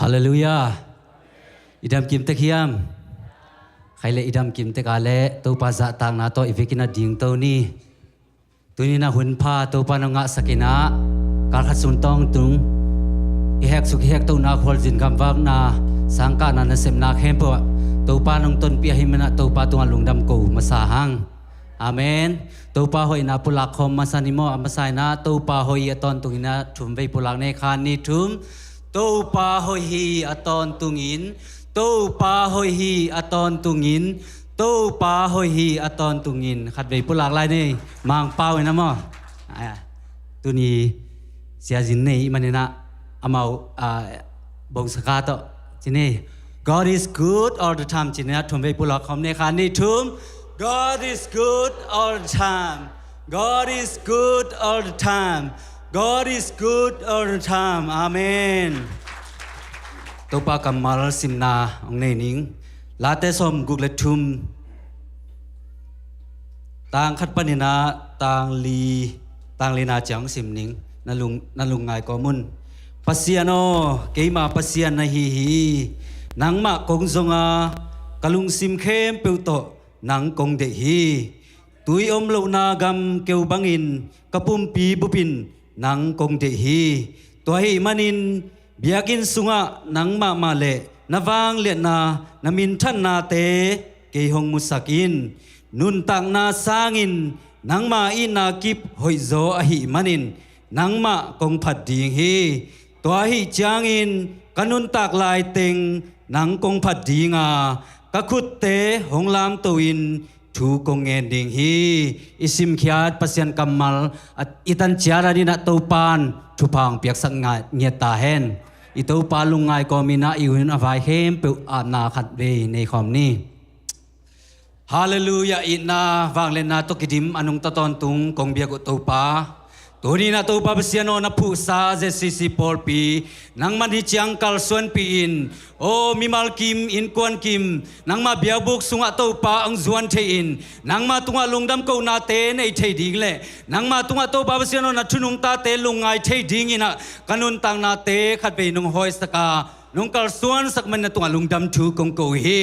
ฮาเลลูยาอิดามกิมตะเคียมใครเลยอิดามกิมตะกาเลตัวภาษาต่างนาโตอีเวกินาดิ่งตัวนี้นะหุ่นผ้าตัวปานงะสกินะการขัดสุนตองตุงอีแหกสุขแหกตัวนาควอลจินคำว่านาสังกานาเสมนาเข้มปะตัวปานงต้นเปียหิมนะตัวปาตัวลุงดำกูมาสาหังอาเมนตัวปาหอยนาปุลักคมมาสานิโมอามาไซนะตัวปาหอยตอนตุงนะถุมไปปุลักในคานนี้ถุมตัวปาหอยฮีอตอนตุงินตัวปาหอยฮีอตอนตุงินตัวปาหอยฮีอตอนตุงินขัดไปปุลักไรนี่มังเป้านะมั้งตัวนี้เสียจินนี่มันนี่นะอามาบงสกัดจินนี่ God is good all the time จินนี่ถุมไปปุลักคมในคานนี้ถุมGod is good all the time. God is good all the time. God is good all the time. Amen. ตัวปากำมาลสิมนาองในนิ่งลาเตสมกุกเลทุมต่างขัดปนินาต่างลีนาจังสิมนิ่งนั่นลุงไงก็มุนปัสยาโนเกยมาปัสยานาฮีนังมะกงซงากะลุงสิมเข้มเปิวโตนังกงเดฮีตุยอมโลนากำเกวบังอินกะปุ่มปีบุปินนังกงเดฮีตัวฮีมันินเบียกินสุงะนังมาเลนวางเลียนามินทันนาเตเกยหงมุสักินนุนตังนาสางินนังมาอินากิบหอยโซอหิมันินนังมากงผัดดิงฮีตัวฮีจางอินกนุนตักลายเต็งนังกงผัดดิงากะคุดเตหงลามตวินถูกงเงินดิ่งฮีอิสิมขียดปัสยันกัมมัลอิตันเจาราดินะตูปานทุพังเปียกสังเงียตาเฮนอิตูปาลุงไงก็มีนาอิวน์อภัยเฮมเปิอานาขัดเวในคอมนี้ฮาเลลูยาอินาฟังเลนาตกิดิมอนุงตะตอนตุงกงเบียกุตูปาตัวนี้นะตัวปาเสียโนนะผู้ซาเจสิสิปอลปีนังมันฮิจังกัลส่วนปีอินโอมิมัลกิมอินกวนกิมนังมาเบียบุกสุงะตัวปาอังจวนเทอินนังมาตุงะลุงดำกูนาเตในเทดิ่งเล่นังมาตุงะตัวปาเสียโนนะชุนุงตาเตลุงไงเทดิ่งอินะกันุนตังนาเตขัดไปนุงหอยสกานุงกัลส่วนสักมันนะตุงะลุงดำถูกงกูฮี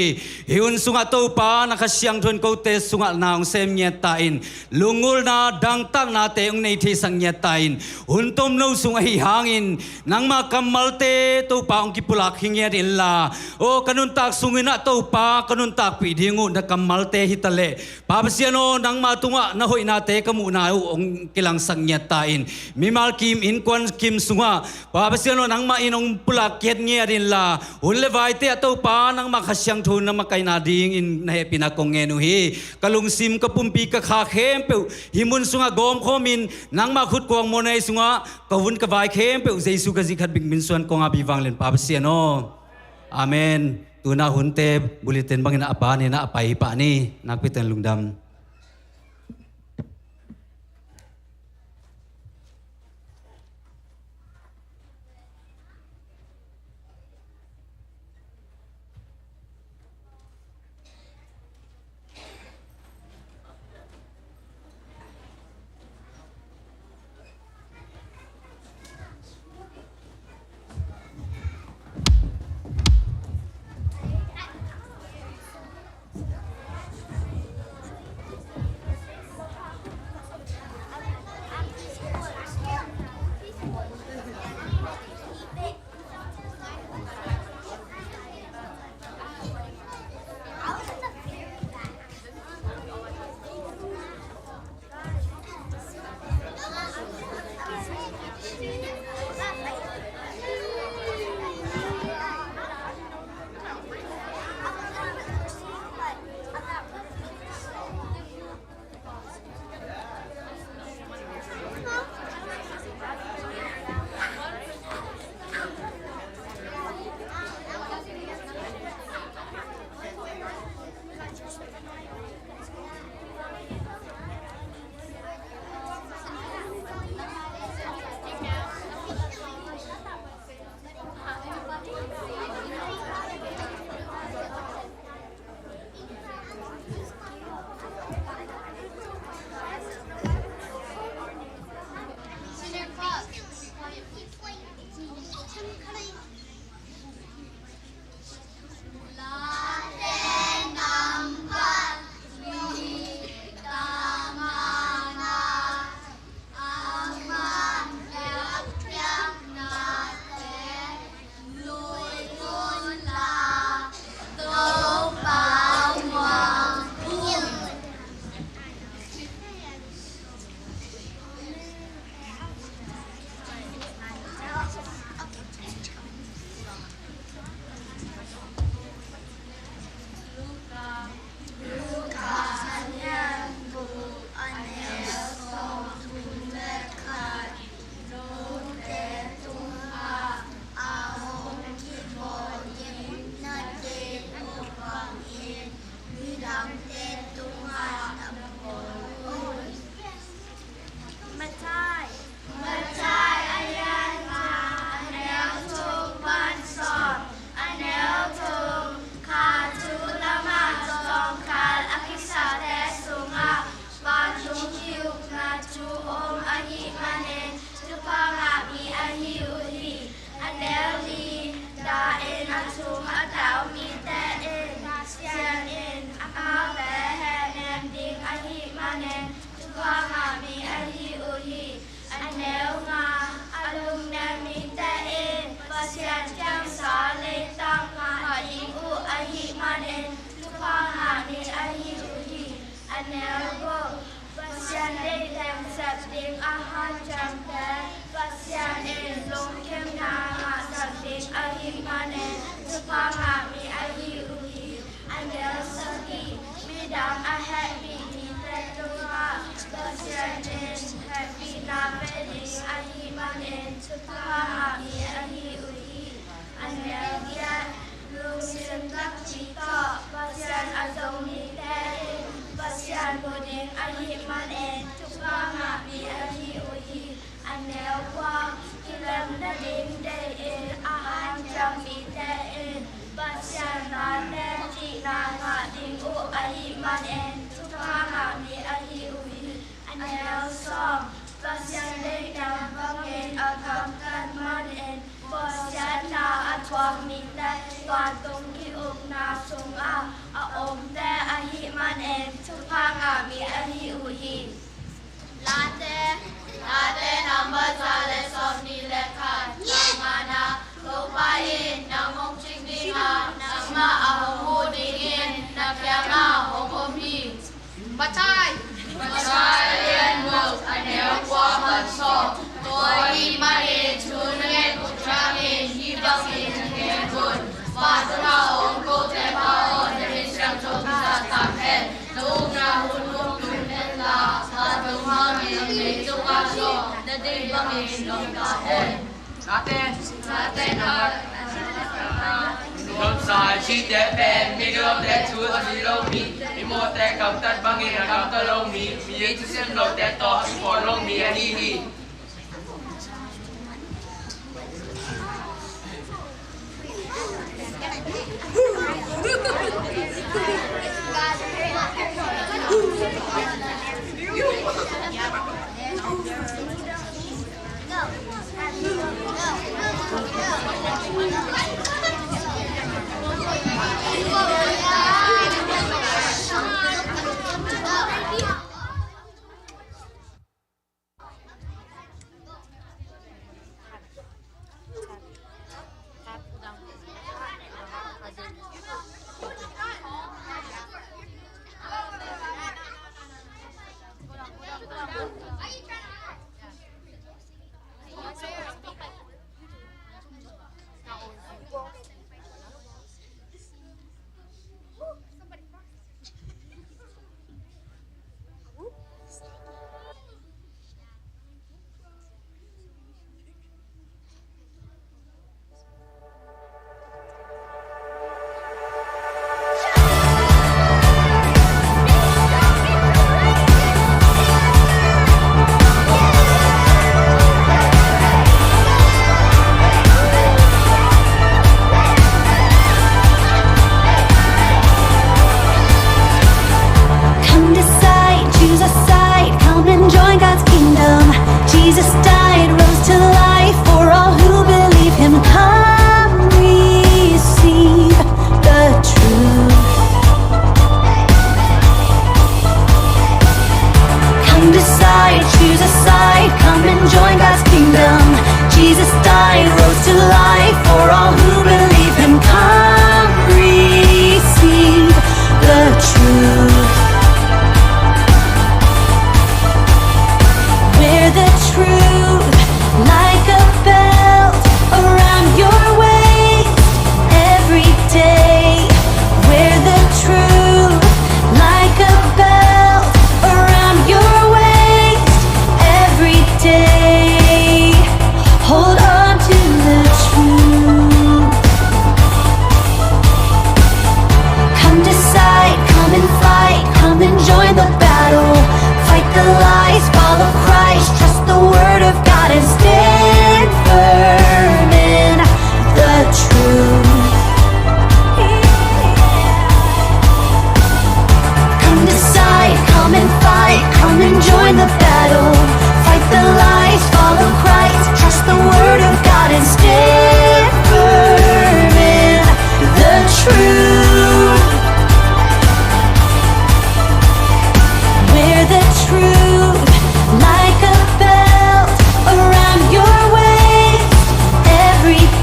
ฮิอุนสุงะตัวปานักเสียงทวนกูเตสุงะนางเซมเนียตาอินลุงอุลนาดังตังนาเตองในเทสังเนียตาอินหุนต้มนูสุงะฮิหางอินนังมากัมมัลเตตัวปาองกิปุลักหิงเงียดินลาโอ้กันุนตักสุงินะตัวปากันุนตักปีดิงูนักกัมมัลเตฮิตะเลปาเสียโนนังมาตุงะนะหอยนาเตกมูนาองกิลังสังเนียตาอินมิมัลกิมอินกวนกิมสุงะปาเสียโนนังมาอินองปุลักเกียดเงียดินลาหุ่นเลวายเตะตัวปานังมาขยันทุนนังมาไกนาดิ่งอินในปีนักงเงนุฮีกะลุงซิมกะปุ่มปีกะขาเข้มเปิวหิมุนสุงะกอมขมินนังมาขุดกวงโมเนสุงะกะวุ่นกะวายเข้มเปิวเจสุกะจิขัดบิงบินส่วนกงอาบิวังเลนปาเสียโนอาเมนตัวนาหุ่นเตบุลิเตนบังอินะอปานี่นะอภัยปะนี่นักพิเตนลุงดำ sian chang sa le tang ma ding u a hi man en tu pa ha ni a hi u hi anel go pasian le tang sap ding a han chang ta pasian en long kem na ma sap ding a hi man en tu pa ha ni a hi u hi anel sa hi mi dang a happy ni te tu ha pasian en happy na me ding a hi man en tu pa ha ni a hi u hi anel ya lung sim tak chi to pasian a dong ni te pasian bo ding a hi man en tu pa ha ni a hi u hi anel kwa kilam da ding de en a han chang mi te en pasian na te chi na nga ding u a hi man en tu pa ha ni a hi u hi anel song pasian de dang bang en a kam kan man en pasian na a twang mi te wan tong ki up na sung a om te a hi man en tu pa ha mi a hi u hi Late number zale som ni le kha mana lo pa in na mong ching ni ha na ma a hong hu ni in na kya na hong om ni Bachai yen wo anel kwa man so toi hi ma e chu ne ku tra ni hi ba si ne kun ba tra ong ko te ba on ne sang cho ta ta he lu na hun lu ne la ma tu ma ni ne chu ka so ne de ba ni no ka he late na Lom sai chi te pen mi lom te chu mi lo mi mi mo te kam tat bang ni kam ta lo mi ye chu sem lo te to po lo mi ani ni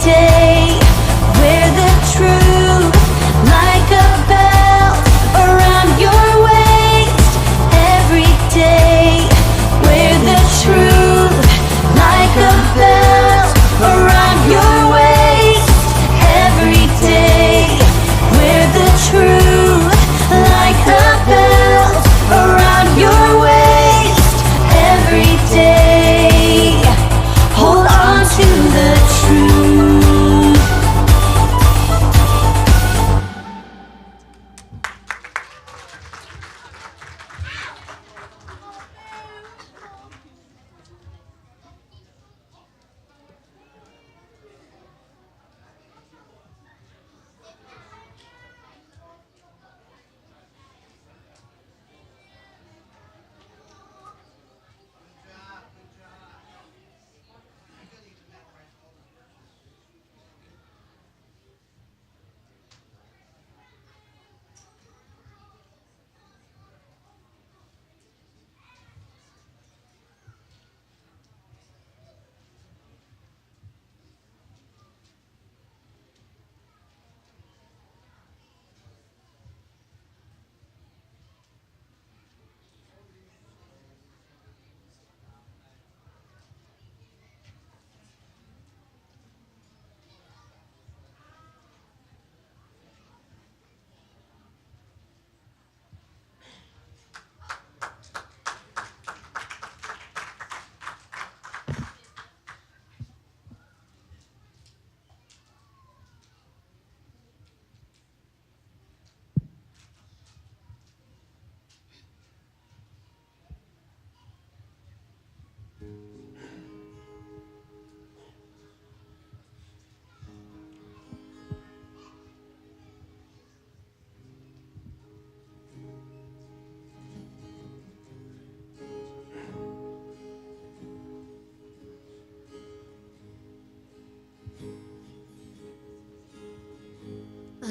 day.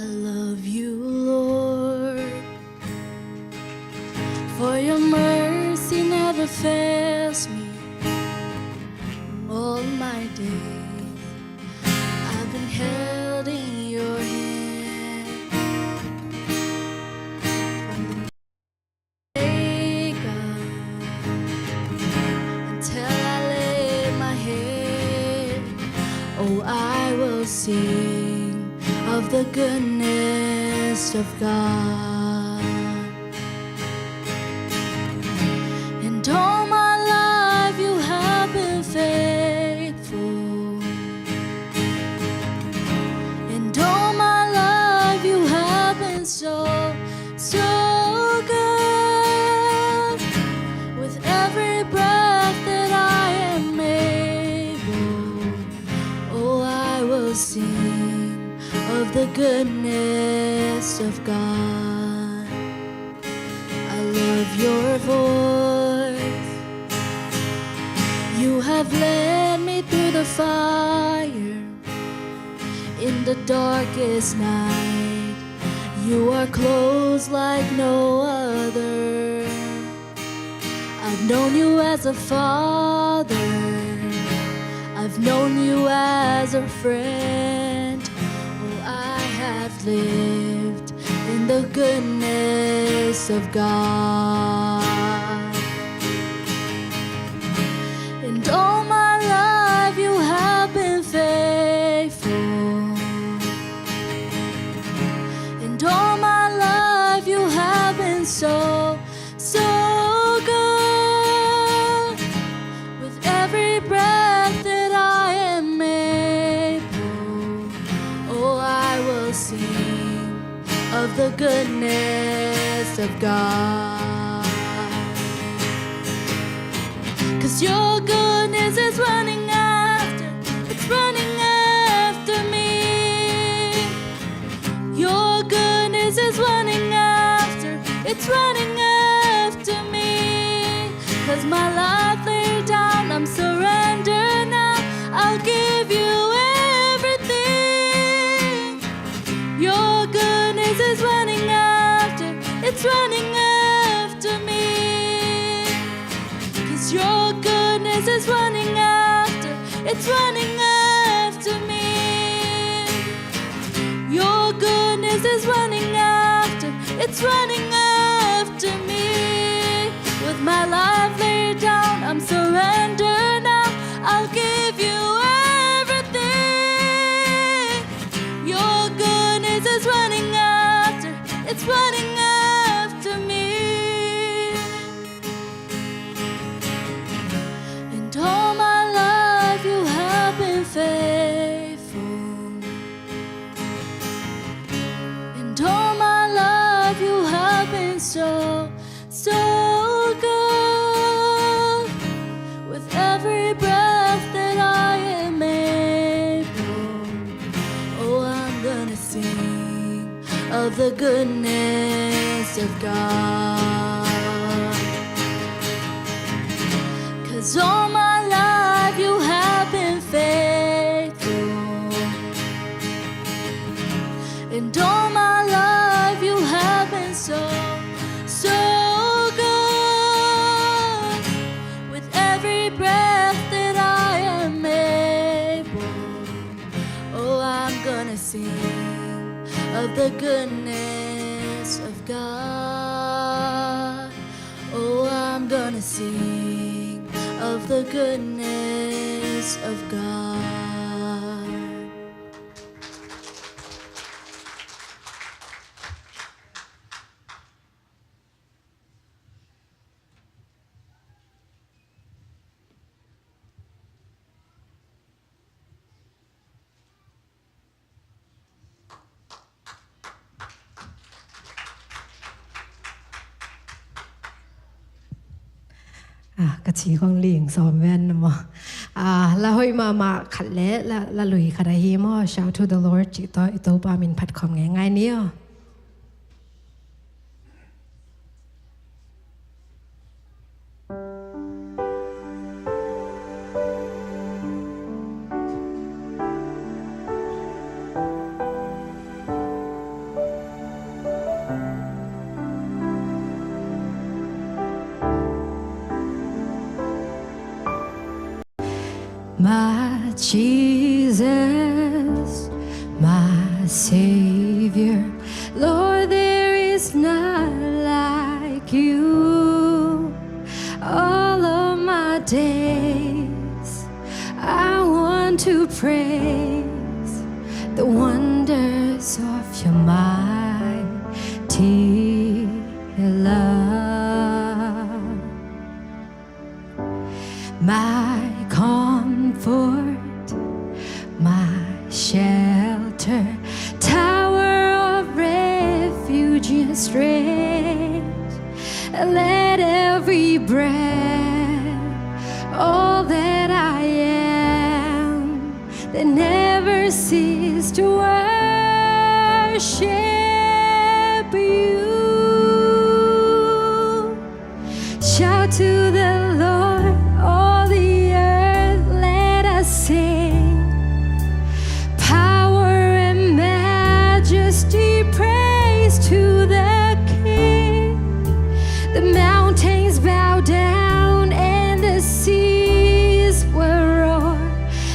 I love you, Lord, for your mercy never fails me. All my days I've been held in your hand. From the break until I lay my head, oh, I will sing of the goodness of God. And all my life you have been faithful. And all my life you have been so, so good. With every breath that I am able, oh, I will sing of the goodness of God. I love your voice. You have led me through the fire. In the darkest night, you are close like no other. I've known you as a father. I've known you as a friend. Oh, I have lived in the goodness of God. And all my life you have been faithful. And all my life you have been so, so good. With every breath that I am able, oh, I will sing of the goodness of God. 'Cause your goodness is running after, it's running after me. Your goodness is running after, it's running after me. 'Cause my life laid down, I'm surrendered now. I'll give you everything. Your goodness is running after, it's running after me. 'Cause your goodness is running after, it's running after me. Your goodness is running after, it's running after me. With my life laid down, I'm surrendered now. I'll give you everything. Your goodness is running after, it's running after me. And all my life you have been faithful. And all my life you have been so, so good. With every breath that I am able, oh, I'm gonna sing of the goodness of God. 'Cause all my life you have been faithful. And all my life you have been so, so good. With every breath that I am able, oh, I'm gonna sing of the goodness of God. Oh, I'm gonna sing of the goodness of God. กะชีของลิงสอมแว่นนะมละหอยมาขัดเละละลุยขัดฮีมอ shout to the Lord จิตอิโตปามินผัดคอมง่ายๆเนี่ย Jesus, my Savior, Lord, there is none like you. All of my days, I want to praise the wonders of your mighty love. My comfort, my shelter, tower of refuge and strength. Let every breath, all that I am, that never cease to worship you. Shout to the Lord, all the earth, let us sing. Power and majesty, praise to the King. The mountains bow down and the seas will roar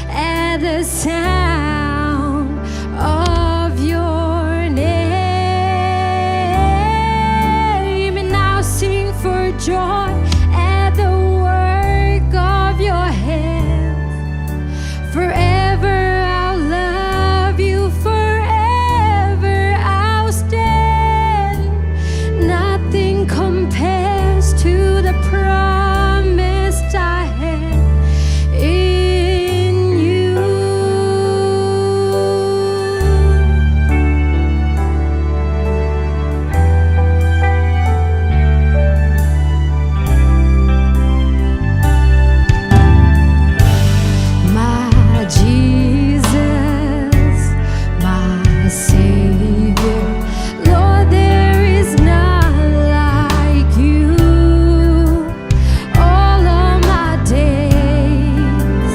at the sound of your name. And I'll sing for joy at the work of your hands. Forever I'll love you, forever I'll stand. Nothing compares to the promise I have in you. My Jesus, my Savior, Lord, there is none like you. All of my days,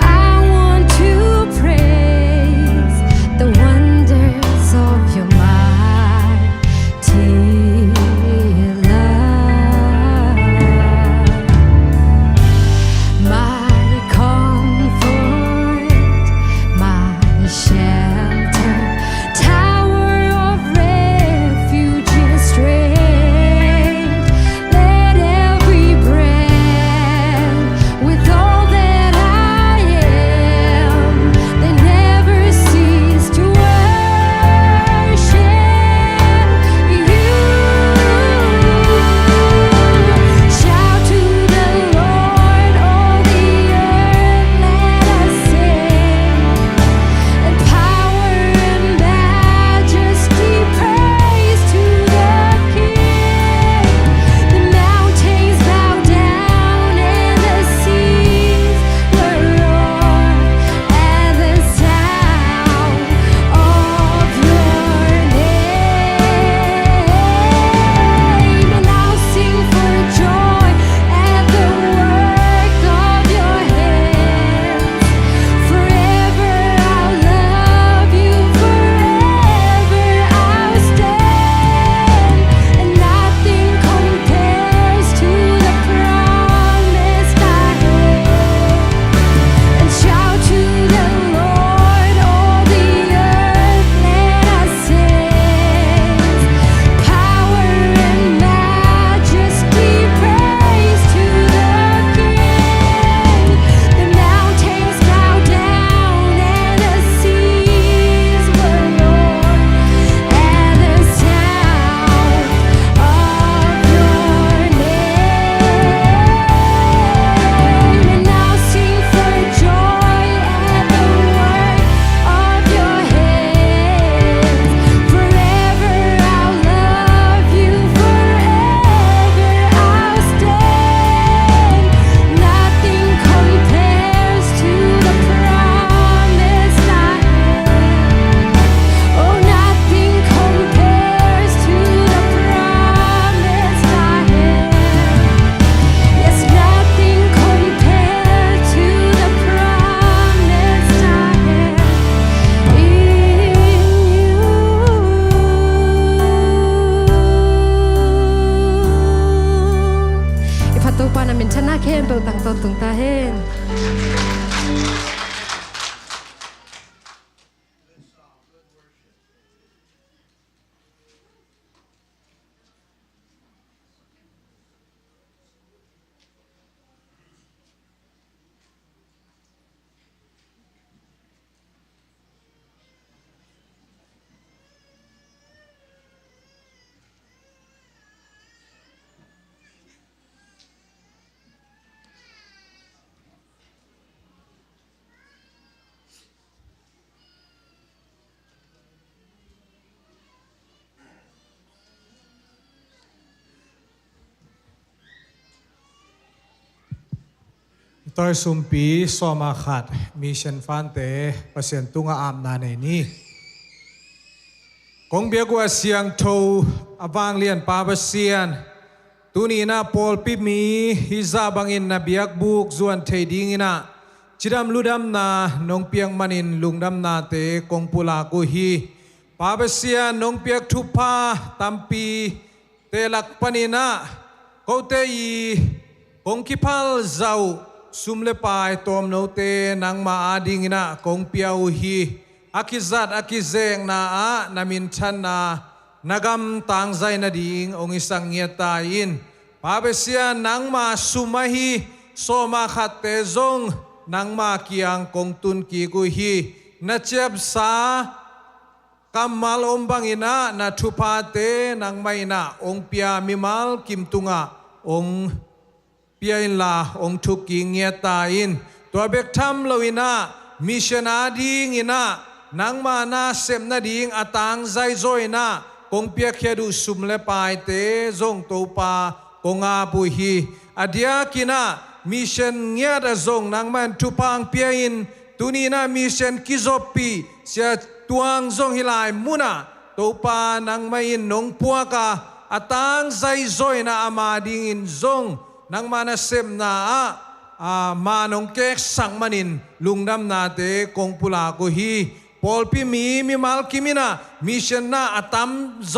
I want to praise the wonders of your mighty love. My comfort, my shelter, tower of refuge and strength. Let every breath, with all that I am, they never cease to worship you. Shout to the Lord, all the earth, let us sing. And power and majesty, praise to the King. The mountains bow down and the seas will roar at the sound of your name. And I'll sing for joy at the work of your hands. Forever I'll love you, forever I'll stand. And nothing compares to the promise I have. And shout to the Lord, all the earth, let us sing. Power and majesty, praise to the King. The mountains bow down and the seas will roar at the sound of your name. And I'll sing for joy at the work of your hands. Forever I'll love you, forever I'll stand. Nothing compares to the promise I have. Oh, nothing compares to the promise I have. Yes, nothing compares to the promise I have in you. Ipatupa namin chana ken tang to tung ta hen. ตัวสุมปีสอมาขัดมีเชนฟันเตเปอร์เซ็นต์ตุงอาบนาในนี้คงเบียกว่าเสียงโทอวางเลียนปาเปเซียนตุนีน่าปอลปิมีฮิซาบังอินนาเบียกบุกจวนเทดิงินะจิดำลุดำนานงเปียงมันินลุงดำนาเตคงปุลากุฮีปาเปเซียนนงเปียกทุพาตัมปีเตลักปนินะเขาเตยีคงคิพัลเจ้าสุมเลปายตอมโนเตนังมาอาดิงินะคงเปียวฮีอากิซัดอากิเซงนาอานามินชันนานากำตังใจนาดิงองอิสังเงียตาอินปาเปเซียนังมาสุมาฮีโซมาขัดเตจงนังมาเกียงคงตุนกีกุฮีนาเจ็บสากำมัลอมบังอินะนาทุพาเตนังไม่นะองเปียมิมัลกิมตุงะองเปียอินลาองทุกิงเงียตาอินตัวเบกทัมลวินะมิชนาดิงอินะนังมานาเซมนาดิงอตังใจจอยนะคงเปียกแค่ดูสุมเลปายเตจงตัวปาคงอาบุฮีอเดียกินะมิเชนเงียดจงนังมันทุพังเปียอินตุนีนะมิเชนกิโซปีเสียตวงจงฮิลายมุนะตัวปานังไม่อินนงปัวกาอตังใจจอยนะอามาดิงอินจงนังมานาเซมนามานงเกกสังมันินลุงดำนาเตคงปุลากุฮีปอลพิมีมัลกิมินะมิเชนนาอตัมโซ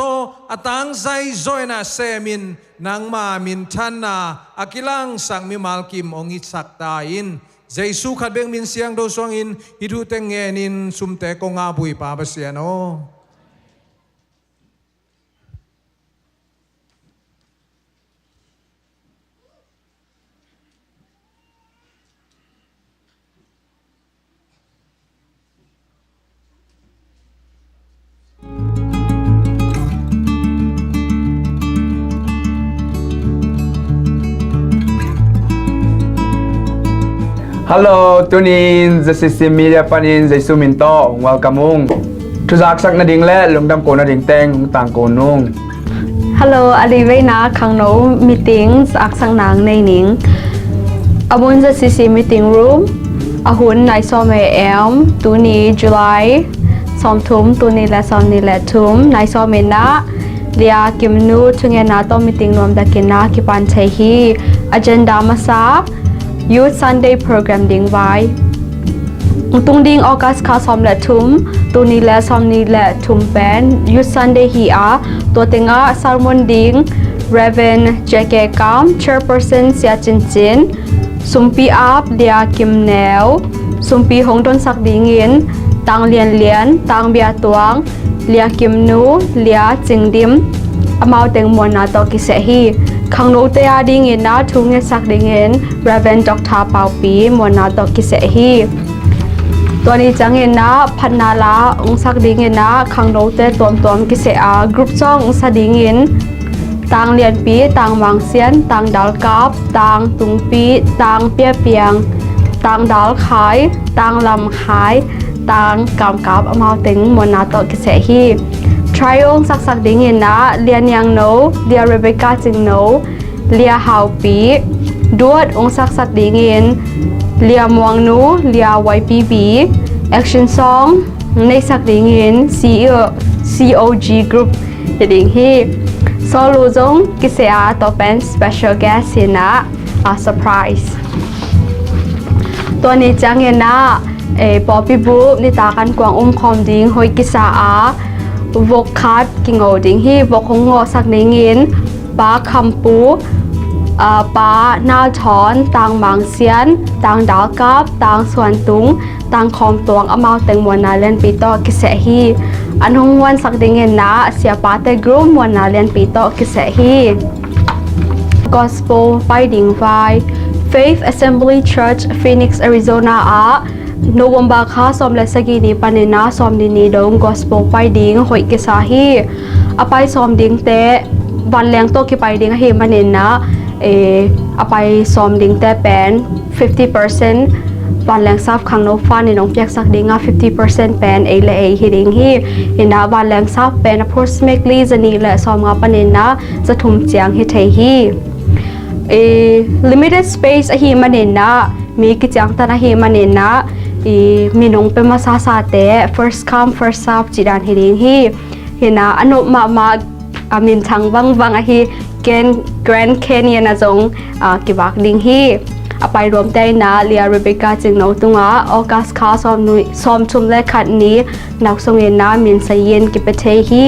อตังใจโซยนะเซมินนังมามินทันนาอากิลังสังมิมัลกิมองอิสักตาอินเจสุขัดเบงมินเสียงโดสวงอินฮิดูเตงเงนินสุมเตกงอาบุยปาเปเซียโนHello, tunin zcc media panin zaisu minto welcome tuzak sak na ding le lungdam ko na ding teng tang ko nung Hello, alivena khangno meetings aksang nang nei ning Abun zcc meeting room ahun nai som am tuni July som thum tuni la som ni la thum nai som na lia kimnu thungena to meeting nom da kina kipan chai hi agenda masa Youth Sunday program ding vai tung ding August kha som la thum tu ni la som ni la thum pen Youth Sunday hi a to tenga sermon ding Reverend Jake Kam chairperson sia chin chin sumpi ap lia kim neu sumpi hongdon sak ding in tang lian tang bia tuang lia kim nu lia chingdim amau teng mon na to ki se hi khang no te a ding in na thung nge sak ding in Reverend Dr. Pau Pi mon na to ki se hiตัวนี้จังเงินนะพันนาลาองศักดิงินนะขังโนเตตัวกิเสอากรุ๊ปจ้ององศักดิงินต่างเรียนปีต่างวางเสียนต่างดาวกับต่างตุงปีต่างเปียเปียงต่างดาวขายต่างลำขายต่างกำกับเอามาถึงมนาโตกิเสฮีทริองศักดิงินนะเรียนยังโนเรียเรเบคก้าจึงโนเรียฮาวปีดวดองศักดิงินเลียมวงนูเลีย YPB Action Song ในสักดิ่งอิน COG Group จะดิ่งฮีโซลูจงกิเซียตัวเป็น Special Guest สินะSurprise ตัวนี้จังเงินนะปอปิบูนิตากันกวางคอมดิ่งหอยกิสาวกคัดกิงโอดิ่งฮีวกคงงอสักดิ่งอินปาคำปูป้าหน้าช้อนต่างบางเสียนต่างดาวกับต่างส่วนตุงต่างคอมตวงอมาเต็งมวนาเลียนปีโตกิเสฮีอันหงวันสักดิ่งเงินนะเสียป้าเตกรุ๊มวนาเลียนปีโตกิเสฮี Gospel Fighting Five Faith Assembly Church Phoenix Arizona โนวันบาคาสอมและสกีนีปานินาสอมดินีดง Gospel Fighting หอยกิสาฮีอไปสอมดิ่งเตวันแรงโตกิไปดิ่งเฮมันเนนะเอาไปซ้อมดิ่งแต่เป็น 50% วันแรงซับขังโนฟ้าในน้องเปียกสักดิ่ง50% เป็นและฮิดิ่งฮีเห็นนะวันแรงซับเป็น approximately จะนี่แหละซ้อมงาปนินนะจะทุ่มเจียงฮิเทฮีlimited space ฮีมันเนนะ มีกิจยังตนะฮีมันเองนะมีนงเป็นมาซาเตะ first come first serve จีดานฮีดิงฮีเห็นนะอนุมาอามินทังบังฮีเกนแกรนด์แคเนียนนะจงกิบักดิงฮีไปรวมได้นะเลียเรเบกาจึงนตุงออกัสคาซ้อมชุมและขัดนี้นักทรงเงินนะมินไซเย็นกิเปเทฮี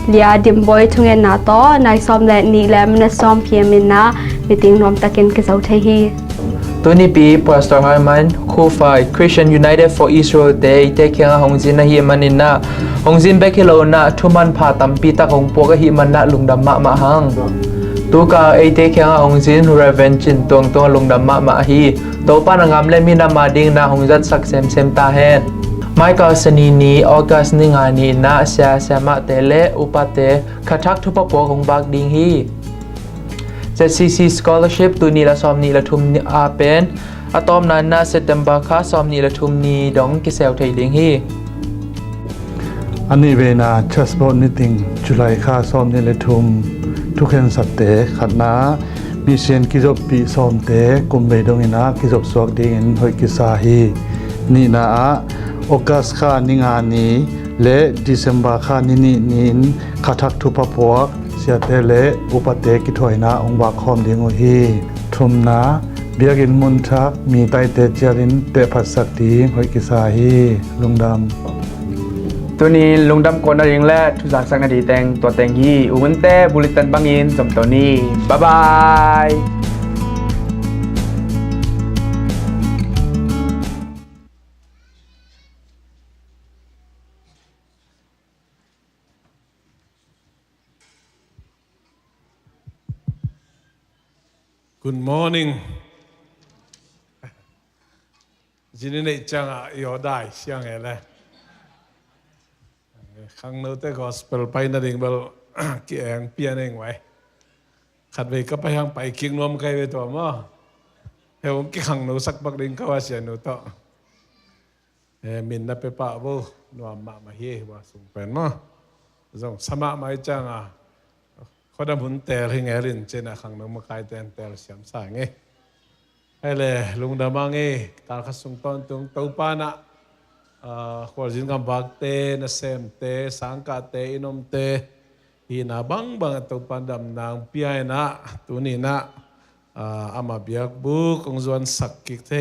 เลียดิมบอยทุงเงินนะต่อนายซ้อมและนี่แหละมันซ้อมเพียมินนะมีติงรวมตะเกนกิเจ้าเทฮีตัวนี้ปี Pastor Herman คู่ฝ่าย Christian United for Israel Day เตะเคียงหงจินนะฮีมันนินนะหงจินเบกิโลนะทุมันพาตัมปีตะหงปวกฮีมันนะลุงดำมะหังตัวกาเอเตะเคียงหงจิน Revenge จินตวงลุงดำมะฮีตัวปานงามเล่นมีนามาดิงนะหงจัดสักเซมตาเฮนไม่ก็สนีนี้ออกัสนิงานีนะเสียมาเตเลอุปเตขัดทักทุบปวกของบักดิงฮีzcc scholarship ตัวนี้ละซ้อมนี้ละทุมอาเป็นอะตอมนั้นนะเซตเทมเบอร์ค่าซ้อมนี้ละทุมนี้ดองกิเซลไทยลิงฮีอันนี้เวนา just about meeting จุลัยค่าซ้อมนี่เลยทุมทุกเห็นสัตเตขัดนามีเสียนกิจบปีซ้อมเตกุมเบดงอินะกิจบสวกดิ่งหอยกิสาฮีนี่นะโอกัสค่านิงานีและดิเซมบาค่านินขัดทักทุปปวกเสียเตเลอุปเตกิถอยนาองค์บากคอมดิงโอฮีทุมนาเบียกินมุนทักมีไตเตจารินเตพัสสักดีหอยกิสาฮีลุงดำตัวนี้ลุงดำกวนอะไรแหละทุกสักนาทีแต่งตัวแต่งฮีอุบันเต้บุลิตันบังอินสมตัวนี้บ๊ายบาย Good morning 今天你讲啊有大像哎嘞ข้างโน้นแต่ gospel ไปนั่นเองเบลเกี่ยงเปียนเองไว้ขัดไปก็ไปทางไปกิงนวมใครไปตัวมั้งเฮ้ยผมกี่ข้างโน้นสักบักดิงก็ว่าเสียโน้ตต่อมินนับไปป่าบูนวมมาเฮียว่าส่งเป็นมั้งส่งสมัครมาจังอ่ะเขาดำหุ่นเตลให้ไงลินเจน่ะข้างโน้นมาใครเตลเสียมสายไงให้เลยลุงดำมังไงตาขัดส่งตอนตรงตัวป้านะขวดจินกำบักเตนะเซมเตสังกาเตอินอมเตฮีนาบังตัวปันดำนางเปียนะตัวนี้นะอามาเบียกบุกองจวนสักกิเท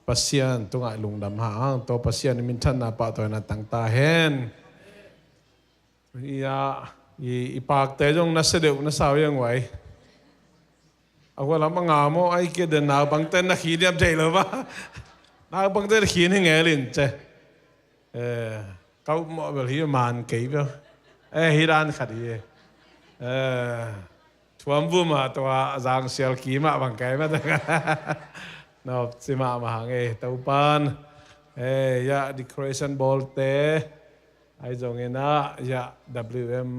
ปัสยานตัวไอ้ลุงดำหางตัวปัสยานมินทันนาปะตัวนั้นตั้งตาเห็นอีปากเตจงนัสเดวนัสาวยังไหวเอาว่าเรามางาโมไอ้เกเดนนาบังเตนนักขีเดียมใจเลยวะนาบังเตนขีนให้ไงลินเจเขาหมอแบบที่มันเกี่ยวฮิรานขัดยี่ทวมบุมาตัวจางเสียลกีมาบังไก่มาตั้งนอบสิมาหางตัวปันยา decoration ball เตไอจงเงินะยา WM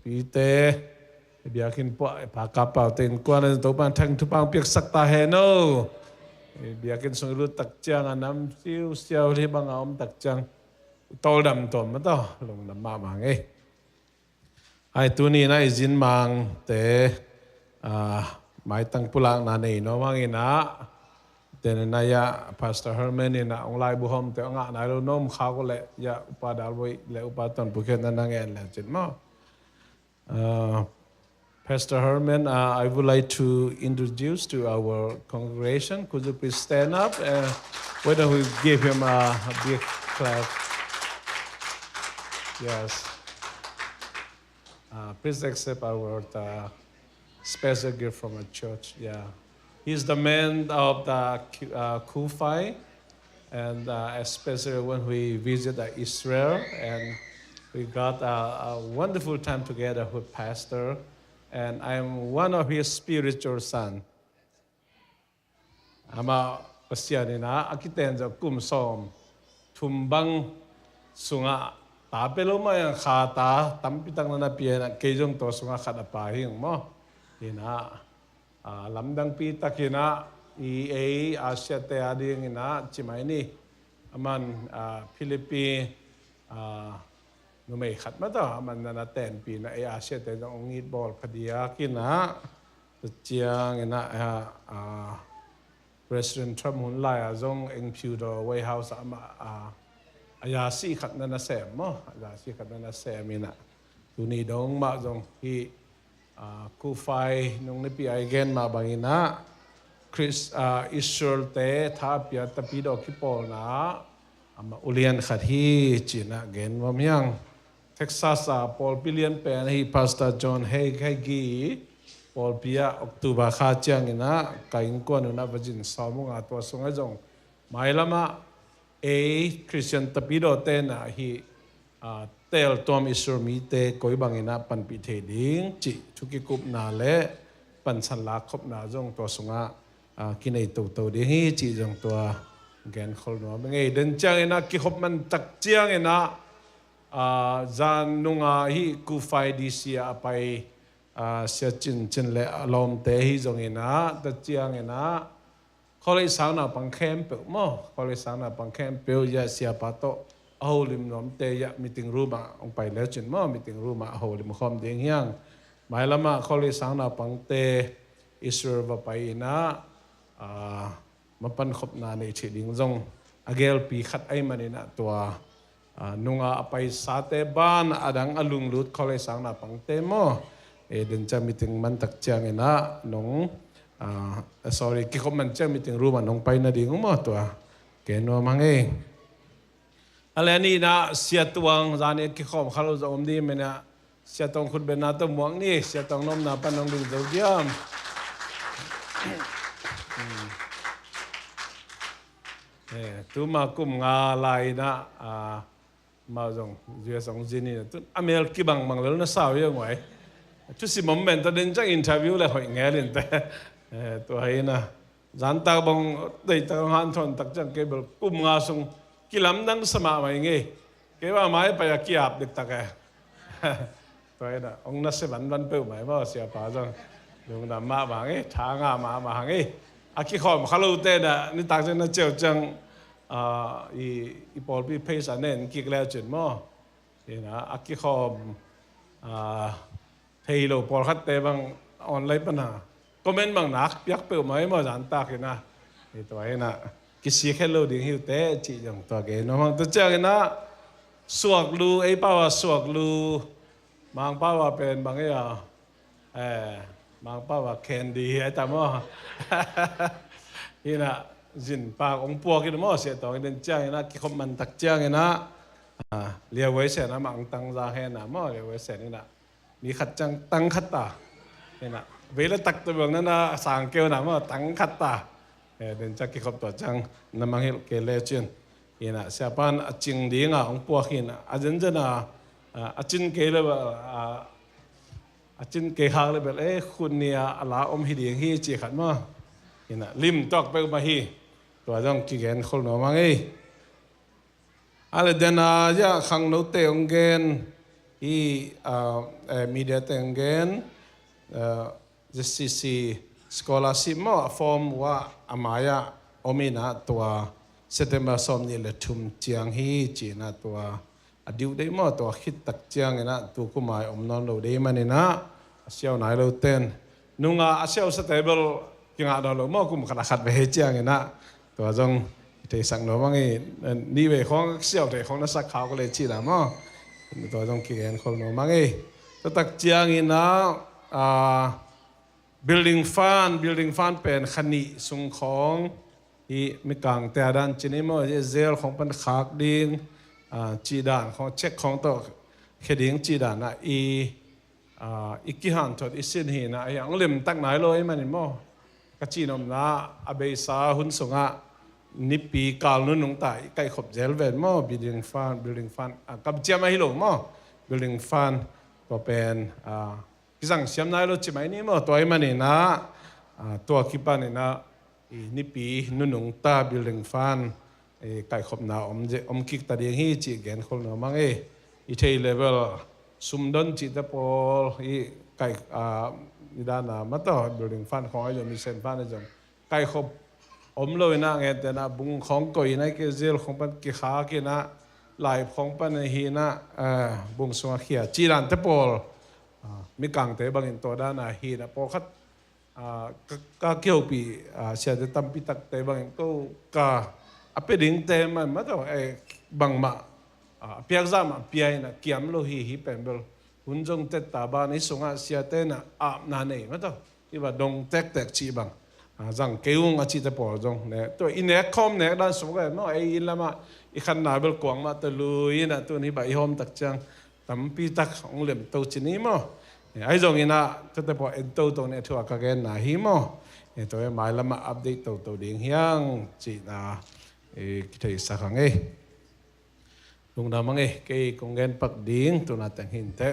ปีเตเบียกินปะปากกระเป๋าเต็นกวนตัวปันทั้งทุบปังเปียกสักตาเฮโนเบียกินส่งรูตักจังน้ำซิวเซียวที่บางอมตักจังโตดำตัวมันต่อลงน้ำมาหางไอ้ตัวนี้นะจินมังเตหมายตั้งปุลังนั่นเองเนาะว่างี้นะแต่นายะ Pastor Herman นี่นะองไลบุหอมแต่องนายเราโน้มข้าวก็เลยยะอุปาดาลไว้และอุปาตันปุเกนันนั่งเองแหละจิตมั้งPastor Herman, I would like to introduce to our congregation. Could you please stand up? Why don't we give him a big clap? Yes. Please accept our special gift from our church. Yeah. He's the man of the Kufi, and especially when we visit Israel, and we got a wonderful time together with Pastor. And I'm one of his spiritual son. Ama pasya ni na akiten sa kumsom tumbang sunga tapelo mo yung khata tampitang na napiyan at kejong to sunga kadapahing mo. Ina lamdang pita kina Asia te ading ina chimay ni aman Philippines numay khat ma to man na ten pi na Asia te ng ngit ball kadiya kina chiang ina President Trump หุ่นไล่จงเอ็งพิวดอไวท์เฮาส์มาอายาสีขัดนันเสมมั้งอายาสีขัดนันเสมินะตุนีดงมาจงที่กูไฟนงนิปีไอเกนมาบางอินะคริสอิสราเอลเตท้าเปียตปีดอคิปอลนะมาอุเลียนขัดฮีจีนะเกนว่ามียังเท็กซัสปอลปิเลียนเป็นฮีพาสตาจอห์นเฮกีปอลปียออกตุบาข้าจังอินะกายิงกวนอุณาบจินสามุงอาตัวสงไอจงไม่ละมาคริสเตียนตปีดอเตนะฮีเตลตัวมิสรมีเตคอยบังอินะปันปิเทดิงจิทุกิกุบนาเลปันสันลักขบนาจงตัวสงะกินไอตัวดิฮีจิจงตัวแกนขลนัวเป็นไงเดินจังอินะกิขบมันตักเจียงอินะจานนุงฮีกูไฟดิเซียไปเสียจินเลลมเตฮีจงอินะตักเจียงอินะเขาเลยสาวนาปังเข้มเปิลมั้งเขาเลยสาวนาปังเข้มเปิลยาเสียปะโตเอาลิมน้ำเตยมีติงรูมาองไปแล้วจินมั้งมีติงรูมาเอาลิมคอมเดียงยังหมายละมาเขาเลยสาวนาปังเตอิสราเอลไปนะมาปันขบนาในเฉดิงจงอาเกลปีขัดไอมันนี่นะตัวนุงไปสาเตบ้านอดังอลุงลุดเขาเลยสาวนาปังเตมั้งเดินจะมีติงมันตักเจียงนะนงsorry กิคมันเจ้ามีถึงรู้มันลงไปนาดีงมั้งตัวเกณฑ์ว่ามังเองอะไรนี่นะเสียตัวงจานนี้กิคมข้าเราจะอมดีไหมนะเสียตรงคุณเป็นนาตัวม่วงนี่เสียตรงน้ำนาปันน้องดูเดียมตัวมากุมงาลายนะมาจงเจ้าสองจีนี่ตัวอเมริกาบางแล้วน่าสาวยังไงทุกสิ่งโมเมนต์ตอนเดินจากอินเทอร์วิวเลยหอยเงี้ยเลยแต่ตัวเองนะจันตาบังได้ตาหันทนตักจังเก็บกุมงาส่งกิลำนั่งสมาไม่เงี้ยเก็บว่าไม้ไปอยากกีบเด็กตะแกตัวเองนะองนัสเซวันเปิลหมายว่าเสียป่าจังลงดำมาบางเงี้ยทางมาหางเงี้ยอากิขอมข้าลูเต้นะนี่ตักจังนั่นเจ้าจังอีปอลปีเพย์สันเนนกิกแล้วจุดมั้งนี่นะอากิขอมเฮโลปอลคัดเตบังออนไลน์ปัญหาคอมเมนต์บางนักยักเปิลไหมมาจันตากินะนี่ตัวเองนะกิสิแค่โลดิ้งหิวเตะจีจังตัวเกน้องตัวเจ้ากินะสวกลูไอ้ป้าว่าสวกลูบางป้าว่าเป็นบางอย่างบางป้าว่าแคนดี้ไอ้ตาม้อนี่นะจินปากองปัวกินม้อเสียตัวเดินเจ้ากินะกิคอมมันตักเจ้ากินะเลี้ยวไว้เสร็จนะมังตังซาเฮนะม้อเลี้ยวไว้เสร็จนี่นะมีขัดจังตังขัดตาเนี่ยนะเวลาตักตัวแบบนั้นนะสางเกลนะว่าตังขัดตาเดินจากกิขบตัวจังน้ำมันเกลเลจินเนี่ยนะเสียปานจิงดีงาองปัวขินอาจจะนะจินเกลเลยจินเกลหางเลยแบบคุณเนี่ยอะไรอมหิดีฮีจีขัดมั้งเนี่ยนะลิมตอกไปมาฮีตัวจังกิเกนคนหนูมั้งอะไรเดินจะขังโนเตองเกนที่มีเดียเตงเกนzcc scholarship มั้งฟอร์มว่าอามายาอมินาตัวเซตมาสอมนี่เลยทุ่มเจียงฮีจีน่ะตัวอดีตได้มั้งตัวคิดตักเจียงนะตัวกุมายอมนอนเราได้มันนี่นะเชี่ยวไหนเราเต้นนุ่งเชี่ยวสเตเบิลยังอ่ะเรามั้งกุมขนาดขัดไปเจียงนะตัวจงเทสังเราบ้างนี่เว้ยของเชี่ยวเทของนักสักข่าวก็เลยชี้ละมั้งตัวจงเขียนคนหนูมั้งตัวตักเจียงนะbuilding fund เป็นขณีส่งของที่มีกลางแต่ด้านจีนี่มั้งเซลของเป็นขากดิ่งจีด่านของเช็คของตัวเขดิ่งจีด่านนะอีกกี่หันทอดอีสินหินะอย่างเล่มตักไหนเลยมันนี่มั้งกจีนอมนะอเบสาหุ่นสงะนิปีกาลนุ่นงตายใกล้ขบเจลเวนมั้ง building fund กับเจียไม่หิลงมั้ง building fund ก็เป็นกิจังเสียมนายรถจิไหมนี่มั้งตัวไอ้มันนี่นะตัวคิปานี่นะนิปีนุ่นงตา building fund ใกล้ขบนาอมคิกตาเดียงฮีจีเกนคนละมั้งอีเทเลเวลสุมดนจิตปอลใกล้ด้านน่ะมาต่อ building fund ของไอ้จงมีเซนฟันไอ้จงใกล้ขบเลยนะเงี้ยแต่นะบุงของก่อยนะเกเซลของปันกิขากินะลายของปันฮีนะบุงสวงเขียจีรันเตปอลมีกางเตบังอินตัวด้านฮีนะพอคัด ka kêu pi sia de tam pi tak te bang ko ka apeding te man ma to e bang ma piak za ma piai na kiam lo hi pembel hunjong te ta ba ni sunga sia te na na nei ma to i ba dong tek chi bang rằng keung a chi te por jong ne to in ne khom ne dan su ga no e in lama i khan na bel kwang ma to lui na tu ni ba i hom tak chang tam pi tak ong lem to chi ni mo ai jong ina te po en to ne thua ka gen na hi mo e to e mai lama update to ding hiang chi na e ki thei sa khang e lung da mang e ke kong gen pak ding tu na tang hin te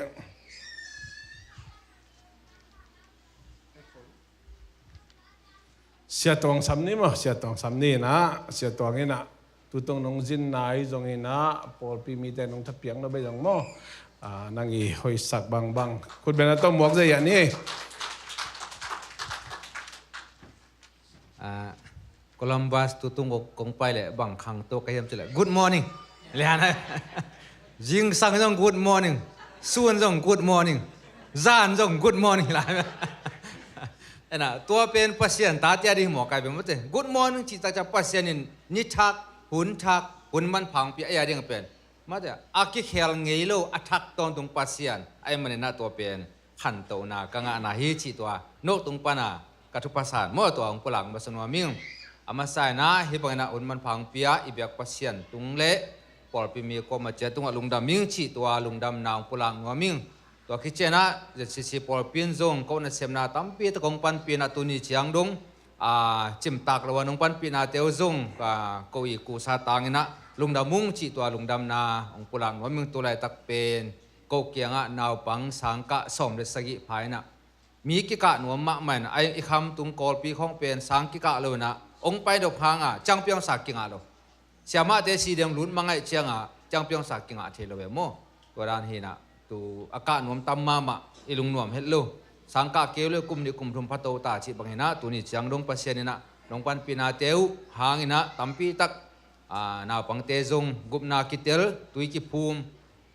sia tong sam ni mo sia tong sam ni na sia tong ina tu tong nong jin nai jong ina por pi mi te nong thapiang no be jong mo nangi hoi sak bang khut bena to mok je ya ni Columbus tu tung kong pai le bang khang to kayam chile good morning le han jing sang jong good morning suan jong good morning zan jong good morning la ena tua pen pasien ta tia ding mo kai be mo te good morning chi ta cha pasien in ni thak hun man phang pi ya ding pen ma te aki khel ngei lo athak ton tung pasien ai man na tua pen khan to na ka nga na hi chi tua no tung pa na ka thu pasan mo to ang pulang ma sanwa ming ama sai na hi bang na un man phang pia i byak pasien tung le por pi mi ko ma che tung alung dam ming chi tua lung dam nang pulang wa ming to ki chena je si por pin zong ko na sem na tam pi to kong pan pi na tu ni chiang dong chim tak lo nong pan pi na teo zong ka ko i ku sa tang ina lung dam mung chi tua lung dam na ong pulang wa ming tu lai tak pen ko kianga naw pang sang ka som le sagi phai naมีกิกะหนัวมะมันไอ้คำตุงกอลปีของเป็นสังกิกะเลยนะองไปดอกพังจังเปียงสักกิงะโลเสียมาเตสีเดียงลุ้นมังไอเชียงจังเปียงสักกิงะเทโลเวโมตัวด้านฮีนะตูอากาศหนวมตัมมามะอีลุงหนวมเฮ็ดโลสังกะเกลเลยกุมนี่กุมทุมพัตโตตาจิบังฮีนะตัวนี้จังดงปัสเซียนี่นะดงปันปีนาเตวหางฮีนะตัมปีตักนาปังเตจงกุมนาคิเตลตุยกิภูมิ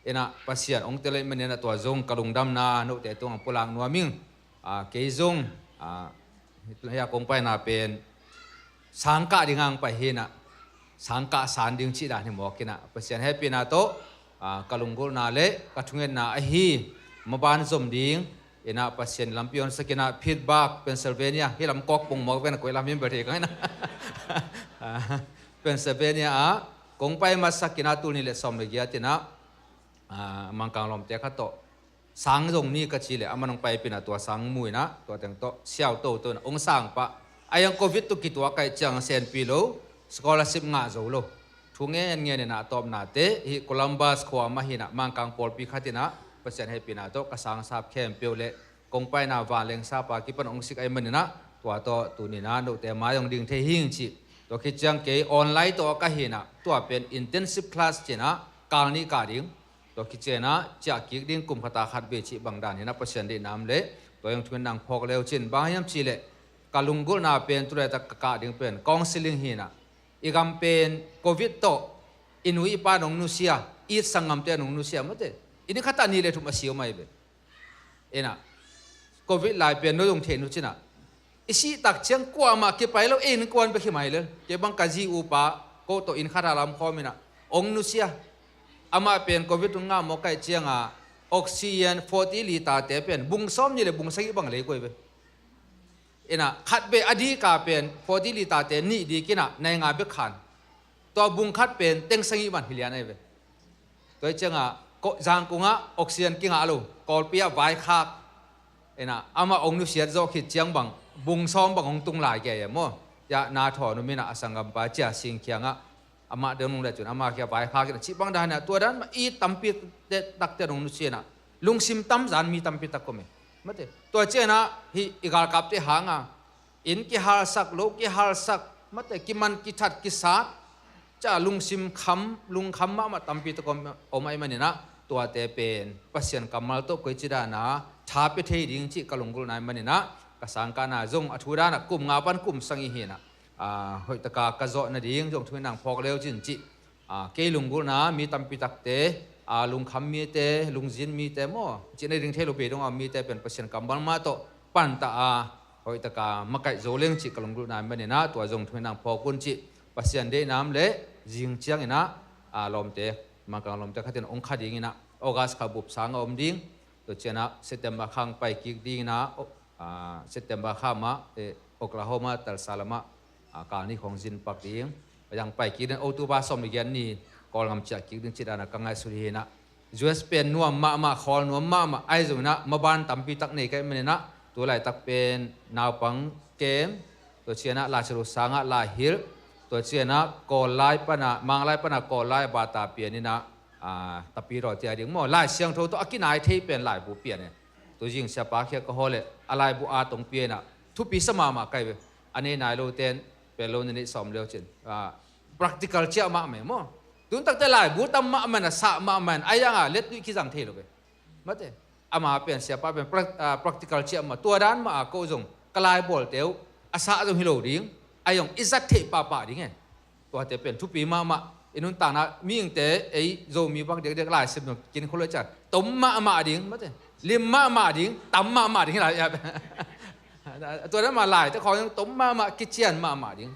เอนะปัสเซียนองเตลมันเนี่ยนะตัวจงกะลุงดำนาโนเตตัวงปุลังนัวมิงเกยจงเฮียคงไปนาเป็นสังกะดิ่งไปเฮนะสังกะสารดิ่งชีดานี่หมอกินะเปอร์เซ็นต์ให้ปีนาโตกะลุงกุลนาเละกะทุงเงินนาฮีมาบานสมดิ่งเอนะเปอร์เซ็นต์ลำพิอนสกินะพิดบักเพนซิลเวเนียที่ลำกอกปงหมอกเป็นกุยลำมิมเบอร์เทกันนะเพนซิลเวเนียคงไปมาสกินะตุนี่เลสอมเลกียตินะมังกังลมเตะขัดโตสังตรงนี้ก็ชีเลยมันต้องไปเป็นตัวสังมุยนะตัวแต่งโตเสี่ยวโตตัวองค์สังปะไอ้ยังโควิดตุกิตัวไก่จังเซนปีโลสกอลสิบงาโจโลทุงเงี้ยเนี่ยนะตอบนาเตฮิโคลัมบัสขวามาหินะมังกังปอลปีขัดนะเปอร์เซ็นต์ให้ปีนาโตกระสังซาบเข้มเปียวเละคงไปนาวานเลงซาปากิปันองค์สิกไอ้มันนะตัวโตตัวนี้นะดูแต่มาอย่างดิ่งเทหิงชีตัวคิดจังเกยออนไลน์ตัวก็เห็นนะตัวเป็น intensive class เจนะการนี้การดิ่งตัวคิดเจนะจากกิกดิ่งกลุ่มขตาขัดเบจิบางด่านเห็นนะเปอร์เซ็นต์ได้น้ำเละตัวยังทวนนางพอกเร็วเช่นบางยามชีเละกาลุงกุลนาเป็นตัวตะกะดิ่งเป็นกองซิลิงเห็นนะอีกำเป็นโควิดโตอินุอีปานองนุเซียอีสังกำเตนองนุเซียมั้งเตอินี่ขตานี่เลยทุกมาเสียวไม่เป็นเอ็นะโควิดหลายเป็นโน้ตงเทนุชินะอิสิตักเชียงกว่ามาเก็บไปแล้วเอ็นกวนไปขี้ไม่เลยเก็บบังกะจีอุปาโกโตอินขาดลำคอมินะองนุเซียอามาเป็นโควิดตรงงามมอกไก่เชียงออกซิเจน40 ลิตรเตเป็นบุ้งซ้อมนี่เลยบุ้งสกิบังเลยกวยไปเอ็นะขัดเบอดีกาเป็น40 ลิตรเตนี่ดีกินะในงานเบขันตัวบุ้งขัดเป็นเต็งสกิบันฮิเลียนไอ้เว้ตัวเชียงก็จางกุงออกซิเจนกิงอาลูกอลเปียไวคักเอ็นะอามาองนุเซียโจคิดเชียงบังบุงซ้อมบังองตุงหลายแก่ยังมั้งยานาถอนุมินะสังกัมปะเจ้าสิงเขียงอามาเดินลงเลยจุนอามาเขียไปพากันชิบังดานะตัวนั้นอีตัมปีตักเตนองนุเซียนะลุงซิมตัมจานมีตัมปีตักก็ไม่มาเตตัวเจ้านะฮีอีกาลกับเตหางอินกิฮาร์สักโลกิฮาร์สักมาเตกิมันกิชัดกิสักจ้าลุงซิมคำลุงคำมาตัมปีตักก็โอไม่มันนี่นะตัวเตเป็นปัสยันกัมมัลโตกุยจิดานะชาปิเทดิ่งจิกลุงกุลนายมันนี่นะกสังกานาจงอธุรานะกุมงาปันกุมสังอิเหนะหอยตะกากระโจนนะดิ่งจงทวนนางพอกเลี้ยวจินจิเกลุงกุลนะมีตัมปิตักเตลุงคำมีเตลุงจินมีเตโมจินในดิ่งเทลุเปดงมีเตเป็นปัสยันกัมบัลมาโตปันตาป hoi ta ka makai zo leng chi kalong group na mani na tua jong thoi nang pho kun chi pasian de nam le jing chiang ina a lom te makang lom te khatin ong kha ding ina august kha bup sang om ding to chena september khang pai ki ding na september kha ma oklahoma tar salama ka ni khong jin pak ding yang pai ki den october som ni gen ni kol ngam cha ki ding chidana kangai suri na US pen nuam ma khol nuam ma ai zo na maban tampi tak nei kai mena tu lai tak pen naw pang kem to chena la chru sanga la hil to chena ko lai pana mang lai pana ko lai ba ta pian ni na tapi ro tia ding mo lai siang tho to akinai thei pen lai bu pian ne to jing sia pa khia ko hole alai bu a tong pian na thu pi sama ma kai be ane nai lo ten pe lo ni som leo chin practical chia ma me mo tun tak te lai bu tam ma man sa ma man ayanga let tu ki jang the lo be mate ama pen sia pa pen practical chia ma tua dan ma ko jong kalai bol teu asa jong hilo ding ayong izat the pa ding en to te pen thu pi ma inun ta na mi ing te ei zo mi bang de lai sim no kin kholo cha tom ma ding mate lim ma ding tam ma ding la yaตัวนั้นมาหลายแต่เขายังต้มมากิเชียนมาดิ้ง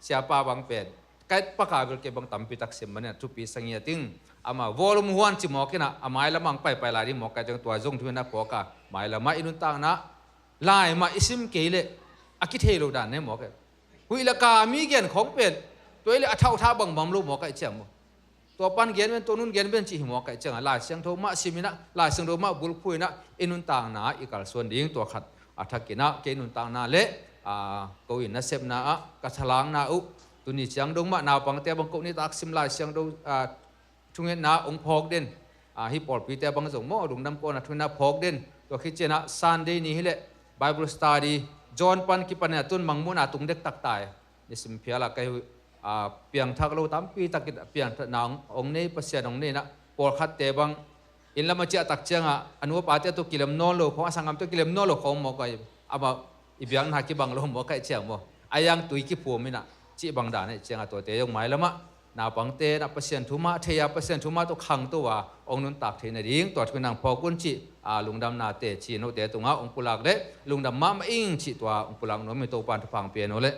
เสียปลาบางเป็ดไก่ปลากาเบลเก็บบางตั้มปีตักเสียมันเนี่ยทุกปีสังเกตติ้งอามาวอลลุ่มวันจิหมอกินะอาไม้ละมังไปหลายที่หมอไก่จังตัวจงทุนนะพอกาไม้ละมาอินุต่างนะลายมาอิซิมเกลอากิเทโลดานเนี่ยหมอไก่หุยละกามีเกียนของเป็ดตัวเอเลอเท่าบังบำรุงหมอไก่เจียมตัวปันเกียนเป็นตัวนุ่นเกียนเป็นจีหมอไก่เจียงลายเสียงโทมาซิมินะลายเสียงโทมาบุลคุยนะอินุต่างนะอีกาส่วนดิ้งตัวขัดทักกินะเกนุนต่างนาเละกูอินนัเซบนากัทลังนาอุตุนิเสียงดงมะนาวปังเตบังกุนี่ตักซิมลายเสียงดงทุงเงินนาองพอกเด่นฮิปอลปีเตบังสงโมดุงน้ำปนทุนนาพอกเด่นตัวคิดเจนะซันเดย์นี้เละไบเบิลสตาดีจอห์นปันกิปันเนี่ยตุนมังมุนาตุงเด็กตักตายนี่สิมเพียละไกเปียงทักเราตามปีตักเปียงนางองนี้เปอร์เซ็นต์องนี้นะปอลคัดเตบังอินละมาเจตักเจียงอันว่าปาเตตุกิเลมโนโลเพราะสังคมตุกิเลมโนโลของหมอกไก่อาบ่อีเบียงนักกิบังโลหมอกไก่เจียงบ่อายังตุยกิผัวมินะจีบังดาเนี่ยเจียงตัวเตยงไม้ละมะนาปังเตนะเปอร์เซ็นต์ทุมาเทียเปอร์เซ็นต์ทุมาตุขังตัวองนุนตักเทนดิ้งตัวทุนนางพอกุนจีลุงดำนาเตจีโนเตตุงะองปุลักเละลุงดำมาอิงจีตัวองปุลักโนมิโตปันทุพังเปียโนเละ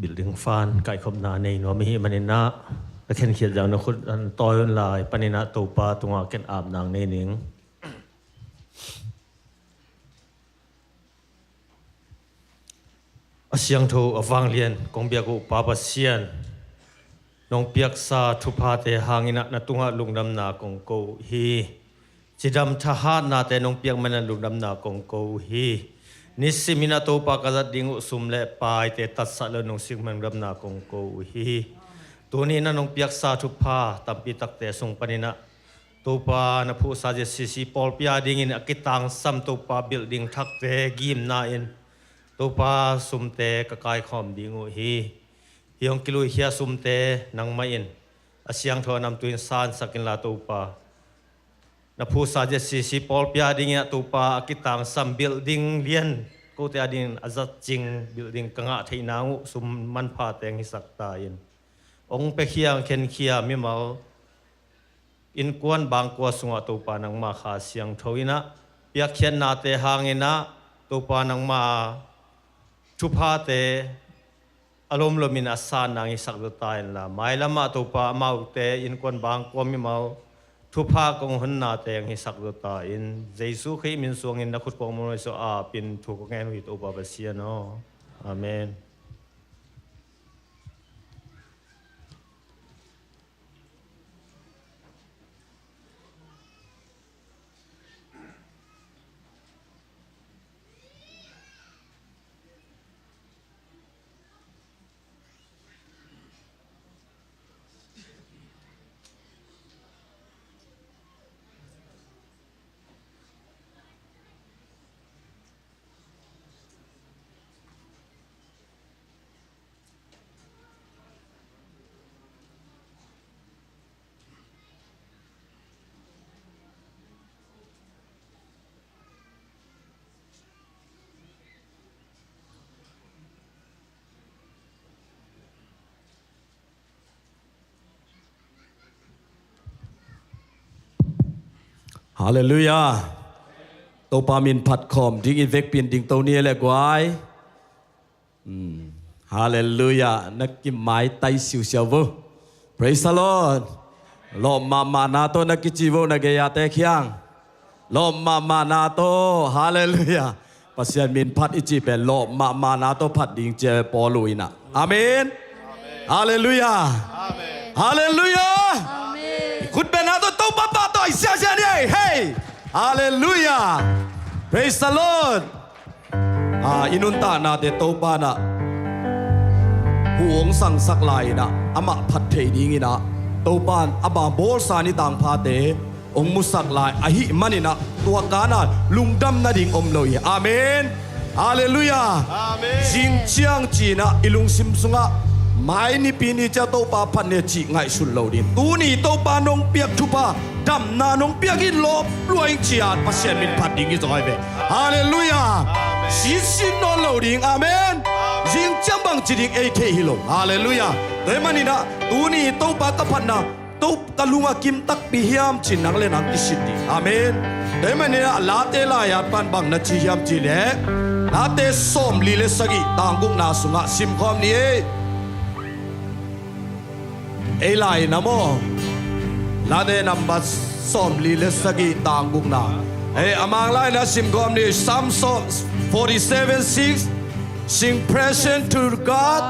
building fan kai khop na nei no mi manina la khen khial jang na khut an toy lai panina to pa tunga ken am nang nei ning asyang tho awang lian kong bia ko pa pa sian nong piak sa thu pha te hangina na tunga lungnam na kong ko hi chidam tha ha na te nong piak man lungnam na kong ko hi nisimina to pa kazat dingu sumle pai te tatsa le nong singman ram na kong ko hi tuni na nong piak sa thu pha tampi tak te sung panina to pa na phu sa je sisi pol pia ding in akitang sam to pa building thak te gim na in to pa sumte ka kai khom dingu hi hiong kilu hia sumte nang mai in asyang tho nam tuin san sakin la to pa na phu sa je si pol pia ding ya tu pa kitang sam building lian ko te adin azat ching building kanga theinau sum man pha teng hi sakta in ong pe khiang khen khia mi mal in kwan bang ko sunga tu pa nang ma kha siang thoina pia khian na te hangena tu pa nang ma thu pha te alom lomin asan nang hi sakta ta in la mai lama tu pa mau te in kwan bang ko mi mal thu pha kong hun na teng hi sak do ta in jesu khi min suang in na khut pong mo so a pin thu ko ngen wi to ba ba sia no amen าเลลูยาตัวปามินผัดคอมดิ้งอีเวกเปลี่ยนดิ้งตัวนี้แหละกวายฮาเลลูยานักกิมไม้ไตสิวเสียว praise the Lord ลมมานาโตนักกิจิโวนักเกียเตเคียงลมมานาโตฮาเลลูยาปัสยานมินพัดอิจิเป็นลมมานาโตพัดดิ้งเจปอลุยนะอาเมนฮาเลลูยาฮาเลลูยาคุณเป็นนาโตโตปะปะโตอิเสียเสียเนี่ยเฮ้ฮาเลลูยา praise the Lord อินุนตานาเตโตปานะห่วงสั่งสักลายนะอามาพัดเทดีงี้นะตัวปานอาบาโบสานิต่างพาเตองมุสักลายอหิมันินะตัวกานาลุงดำนาดิ่งอมลอยอาเมนฮาเลลูยาจิงเชียงจีนะอิลุงซิมซุงะไม่นี่ปีนี้จะตัวปาพันเนจิง่ายสุดเลยตูนี่ตัวปานงเปียกทุบะดำนานงเปียกินลบรวยเจียดปัสเซียนมินพัดดิ่งกี่จอยเบฮาเลลูยาสิสินนนโลดิ่งอาเมนจิงจังบังจีดิ่งเอเทฮิโลฮาเลลูยาเดมันนี่นะตูนี่ตัวปากพันนะตัวกลุงอากิมตักพิฮิามจินังเลนังกิสิดีอาเมนเดมันนี่นะลาเตลายาปันบังนัจิฮิามจิเลลาเตส้มลีเลสกิต่างกุงนาสุงะซิมคอมนี่เอไลนะโมลาเดนัมบัสส้มลีเลสกิต่างกุงนาอมังไลนะซิมคอมนี่ Psalm 47:6 Sing present to God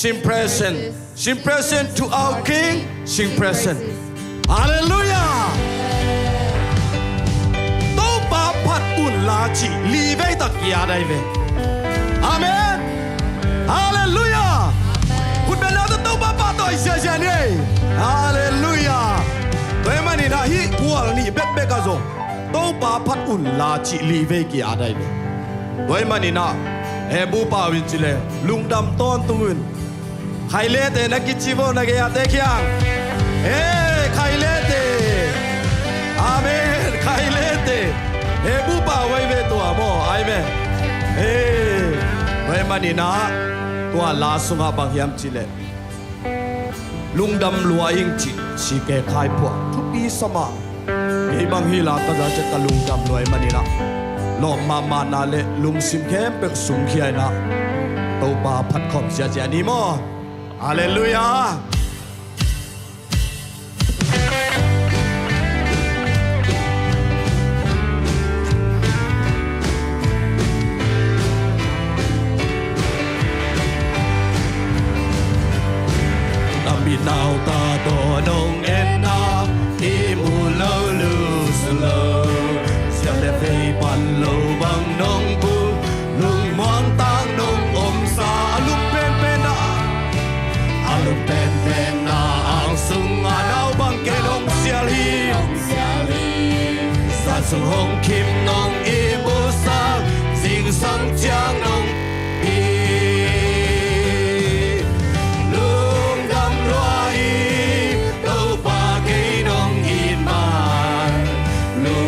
Sing present to our King Sing present Hallelujah โตปาพัดอุ่นลาจิลีเวตักยาได้เวอาเมน Hallelujah คุณเป็นแล้วโตปาพัดต่อยเสียเสียนี่ Hallelujah โดยมันนี่นะฮิพวกนี่เบ็ดเบ็ดกันส่งโตปาพัดอุ่นลาจิลีเวกยาได้เวโดยมันนี่นะบูปาวิจิเลลุงดำต้นตุนใครเล่เตนักกิจิโวนักยาเตเคียงใครเล่เตอาเมนใครเล่เตบูปาไว้เวตัวโมไอเมไว้มันนี่นะตัวลาสุงาบังยามจิเลลุงดำลัวยิงจิสิเกขายพวกทุกปีสมาบังฮิลาตาจะตะลุงดำลัวมันนี่นะลมมานาเลลุงซิมเข้มเป็กสุงเขียนะตัวบาพัดคอมเสียเจนี่โมฮาเลลูยานาบินาวตาโดนงเอ็นนาอิมูลาลูสโลเลเฟปันโลบังนงบูลุงมองตางนงอมสาลุงเป็นนาอาลุงเป็นนาอังสุงอาดาวบังเกนงเสียลีสัตสุงหงคิมนงอีบุษาสิงสังจางนงอีลุงดำรวยโตปาเกนงอินมาลุ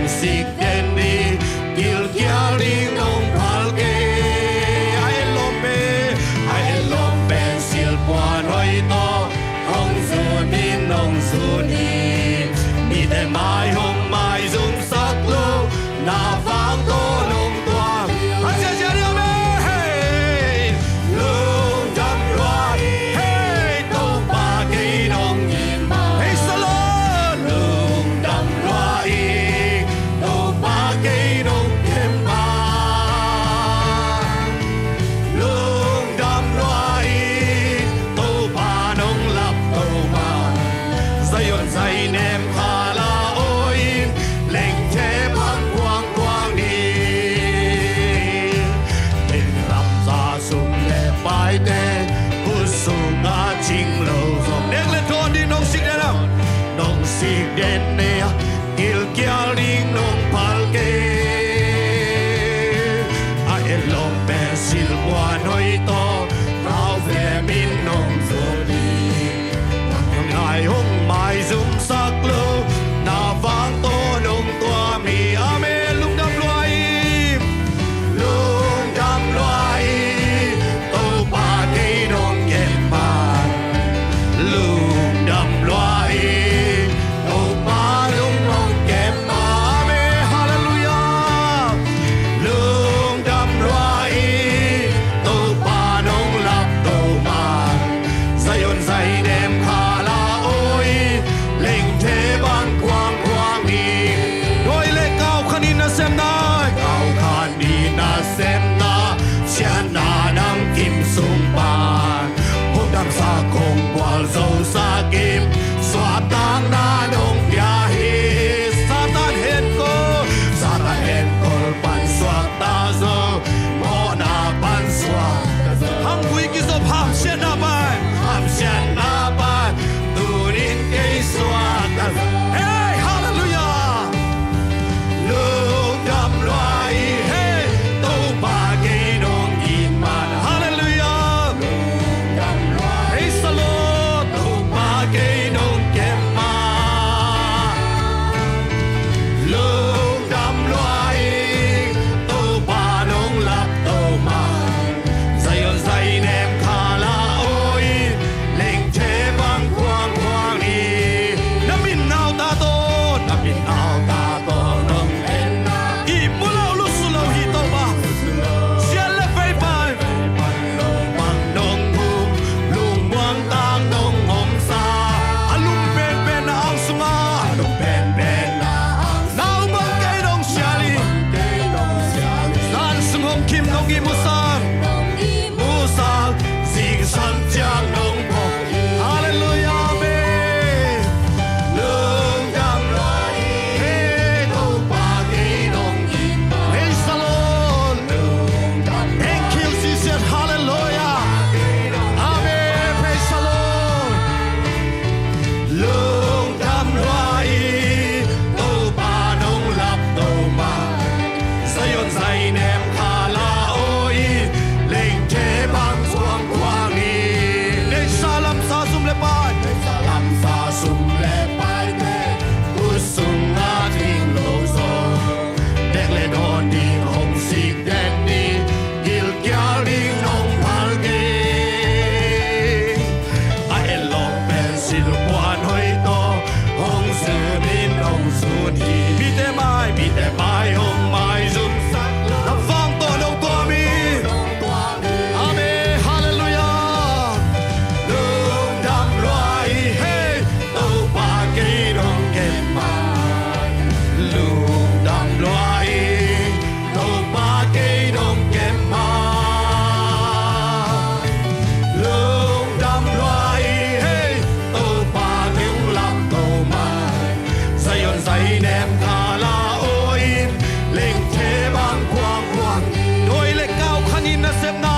งสิกเดนดีกิลเกียลิงงพาลเกไอลมเปสิลปวนหอยโตองสูนีนองสูนีมีแต่ไม้หงไม้ซุ่มสักลูกหน้าฟังโตลงตัวฮัจเจเรียเมลุงจำรวยโตปากีนองยินมาสโลลุงจำรวยสิกเดนเนียกิลเกียลิงนงพาลเก ham xian na ban ham xian na ban tu rin ke swa ta hey hallelujah lung dam loai hey to ba ke dong in man hallelujah lung dam loai praise the Lord to ba ke dong ke ma lung dam loai to ba dong lap to ma Zion zai nem kha la oi leng che bang quang quang ni namin nao ta to nong en na i mu lao lu su lao hi to ba xian le fei ban lo bang dong hu lung muang tang dong om sa alum pen pen na ang sunga alum pen pen na ang nao bang kai dong xiali san sung hong kim dong i mu sang Musang sing san chiang nong bok Hallelujah amen Lung dam loai Hey to pa ke dong in ma Praise the Lord Thank you Jesus Hallelujah Amen Praise the Lord Lung dam loai To pa nong lap to ma Zion zai nem kha la oi Leng che bang suang quang ni Lê salam sa sum le pai Lê salam sa sum le pai te Kusung na ting lo so Dek le don ding hong sik den ni Gil kya ling nong pal ge A el lo pen sil quan hoi to Hong su min hong sun hi Mi te mai hong mai zum sak La vang to nong tua mi Amen, hallelujah. Lung dam loai, hey, to pa ke dong ke man. Lung dam loai, to pa ke dong ke man. Lung dam loai, hey, to pa ke lap to man. Zion zai nem kha la oi, leng che bang quang quang. Đôi lệ cao khăn in na xem na.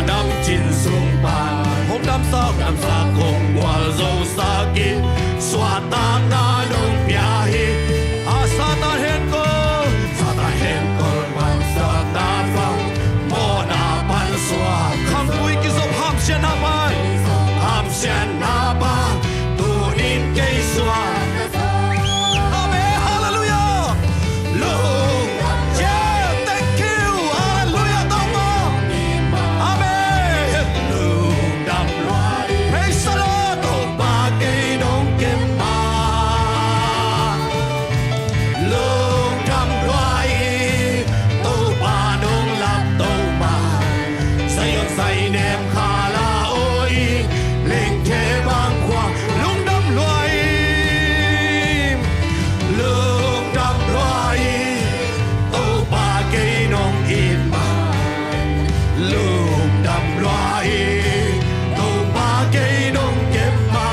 Nam chin sung pan hom dam sa kong wal zo sa ki swa ta na dong pya hi a sa ta hen ko man sa ta fang mo na pan swa kham pui ki zo ham xian na ba tu nin ke swa Amen hallelujah Lord yeah thank you hallelujah dong mo Amen lung dam loai praise the Lord to ba ke dong ke ma lung dam loai to ba dong lap to ma Zion zai nem kha la oi leng che bang quang lung dam loai to ba ke dong in ma Lung đam loai to ba ke dong ke ma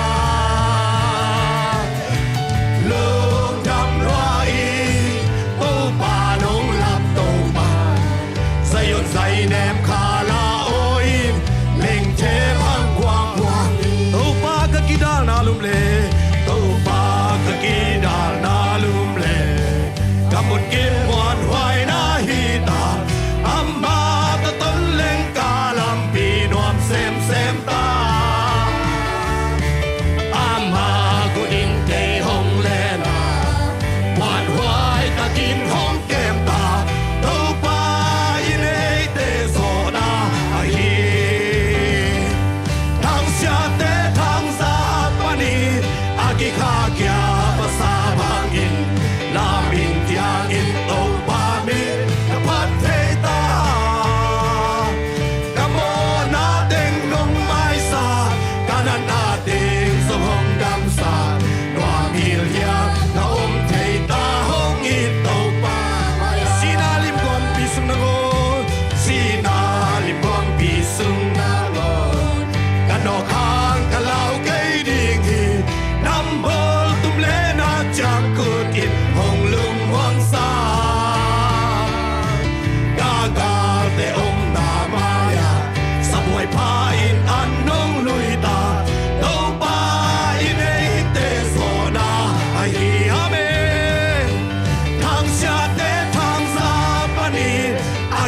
Lung đam loai to ba nong lap to ma Zion zai nem kha la oi leng che bang quang quang to ba ka ki dal na lum le to ba ka ki dal na lum le kamut kim wan hoai na hi ta amma ta ton leng ka lam pi nuam sem ta amma ku in te hong le na wan hoai ta kin hong kem ta to pa in ei te so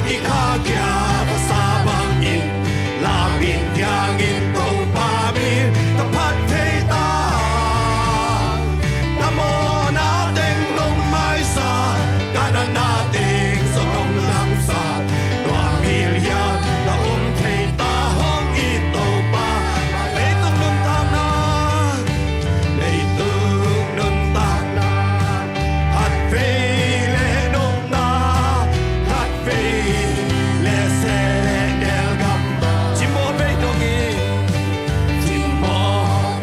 ki kha kya ba sa bang in la bin yang in to pa min ta phat thei ta namo na teng long mai sa kana na teng so long lam sa doa mil ya la thei ta hong i to pa le tung nun ta na le tung nun ta na hat ve le nom na hat ve le se del gam chi mo ve dong i chi mo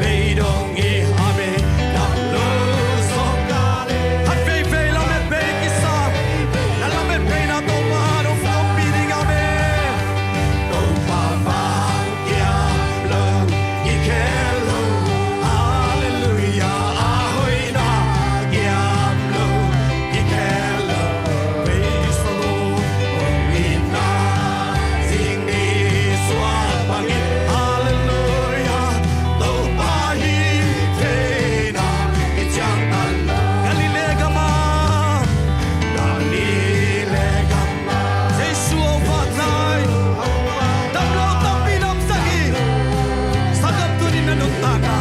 ve dong i ha ve na lo so ka le hat ve ve la me ve ki sa la me ve na to ma no so pi ding a me to pa pa kya lo ki ke lo hallelujah a hoi na kya lo ki ke lo praise the Lord in na sing ni swa pa ki hallelujah to pa hi the na ki chang tan galile ga ma Jesus va nai dam lo tam pi nam sagi sagam tu ni nanun ta na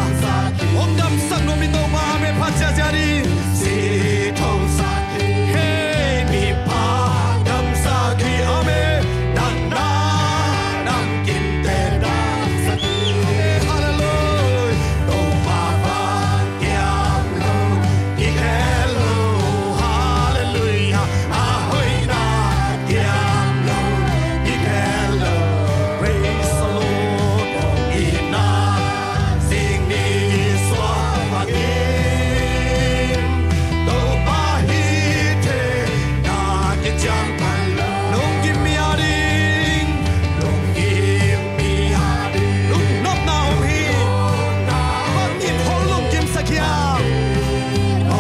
om dam sang no mi to ma me pha cha cha ri si tho sa hey mi pa dam sa ki ame nan na nam kin te da sa hallelujah to pa pa kyam lo ki hello hallelujah a hoi na kyam lo ki hello praise the Lord in na sing ni swa pa ki to pa hi the na ki chang pan long give me a ring long give me a ring look not now he but in whole look kim sakya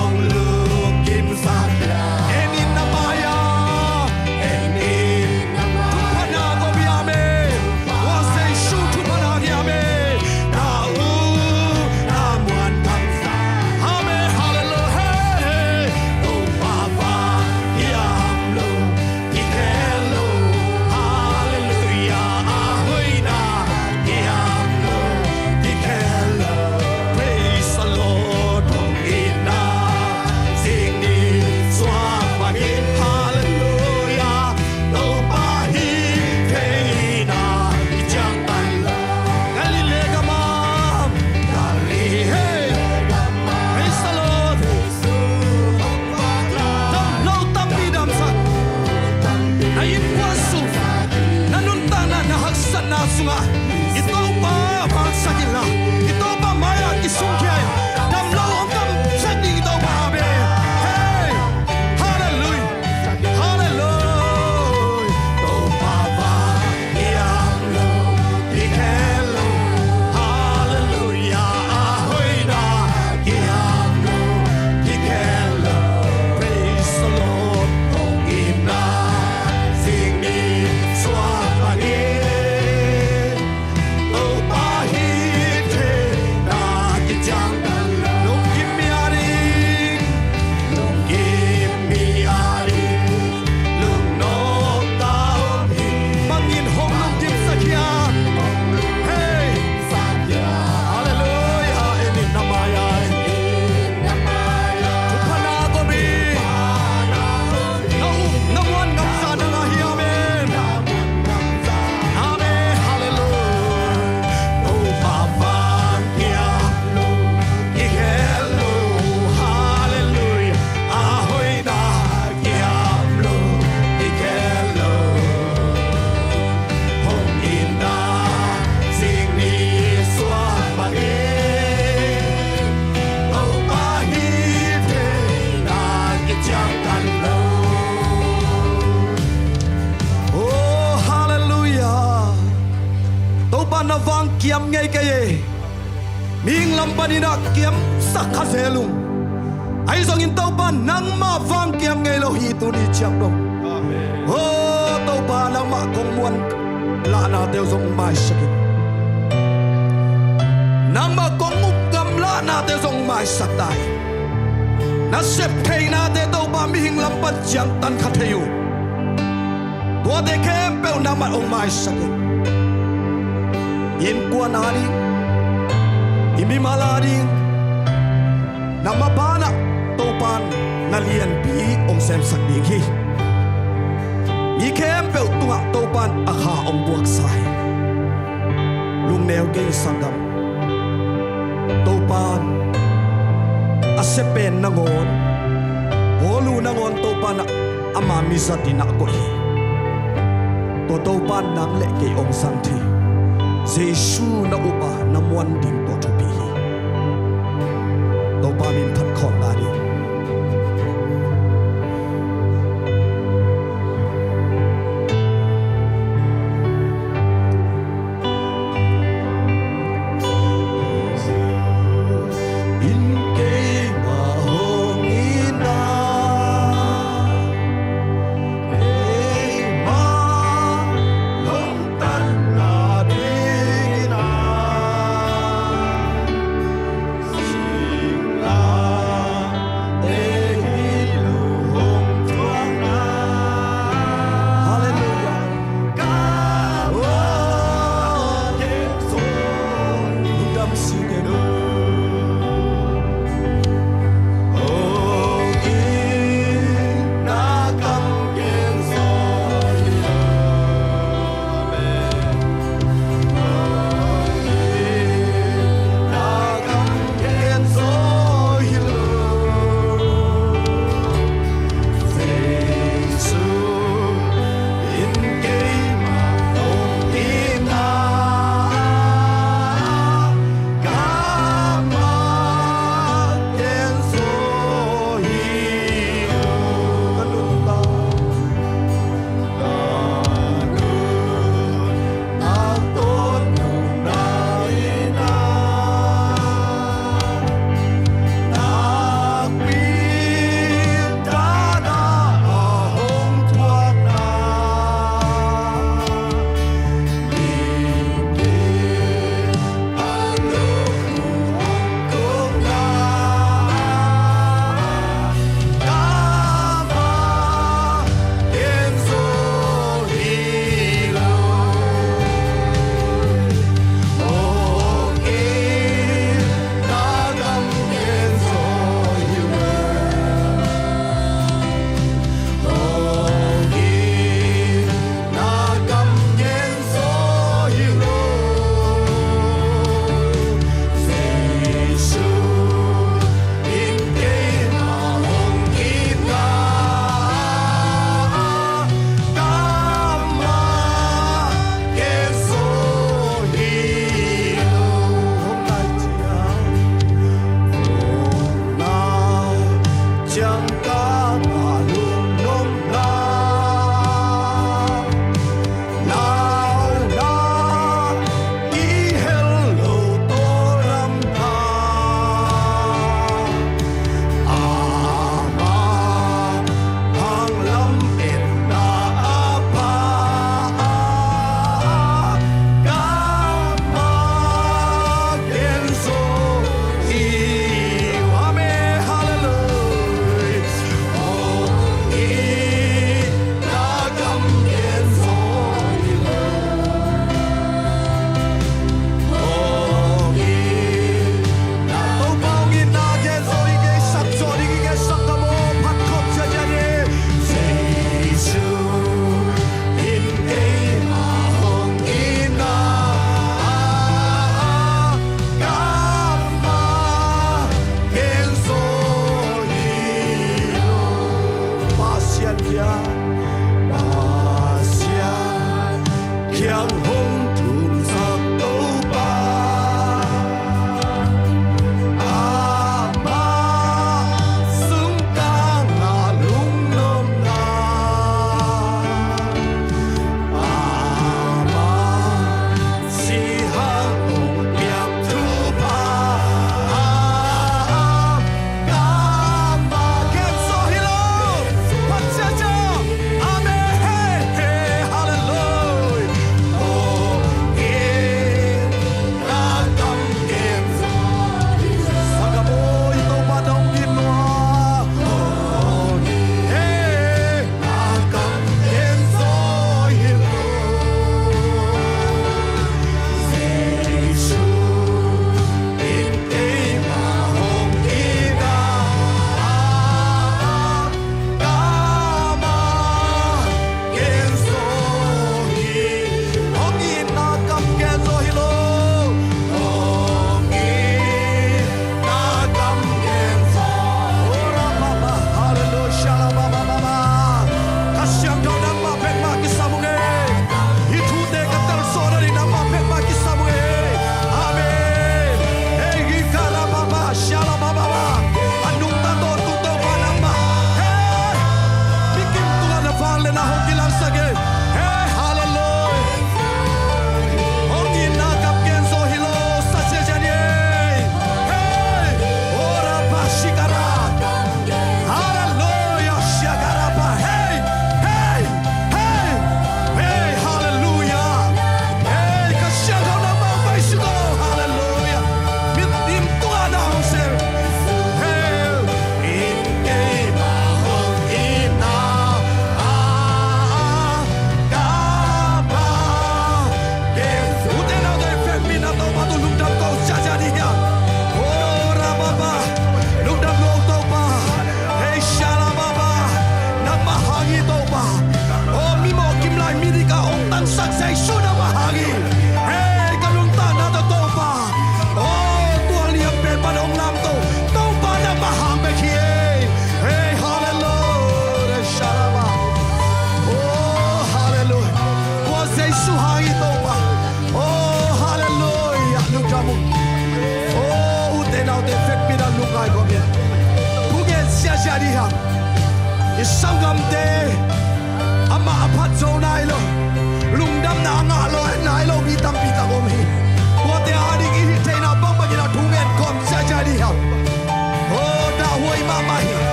ong look kim sakya and in na maya and in na maya na go bi ame was say shoot to pana gi ame na u na muan tam sa ame hallelujah hey to pa pa yam lo ki hello hallelujah a hoi na yam lo ki hello praise the Lord ong in na sing ni swa pa ki hallelujah to pa hi thei na ki chang tan la galile ga ma gali hey praise the Lord dam lo tam pi dam sa na yin kwa su na nun ta na na hak san na sunga ito pa pa sa kila ito pa maya ki sung kya dam lo om dam sa di ito pa be hey hallelujah hallelujah to pa pa yam lo ki hello hallelujah ahoy na ki yam lo ki hello praise the Lord ong in na sing ni swa pa ni to pa hi the na ki chang long give me a ring long give me a ring long no ta hi mangin hong long kim sakya hey sakya hallelujah in na maya tu pana ko bi no one ngam sa na nga hi amen amen hallelujah to pa pa kya lo ki hello hallelujah ahoy na kya lo ki hello hong in na sing ni swa pa ni to pa hi the na ki chang tan lo oh hallelujah to pa na wang kiam ngai ka ye ming lam pa ni na kiam sak kha selung ai zong in to pa nang ma wang kiam ngai lo hi tu ni cham dong oh to pa na ma kong muan la na teo zong mai sakin nang ma kong up gam la na teo zong mai satai na sep thei na te to pa mi hing lam pa chang tan kha theyu tua te kem pe na mat ong mai sakin in kwa na di imi maladi namabana topan na lian pi ong sem sak ding hi mi kem pe tunga topan akha ong buak sai lung neo ge sangam topan asepen nangon bolu nangon topan ama misati na ko hi to topan nang le ke ong sang thi Jesu na upa na muan ding to thu pi to pa min phat khom na di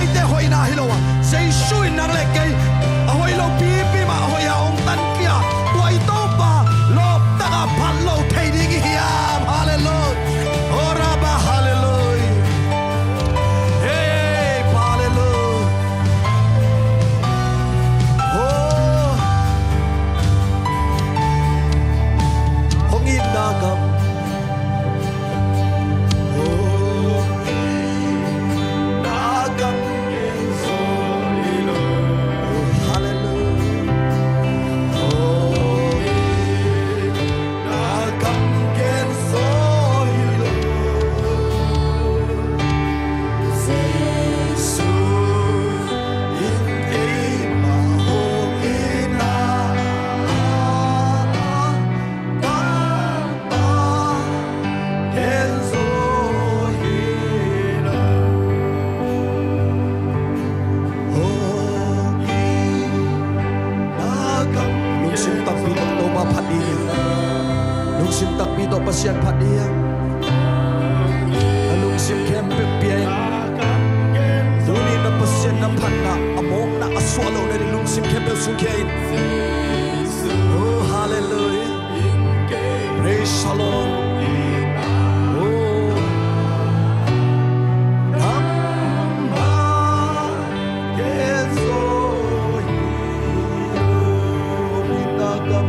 mai te hoi na hilowa sei shui nang le ke a hoi lo pi pi ma hoi a ong tan kia tuai to pa lo ta ga phan lo thei ding hiam hallelujah ora ba hallelujah hey hallelujah oh hong in da gam sim tak pi to pasian phat dia alung sim kem pe pian duni na pasian na phat na among na aswalo na lung sim kem pe su kein oh hallelujah praise the Lord oh amma kezo hinagam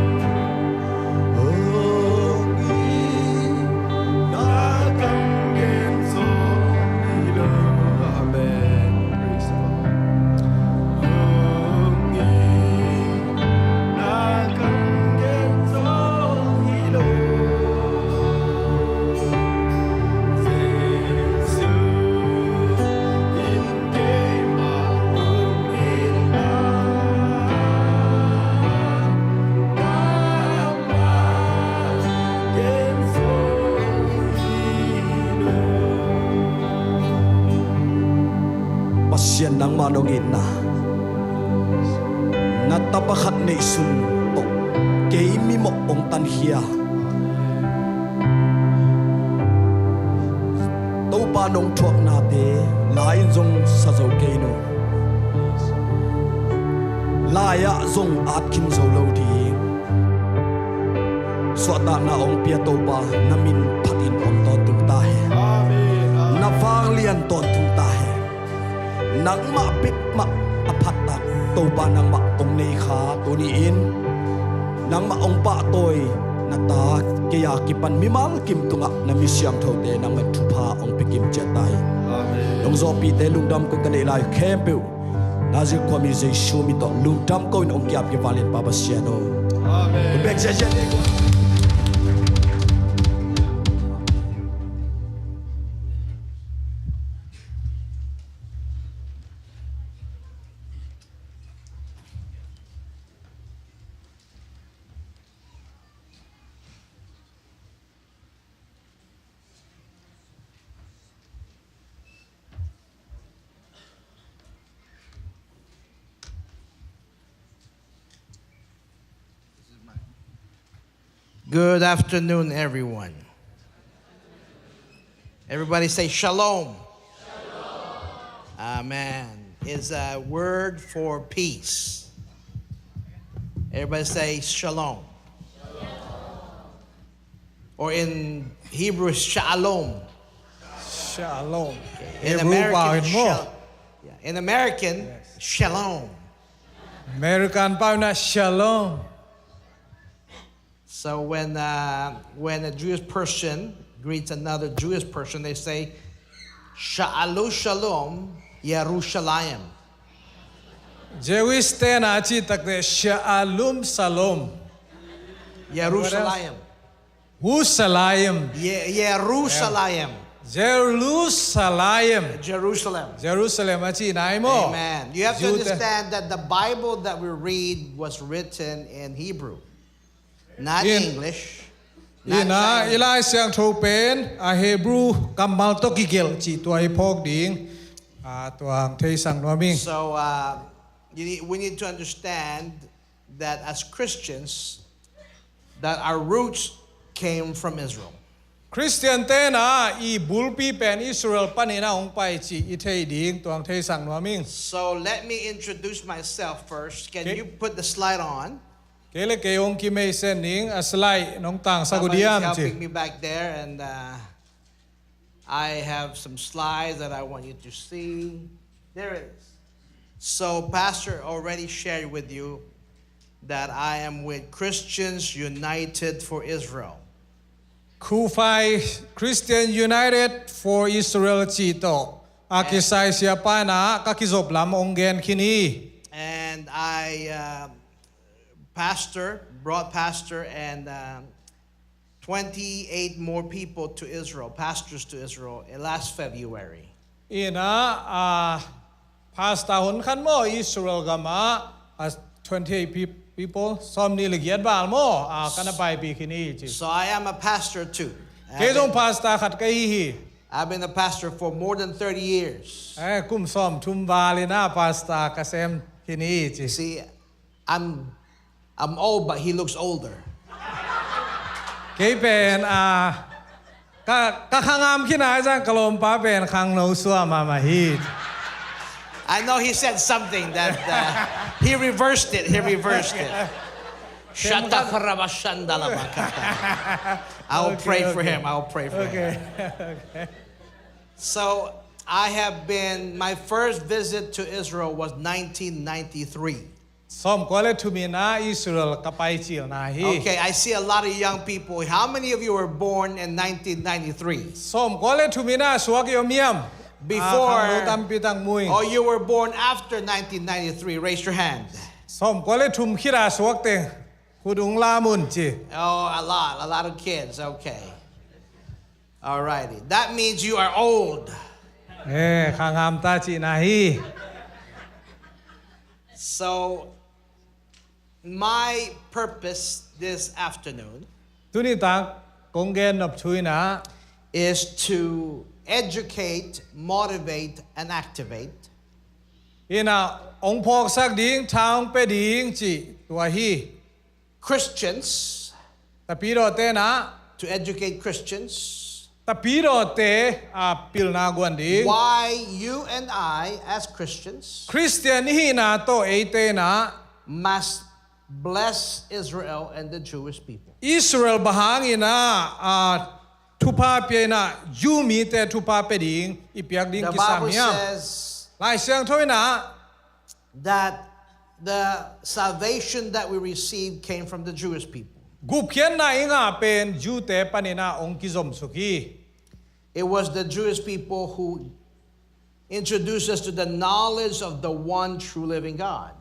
pasian nang manongin na natapakat na isunto kay mi mo ong tanhiya tau panong tuak nate lain zong sa zau kay no laya zong at kim zau lo di swata na ong pia tau pa namin patin ong to tung tahe na vang lian ton tung tahe nang ma pit ma apat tak to ba nang ma ong nei kha to ni in nang ma ong pa toy na ta kaya kipan mimal kim tunga na misyang tho te nang man thupa ong pikim chatai amen ong zo pi te lungdam ko tane lai kempu na ji ko mi je shu mi to lungdam ko in ong kyap ke valin pa basiano amen bek je je Good afternoon, everyone. Everybody say shalom. Shalom. Amen. It's a word for peace. Everybody say shalom. Shalom. Or in Hebrew, shalom. Shalom. In American, shalom. American pa na shalom. So when a Jewish person greets another Jewish person, they say, Sha'alu Shalom Yerushalayim. Jewish ten achi takde Shalom Salom. Yerushalayim. Jerusalem. Yerushalayim. Jerusalem. Jerusalem. Jerusalem achi naimo. Amen. You have to understand that the Bible that we read was written in Hebrew. Not English. Ina ilai siang tho pen a Hebrew kamal to kigel chi tuai phok ding a tuang thei sang noming. So we need to understand that as Christians that our roots came from Israel. Christian te na I bulpi pen Israel panina ong pai chi I thei ding tuang thei sang nuaming. So let me introduce myself first. Can you put the slide on? Kele ke ong ki mei sen ning a slide nong tang Somebody's sagudiam helping chi. me back there, and I have some slides that I want you to see. There it is. So Pastor already shared with you that I am with Christians United for Israel. Khufai Christian United for Israel chi to. Akisai siapa na kakizop lam onggen kini. And I brought pastor and 28 more people to Israel, pastors to Israel, last February. Ina pasta hun khan mo Israel gama 28 people som ni legiat bal mo kana pai pi kini chi. So I am a pastor too. Ke jong pasta khat kai hi. I've been a pastor for more than 30 years. Kum som thum balina pasta kasem kini chi. See, I'm old, but he looks older. Ke pen ka khangam kina jang kalom pa pen khang no suwa mama hi. I know he said something that he reversed it. He reversed it. I'll pray for him. I'll pray for him. Okay. So I have been, my first visit to Israel was 1993. Som kole tumina Israel kapai chil na hi. Okay, I see a lot of young people. How many of you were born in 1993? Som kole tumina suak yomiam. Before, or you were born after 1993, raise your hand. Som kole tum khira suak te hudung lamun chi. Oh, a lot of kids. Okay. All righty. That means you are old. Khangam ta chi na hi. So, my purpose this afternoon is to educate, motivate, and activate Christians, to educate Christians, why you and I, as Christians, must bless Israel and the Jewish people. Israel bahangina tupa piena jumi te tupa peding ipiak ding The Bible kisamiam. says Lai siang toina that the salvation that we received came from the Jewish people. Gupkian na inga pen Jew te panina ong kizom suki. It was the Jewish people who introduced us to the knowledge of the one true living God.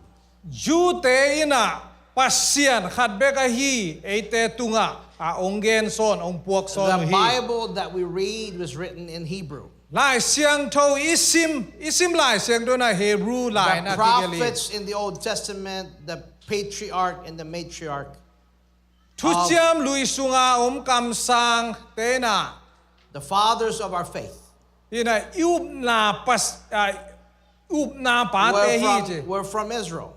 Jew te ina pasian khatbeka hi eite tunga onggen son ong puak son hi. The Bible that we read was written in Hebrew. Lai siang to isim lai siang do na Hebrew lai na The prophets in the Old Testament, the patriarch and the matriarch, Tujiam luisunga kam sang tena. The fathers of our faith Ina were from Israel.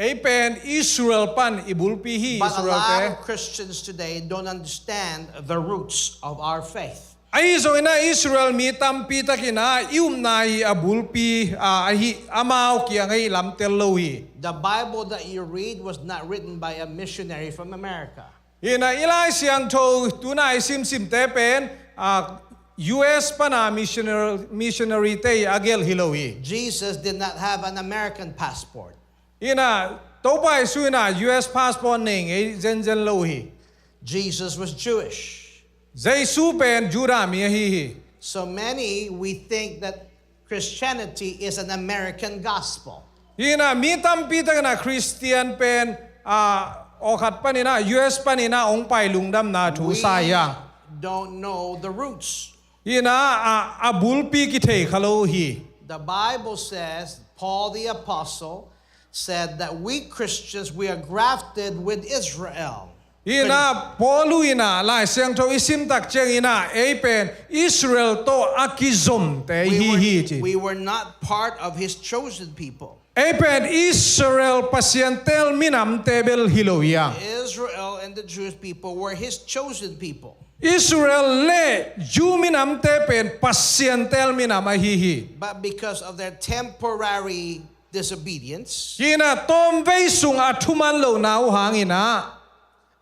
Israel pan ibulpi hi But a Israel lot te. of Christians today don't understand the roots of our faith. Ai so ina Israel mi tampi takina nai abulpi hi amao kiangai lamtel lohi. The Bible that you read was not written by a missionary from America. Ina ilai siang to tunai sim te pen US pana missionary te agel hilohi. Jesus did not have an American passport. Ina topai suina US passport ning zen lohi. Jesus was Jewish. Jesu pen Juda mi hi. So many, we think that Christianity is an American gospel. Ina mi tampi takana Christian pen okat panina US panina ong pai lungdam na thu sayang. Don't know the roots. Ina abulpi kithe khalo hi. The Bible says, Paul the apostle said that we Christians, we are grafted with Israel. Ina polu ina lai siang to isim tak cheng ina pen Israel to akizom te hi. We were not part of his chosen people. Pen Israel pasientel minam tebel hiloya. Israel and the Jewish people were his chosen people. Israel le juminam te pen pasien tel minam ahihi. But because of their temporary disobedience, Kina tom vei sung athuman lo nau hangina.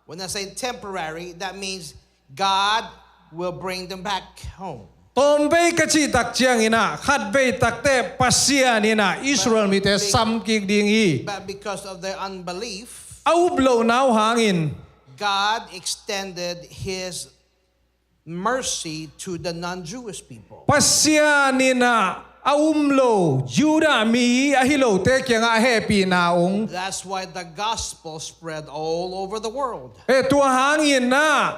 when I say temporary, that means God will bring them back home. Tom vei kachi tak chiang ina khat vei tak te pasian ina Israel mi te sam kik ding hi. But because of their unbelief, Aub lo nau hangin. God extended His mercy to the non-Jewish people. Pasian ina aumlo Juda mi ahilo te kyang a happy naong. That's why the gospel spread all over the world. E tua hangin na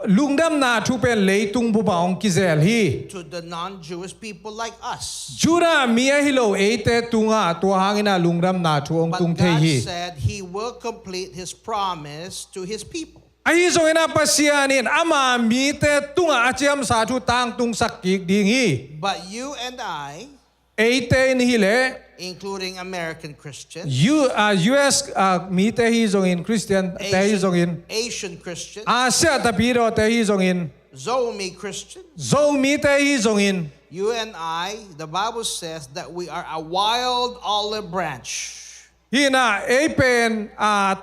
lungdam na thu pen leitung bu baong kizel hi. To the non-Jewish people like us. Juda mi ahilo ete tunga tua hangina lungdam na thu ong tung But the God hi. said He will complete His promise to His people. Ahi so ina pasianin ama mi te tunga achiam sa thu tang tung sakik ding hi. But you and I, Ete in hile including American Christians, US mi te hi zong in Christian te hi zong in Asian Christians, Asia tapiro te hi zong in Zomi Christians, zo mi te hi zong in you and I, the Bible says that we are a wild olive branch. hina pen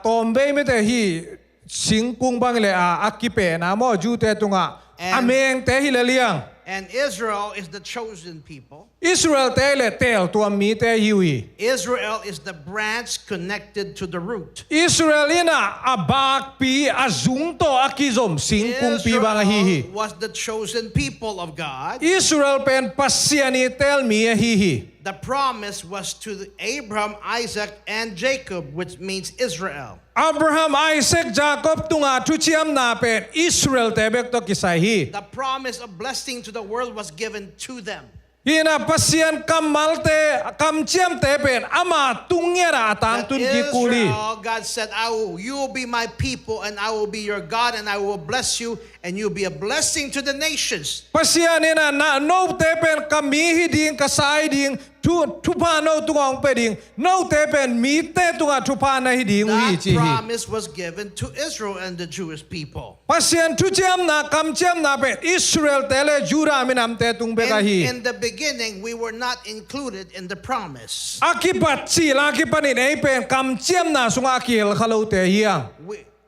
tombe me te hi singkung bang le akipe na mo ju te tunga ameng te hi le liang And Israel is the chosen people. Israel te le tel tuam mi te hiwi. Israel is the branch connected to the root. Israel ina abak pi azung to akizom singkung pi bang hihi. Israel was the chosen people of God. Israel pen pasiani tel mi hihi. The promise was to Abraham, Isaac, and Jacob, which means Israel. Abraham, Isaac, Jacob tunga tuchiam na pen Israel tebek to kisai hi. The promise of blessing to the world was given to them. Hina pasian kamalte kamchiam te pen ama tungyara atang tun ki kuli. Israel, God said, you will be my people, and I will be your God, and I will bless you, and you'll be a blessing to the nations. Pasian ina na no te pen kami hiding kasai ding tupa no tungong peding no te pen mi te tunga tupa na hiding wi That chi hi. promise was given to Israel and the Jewish people. Pasian tuchiam na kamchiam na pen Israel tele jura minam te tung beka hi. In the beginning, we were not included in the promise. Akipat si lakipanin ei pen kamchiam na sunga kiel khalo te hiang.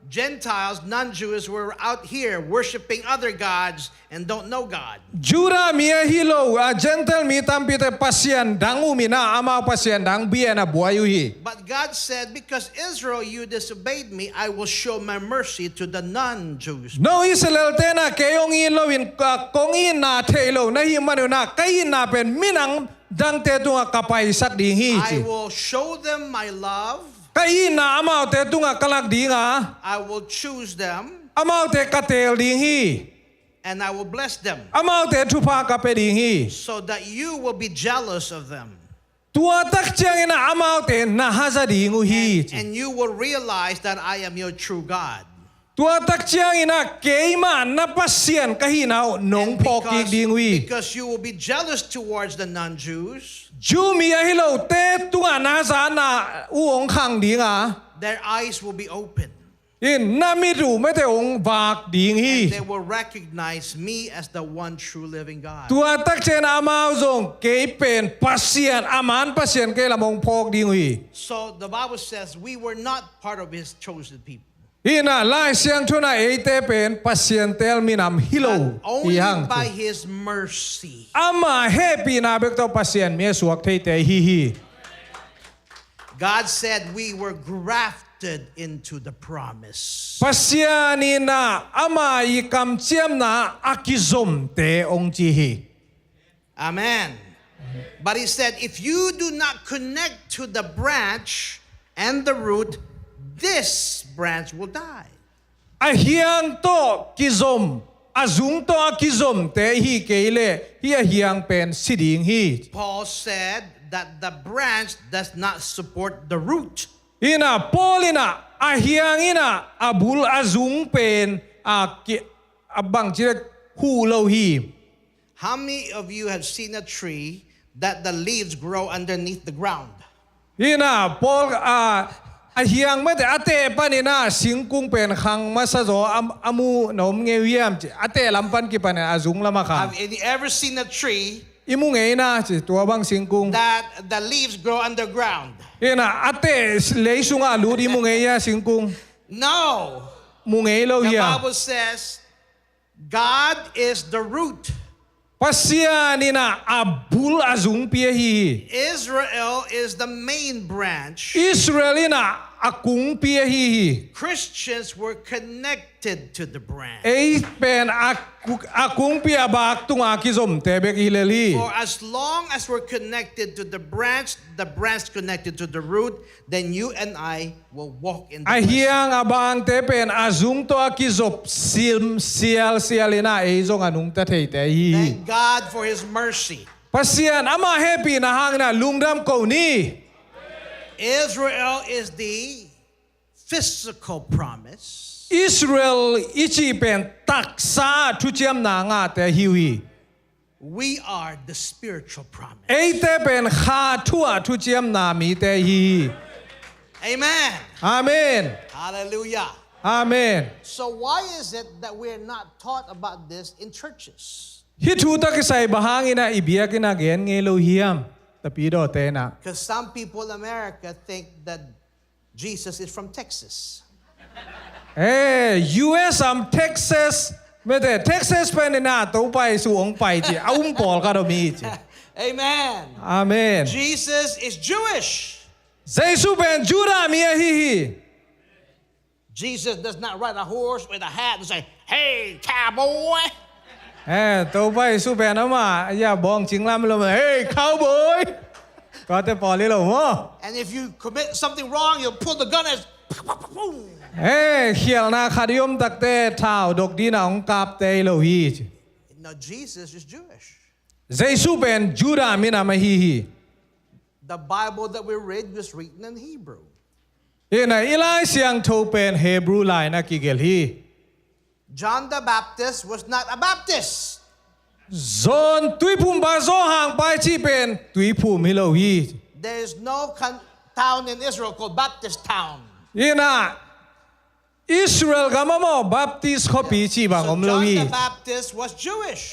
Gentiles, non-Jews, were out here worshiping other gods and don't know God. Jura mia hilo gentle mi tampite pasian dangu mina ama pasian dang biena buayu hi. But God said, because Israel, you disobeyed me, I will show my mercy to the non-Jews. No Israel tena keyong ilo in kongin na telo na himanu na kain na pen minang dang te tunga kapay sak ding hi. I will show them my love. Kain na amaw te tunga kalak ding ha. I will choose them. Amaw te katel ding hi. And I will bless them. Amaw te tupa kape ding hi. So that you will be jealous of them. Tua tak chiang ina amaw te nahaza ding hi. And you will realize that I am your true God. Tua tak chiang ina keima na pasian kahinaw nong pokik ding wi. Because you will be jealous towards the non-Jews. Jumi ahilo te tunga naza na uong khang ding a. Their eyes will be open. In namiru mete ong bak ding hi. And they will recognize me as the one true living God. Tua tak chen amaw zong kei pen pasian aman pasian kei lamong pok ding wi. So the Bible says we were not part of His chosen people. Hina lai siang tuna eite pen pasian tel minam hilo. Only by His mercy. Ama happy na bekto pasian me suak te te hi hi. God said we were grafted into the promise. Pasiani na ama ikam chiam na akizom te ong chi hi. Amen. But He said, if you do not connect to the branch and the root, this branch will die. Ahiang to kizom. Azung to akizom te hi keile. Hi ahiang pen siding hi. Paul said that the branch does not support the root. Ina polina ahiang ina abul azung pen abang chirek hulo hi. How many of you have seen a tree that the leaves grow underneath the ground? Ina Paul hiang ma de ate panina singkung pen khang ma sa zo amu nom nge wiam chi ate lampan ki pan azung lama kha Have you ever seen a tree imu nge na chi tua bang singkung that the leaves grow underground? ina ate leisunga lu di mu nge ya singkung No. mu nge lo The ya Bible says God is the root. pasia nina abul azung pia hi Israel is the main branch. Israelina akung pia hi Christians were connected to the branch. ei pen akung pia bak tunga ki zom te bek hileli For as long as we're connected to the branch connected to the root, then you and I will walk in the blessing. ahiang abang te pen azung to akizop sialina ei zong anung ta thei te hi Thank God for His mercy. pasian ama happy na hang na lungdam ko ni Israel is the physical promise. Israel ichi pen taksa thuchiam na nga te hiwi We are the spiritual promise. ei te pen kha thua thuchiam na mi te hi Amen. amen Hallelujah. amen So why is it that we're not taught about this in churches? hi thu ta ki sai bahangina ibiakina gen nge lo hiam tapido te na Because some people in America think that Jesus is from Texas. US am Texas mete Texas pen na to pai su ong pai chi aum pol ka do mi chi Amen. amen Jesus is Jewish. Jesu pen jura mi hi Jesus does not ride a horse with a hat and say, "Hey, cowboy." to pai su pen ama ya bong ching lam lo hey cowboy có te pol lo mo And if you commit something wrong, you'll pull the gun and boom. khial na khadium tak te thao dok di na ong kap te lo hi chi No, Jesus is Jewish. Jesu pen jura mi na ma hi The Bible that we read was written in Hebrew. ina ilai siang tho pen Hebrew line na ki gel hi John the Baptist was not a Baptist. zon tui phum ba zo hang pai chi pen tui phum hi lo hi There is no town in Israel called Baptist Town. ina Israel gamamo Baptist khopi chi bang So om lo John hi the Baptist was Jewish.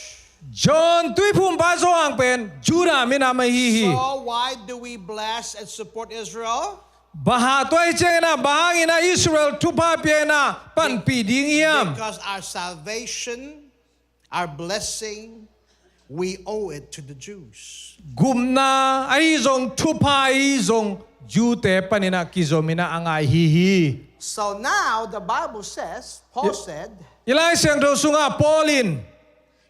John tui phum ba zo hang pen jura mi na ma hi So why do we bless and support Israel? baha toy chena bahangina Israel thupa piena pan pi ding yam Because our salvation, our blessing, we owe it to the Jews. gumna ai zong thupa ai zong jute panina kizomina anga hi So now the Bible says, Paul said, ilai siang tho sunga Paulin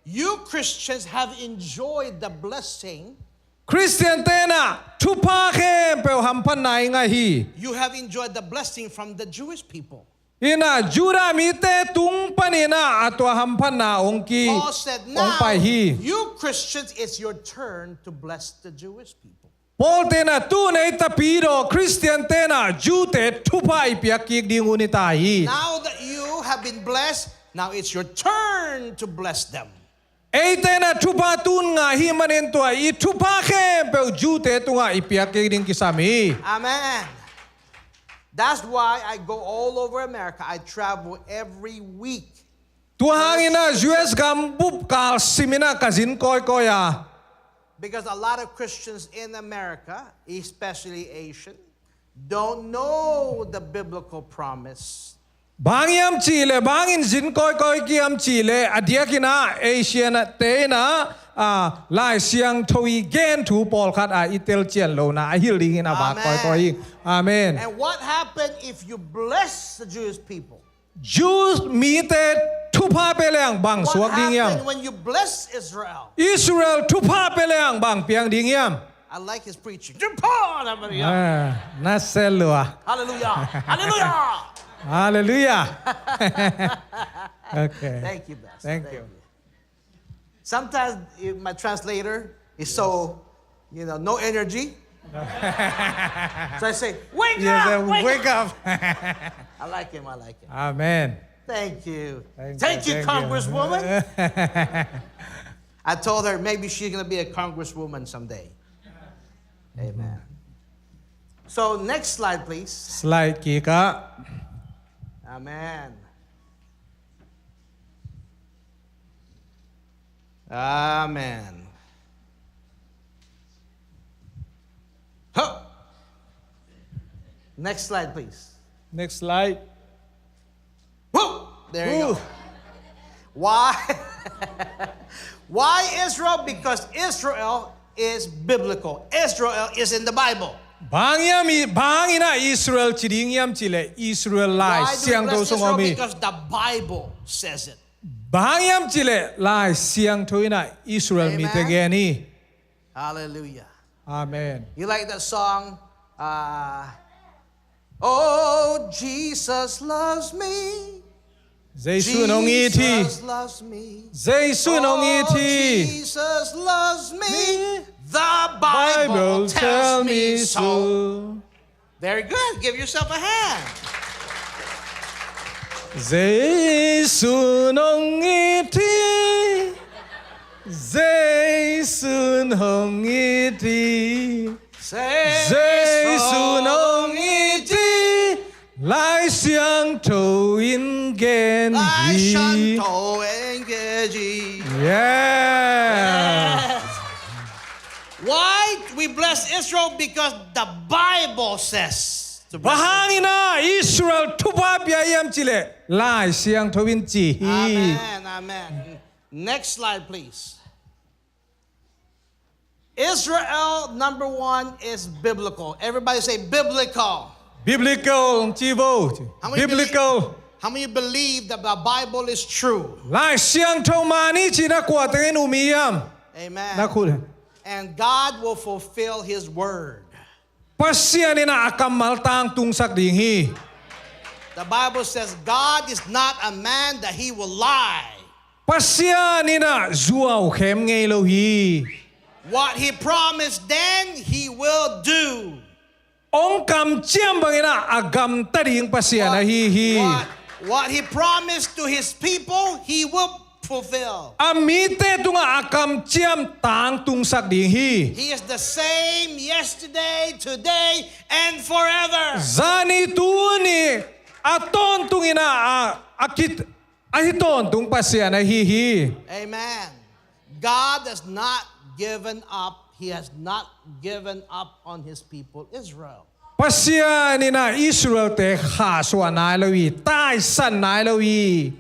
you Christians have enjoyed the blessing. Christian tena thupa khem pe hampan nai nga hi You have enjoyed the blessing from the Jewish people. ina jura mi te tung panina atwa hampan na ongki Paul said, ong now, pai hi you Christians, it's your turn to bless the Jewish people. Paul tena tu nei tapido Christian tena jute thupa ipiak ki ding unita hi Now that you have been blessed, now it's your turn to bless them. ei tena thupa tun nga hi manin to I thupa khem pe jute tunga ipiak ki ding kisami Amen. That's why I go all over America. I travel every week. tuhangina US gam bup kal simina kazin koy koya Because a lot of Christians in America, especially Asian, don't know the biblical promise. Bangyam Chile, bangin zin koy kiam Chile, adiakina Asian tena lai siang toi gen tu pol khat itel chen lo na healing in aba koy amen. And what happened if you bless the Jewish people? Jews mi te thupa peleang bang What suak ding yam. happened when you bless Israel? Israel thupa peleang bang piang ding yam. I like his preaching. Hallelujah. Na selua. Hallelujah. Hallelujah. Hallelujah. Okay. Thank you, Pastor. Thank you. Sometimes my translator is so, no energy. So I say, wake up! Wake up. I like him. Amen. Thank you. Thank you, Congresswoman. I told her maybe she's going to be a Congresswoman someday. Amen. So next slide, please. slide ki ka Amen. Amen. Huh. Next slide, please. next slide Woo! There you go. Why? Why Israel? Because Israel is biblical. Israel is in the Bible. bangina Israel chiding yam chile Israel lai Why do we siang to bless song Israel? omi Because the Bible says it. bangyam chile lai siang to ina Israel mi Amen. tegeni Hallelujah. amen You like that song? Oh, Jesus loves me. Jesu nong iti Jesus loves me. Jesu nong Oh, iti Jesus loves me. The Bible Bible tell tells me me so. so Very good. Give yourself a hand. Jesu nong iti Jesu nong iti Jesu nong iti lai siang to in gen I hi shanto engeji. yeah Why we bless Israel? Because the Bible says to bless bahangina Israel tuba biayam chile lai siang to in chi hi Amen, amen. Next slide, please. Israel, number one, is biblical. Everybody say biblical. biblical chivo How many biblical How many believe that the Bible is true? lai siang to mani chi na kwa tengen umiyam Amen. na khul And God will fulfill His word. pasian ina akamal tang tung sak ding hi The Bible says God is not a man that He will lie. pasian ina zuaw khem ngei lo hi What He promised then, He will do. ong kam chiam bangina agam tading pasian na hi hi What He promised to His people, He will fulfill. amite tunga akam chiam tang tung sak ding hi He is the same yesterday, today, and forever. zani tu ni aton tung ina akit ahiton tung pasian na hi hi Amen. God has not given up. He has not given up on His people, Israel. pasian ina Israel te kha swa nai lo hi tai san nai lo hi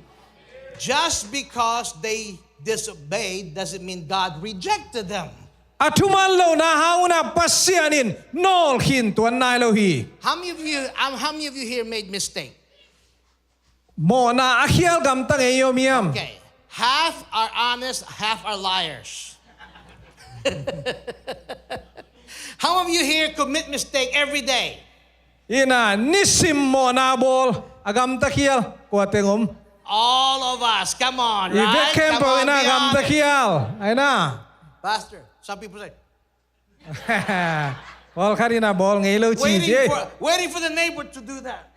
Just because they disobeyed doesn't mean God rejected them. atuman lo na hauna pasianin nol hin tuan nai lo hi How many of you here made mistake? mo na akhial gam tang e yom yam Okay. Half are honest, half are liars. How many of you here commit mistake every day? ina nisim mo na bol agam takial ko tengom All of us. Come on, ibe right? kem Come po on, ina be gam honest. takial ay na Pastor, some people say, bol karina bol ngei lo chi je waiting for the neighbor to do that.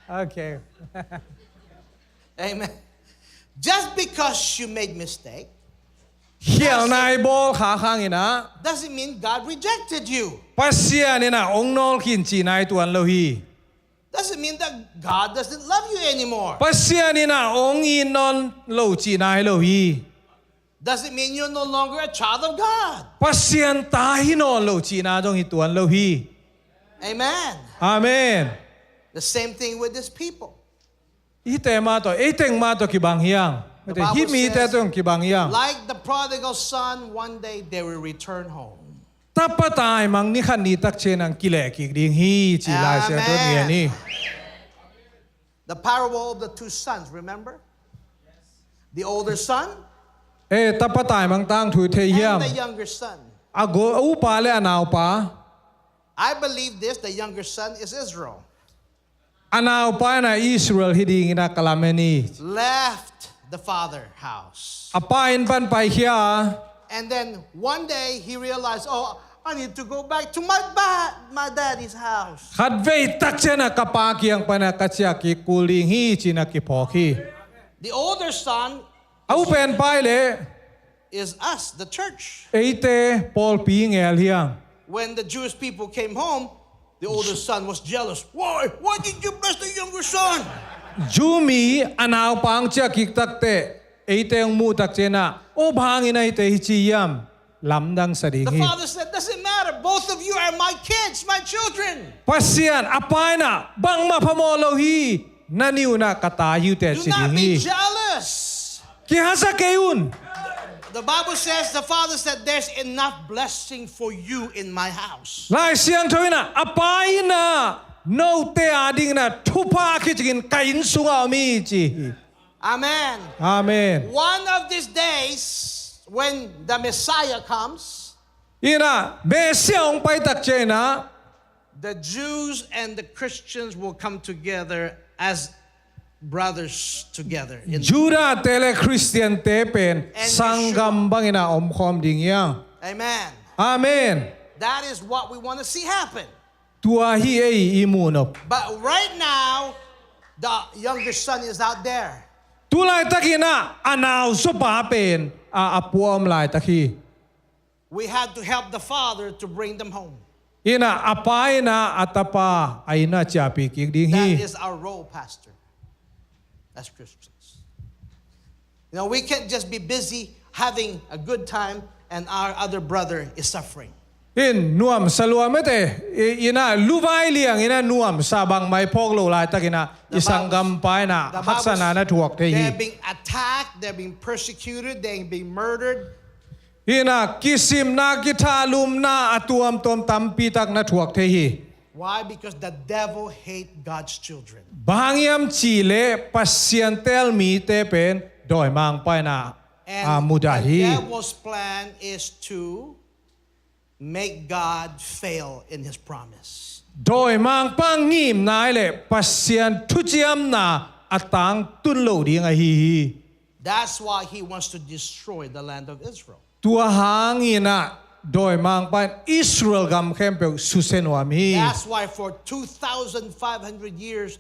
okay Amen. Just because you made mistake hial nai bol kha khang ina doesn't mean God rejected you. pasian ina ong nol kin chi nai tuan lo hi Doesn't mean that God doesn't love you anymore. pasian ina ong in non lo chi nai lo hi Doesn't mean you're no longer a child of God. pasian ta hi non lo chi na jong hi tuan lo hi Amen. amen The same thing with these people. ite ma to eteng ma to ki bang hiang The te hi Bible mi te says, tong ki bang hiang like the prodigal son, one day they will return home. tapatai mang ni khan ni tak chen ang kile ki ding hi chi lai se to nge ni The parable of the two sons, remember? The older son e tapatai mang tang thu the hiam and the younger son. ago u pa le anaw pa I believe this, the younger son is Israel. anaw pa na Israel hiding ina kalameni Left the father house. apain pan pai hia And then one day he realized, oh, I need to go back to my daddy's house. khat vei tak chena kapa kiang pana kachia ki kuling hi china ki phokhi The older son au pen pai le is us, the church. eite pol pi ngel hiang when the Jewish people came home, the older son was jealous. Why? Why did you bless the younger son? Jumi anaw pang chia kik takte eiteng mu takchena o bhangin ai te hichiyam lamdang sading The hi. father said, doesn't matter. Both of you are my kids, my children. Pasian apay na bang mapamolo hi naniw na katayu te Do not chiding be hi. jealous. Kihasa kayun. The Bible says, the father said, there's enough blessing for you in my house. Lai siang thoy na apay na no te ading na thupa kichigin kain sunga mi chi. Amen. Amen. One of these days, when the Messiah comes, Ina be siang pay takchena the Jews and the Christians will come together as brothers together. Juda tele Christian te pen sanggam bangina omkhom ding yang. Amen. Amen. That is what we want to see happen. Tua hi ei imunop. But right now, the younger son is out there. Tulay takina anaw so pa pen apuam lai taki. We had to help the father to bring them home. Ina apay na atapa ay na chapi kik ding That hi. is our role, Pastor, as Christians. You know, we can't just be busy having a good time and our other brother is suffering. In nuam saluam ete ina luvai liang ina nuam sabang mai poglo lai takina isanggam pay na The Bible haksana na tuwak te they're hi. being attacked, they're being persecuted, they're being murdered. Ina kisim na kitalum na atuam tom tampi tak na tuwak te hi. Why? Because the devil hates God's children. Bahangiam Chile pasientel mi te pen doi mang pay na And the mudahi. devil's plan is to make God fail in his promise. Doi mang pangim nai le pasien tujiam na atang tunlo ding a hi. That's why he wants to destroy the land of Israel. Tua hangina doi mang pan Israel gam kempel susenwam hi. That's why for 2,500 years,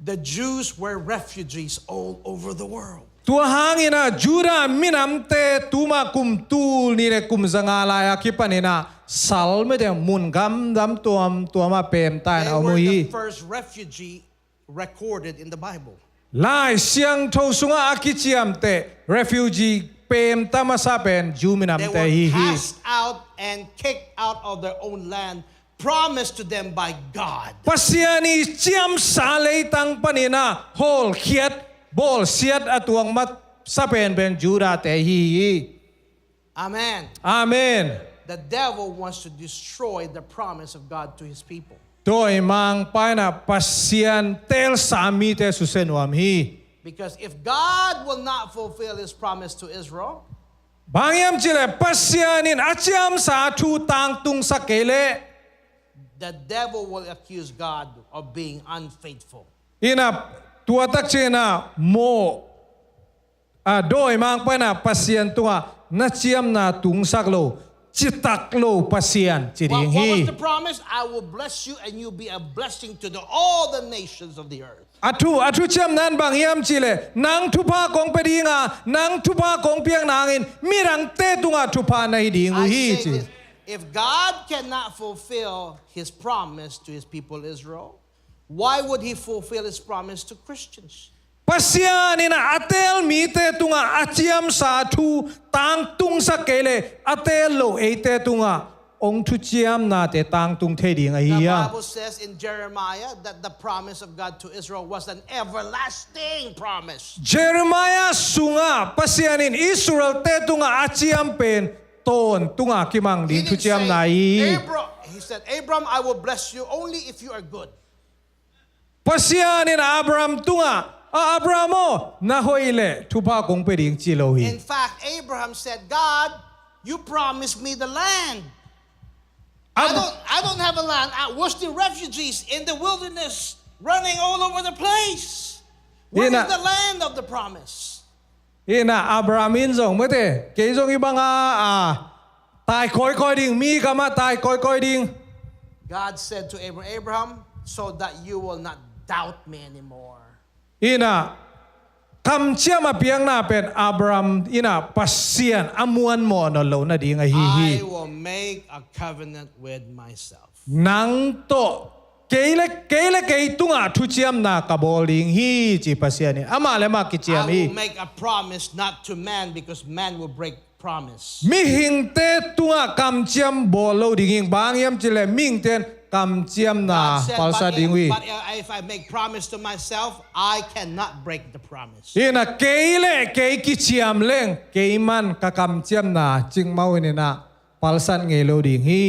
the Jews were refugees all over the world. Tua hangina Juda minam te tuma kum tul ni le kum zangala ya kipanina salme de mun gam dam tuama pem tai They na were muhi. the first refugee recorded in the Bible. Lai siang tho sunga akichiam te refugee pem tamasa pen juminam They te were hi. cast out and kicked out of their own land, promised to them by God. Pasiani chiam salei tang panina hol khiat bol siat atuang mat sapen ben Juda te hi. Amen. Amen. The devil wants to destroy the promise of God to his people. Doi mang paina pasian tel sami te susenwam hi. Because if God will not fulfill his promise to Israel, Bangyam chile pasianin achiam sa thu tang tung sakele. the devil will accuse God of being unfaithful. Ina tuatak chena mo doi mang paina pasian tunga nachiam na tung saklo chitaklo pasian chiding What was hi. the promise? I will bless you and you'll be a blessing to all the nations of the earth. Atu chiam nan bangyam chile nang tupa kong pedinga nang tupa kong piang nangin mirang te tunga tupa na hiding I hi say chi. this, if God cannot fulfill his promise to his people Israel, why would he fulfill his promise to Christians? Pasian ina atel mi te tunga achiam sa thu tang tung sakele atel lo ete tunga ong thu chiam na te tang tung the ding a The hiya. Bible says in Jeremiah that the promise of God to Israel was an everlasting promise. Jeremiah sunga pasianin Israel te tunga achiam pen ton tunga kimang He din thu didn't chiam say, na hi. he said, Abram, I will bless you only if you are good. Pasianin Abraham tunga Abrahamo na hoile thupa kong peding chilo hi. In fact, Abraham said, God, you promised me the land. I don't have a land. We're still refugees in the wilderness, running all over the place. Where is the land of the promise? Ina Abrahamin zong mete ke zong ibanga tai koi ding mi kama tai koi ding. God said to Abraham, so that you will not doubt me anymore. Ina คำเชื่อมาเพียงหน้าเป็นอับรามอินะปัสเซียนอมวนหมอนโลนาดีงฮีฮี I will make a covenant with myself. นังโตเกลเกตุงะทุเจียมนากาบอลิงฮีจีปัสเซียนอามาเลมากิเจีย I มี will make a promise not to man because man will break promise. มิหิงเตตุงะคำเจียมบอลโลดิงบางยามจิเลมิงเตนคำเจียมนา God said, ปัลซาดิงวี but if I make promise to myself, I cannot break the promise. อินะเกลกิเจียมเลงเกมันกะคำเจียมนาจิงมาวินนะปัลซันเงโลดิงฮี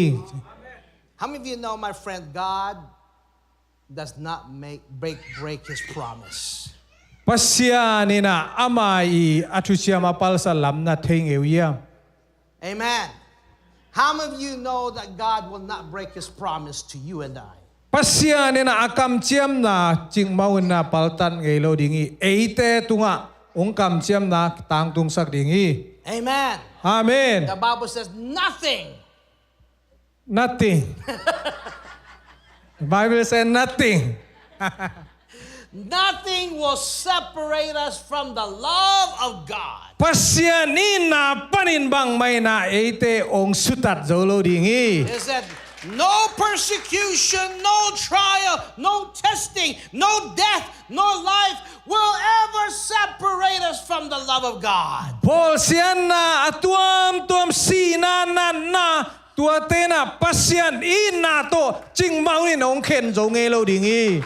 How many of you know, my friend, God does not break his promise? ปัสยานินะอามาอีอัตุเชียมาปัลซัลลัมนาเทงเอวิยาม Amen. How many of you know that God will not break his promise to you and I? ปัสยานินะอาคัมเจียมนาจิงมาวินนะปัลตันเงโลดิงฮีเอเตตุงะองคัมเจียมนาตังตุงสักดิงฮี Amen. อาเมน The Bible says nothing. Nothing. The Bible says nothing. Nothing will separate us from the love of God. Pasya ni na panin bang may na ete ong sutat zolo dingi. It said, no persecution, no trial, no testing, no death, no life will ever separate us from the love of God. Paul siyan na atuam sina na tuatena pasyan ina to ching maunin ong ken zo ngelo dingi.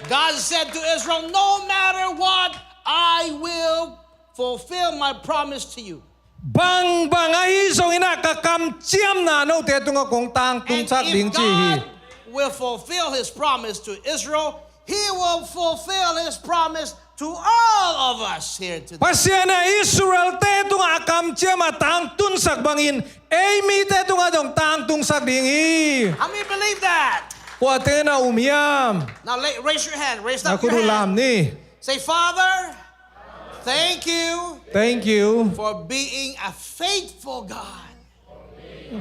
God said to Israel, no matter what, I will fulfill my promise to you. Bang ay so ina kakam chiam na no te tunga kong tang tung sak ding chi hi. God will fulfill his promise to Israel, he will fulfill his promise to all of us here today. Pasya na Israel te tunga kam chiam tang tun sak bangin emi te tunga dong tang tung sak ding hi. How many believe that? Kuatena umiam. Now raise your hand. Raise up your Nakudulam hand. ni. Say, Father, thank you. Thank you for being a faithful God.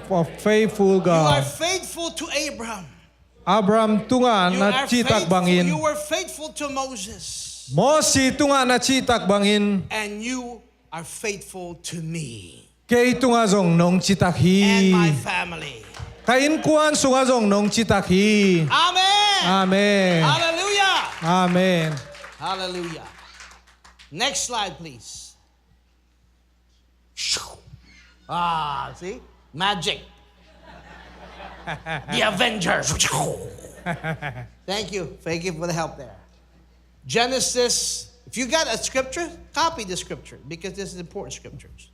for faithful You are God. faithful to Abraham. Abraham tunga na chitak bangin. You were faithful to Moses. Mosi tunga na chitak bangin. And you are faithful to me. Kay tunga zong nong chitak And my hi. family. Kain kuan sunga zong nong chitak hi. Amen. Amen. Hallelujah. Amen. Hallelujah. Next slide, please. See? Magic. The Avengers. Thank you. Thank you for the help there. Genesis, if you got a scripture, copy the scripture because this is important scriptures.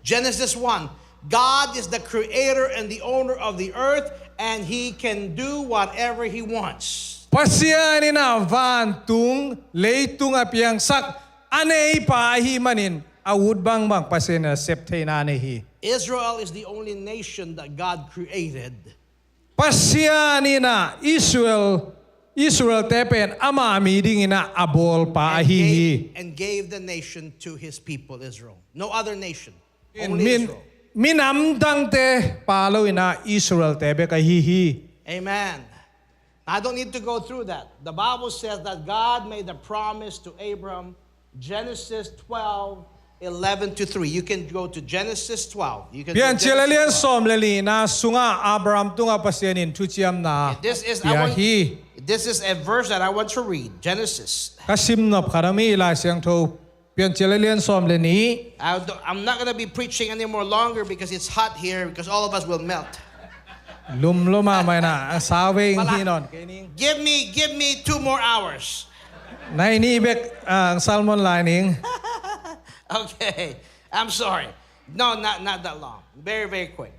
Genesis 1. God is the creator and the owner of the earth, and he can do whatever he wants. Pasya ni na van tung leitung apiang sak anei pa hi manin awud bang pasya na septe na hi. Israel is the only nation that God created. Pasya ni na Israel tepen ama miding ina abol pa hi. And gave the nation to his people Israel. No other nation. Only Israel. Minamdang te palo ina Israel tebe ka hi. Amen. I don't need to go through that. The Bible says that God made a promise to Abram. Genesis 12, 11 to 3. You can go to Genesis 12. You can Bian go to Genesis chilalian 12. somleli na sunga Abraham tunga pasyanin tuchiam na This is a verse that I want to read. Genesis. Kasimnop karami ila siyang to bian chilalian somleni. I'm not going to be preaching anymore longer because it's hot here because all of us will melt. Lumluma may na ang sawing hinon. Give me 2 more hours. Nainibek ang salmon lining. Okay, I'm sorry. No, not that long. Very, very quick.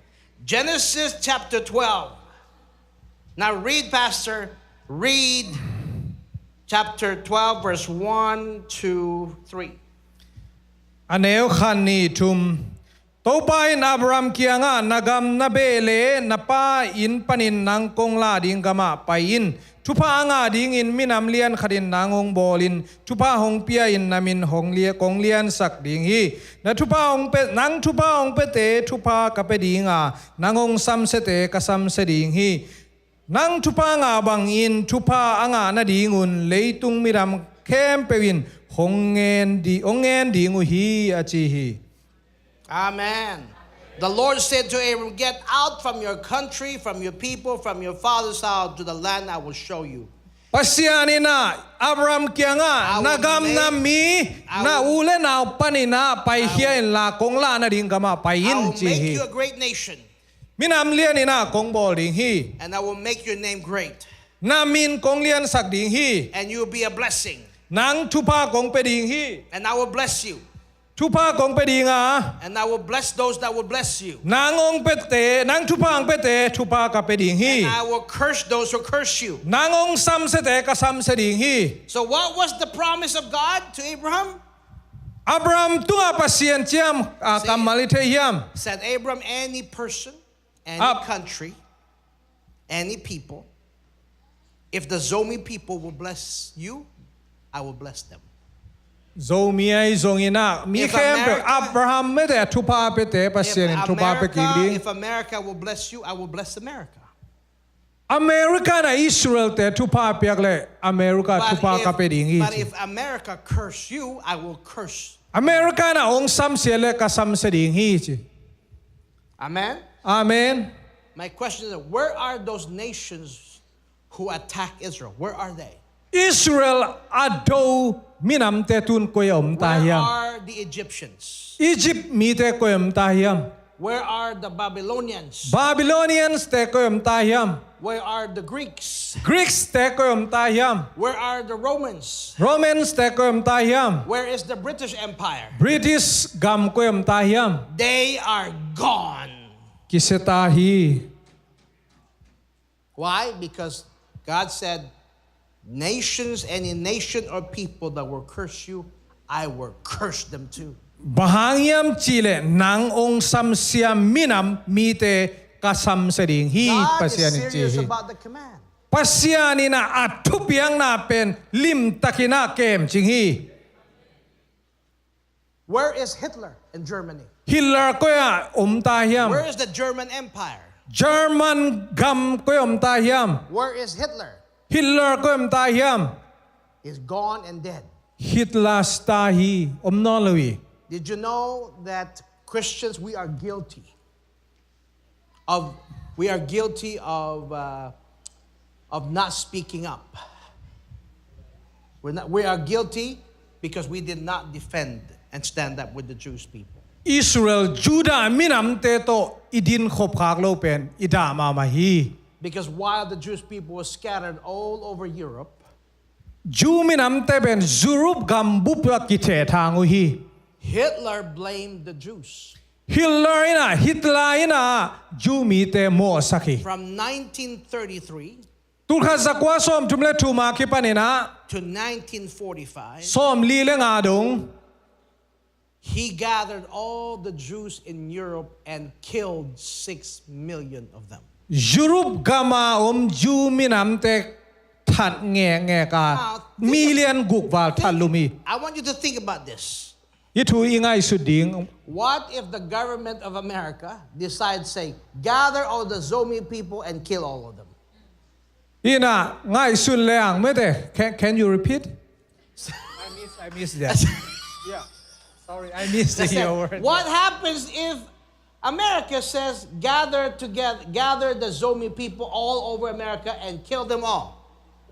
Genesis chapter 12. Now read, Pastor. Read chapter 12, verse 1 to 3. Aneo khan ni tum. Topain Abraham kianga nagam na bele na pa in panin nang kong la ding gama pain. Tupa nga ding in minam lian khadin nangong bolin. Tupa hong pia in namin hong lia kong lian sak ding hi. Na tupa hong pe nang tupa hong pete tupa kapedinga nangong samsete kasam seding hi. Nang tupa nga bang in tupa anga na dingun leitung miram kem pewin hong ngen di ngu hi a chi hi. Amen. The Lord said to Abram, get out from your country, from your people, from your father's house to the land I will show you. Pasiani na Abraham kya nga nagam na mi na ule na panina pai hian la kong la na ding kama pai I in will chi make hi. you a great nation, Minam lian ina kong bol ding hi. and I will make your name great, Na min kong lian sak ding hi. and you will be a blessing, Nang tupa kong pe ding hi. and I will bless you, Tupa kong pe ding a. and I will bless those that will bless you, Nangong pete, nang tupang pete, tupa ka pe ding and hi. I will curse those who curse you. Nangong sam se te ka sam se ding hi. So what was the promise of God to Abraham? Abraham tunga pasien chiam kamali te hiam. Said Abraham, any person, any country, any people, if the Zomi people will bless you, I will bless them. Zo mi ai zong ina mi If kem pe America- Abraham me te tupa pe te pasien tupa pe kigding. If America will bless you, I will bless America. America na Israel te tupa pe le America tupa ka pe ding But hi. if America curse you, I will curse. America na ong sam se le ka sam se ding hi chi. Amen. Amen. My question is, where are those nations who attack Israel? Where are they? Israel ado minam te tun koyom ta Where hiam. are the Egyptians? Egypt mi te koyom ta hiam. Where are the Babylonians? Babylonians te koyom ta hiam. Where are the Greeks? Greeks te koyom ta hiam. Where are the Romans? Romans te koyom ta hiam. Where is the British Empire? British gam koyom ta hiam. They are gone. Kiseta hi. Why? Because God said, nations, any nation or people that will curse you, I will curse them too. Bahangiam chile nang ong sam siam minam mi te kasam seding hi God is pasian serious chi. about the command. Pasiani na atupiang na pen lim takina kem ching hi. Where is Hitler in Germany? Hitler koya ta hiam. Where is the German Empire? German gam koyom ta hiam. Where is Hitler? Hitler koyom ta hiam. He's gone and dead. Hitler sta hi omnolowi. Did you know that Christians, we are guilty of not speaking up? We are guilty because we did not defend and stand up with the Jewish people. Israel Judah minam te to idin khop khak lo pen ida ma ma hi. Because while the Jewish people were scattered all over Europe, Ju minam te ben zurup gam bup ki the thangu hi. Hitler blamed the Jews. Hitler ina Ju mi te mo sakhi. From 1933 Tulkha zakwa som tumle thuma ki panina to 1945, som li le nga dong. he gathered all the Jews in Europe and killed 6 million of them. Jurup gama Ju minam te that nge ka million guk wal thalumi. I want you to think about this. Itu ingai suding. What if the government of America decides, say, gather all the Zomi people and kill all of them? Ina ngai sun leang mete. Can you repeat? I missed that. Yeah. Sorry, I missed your word. What happens if America says, gather the Zomi people all over America and kill them all?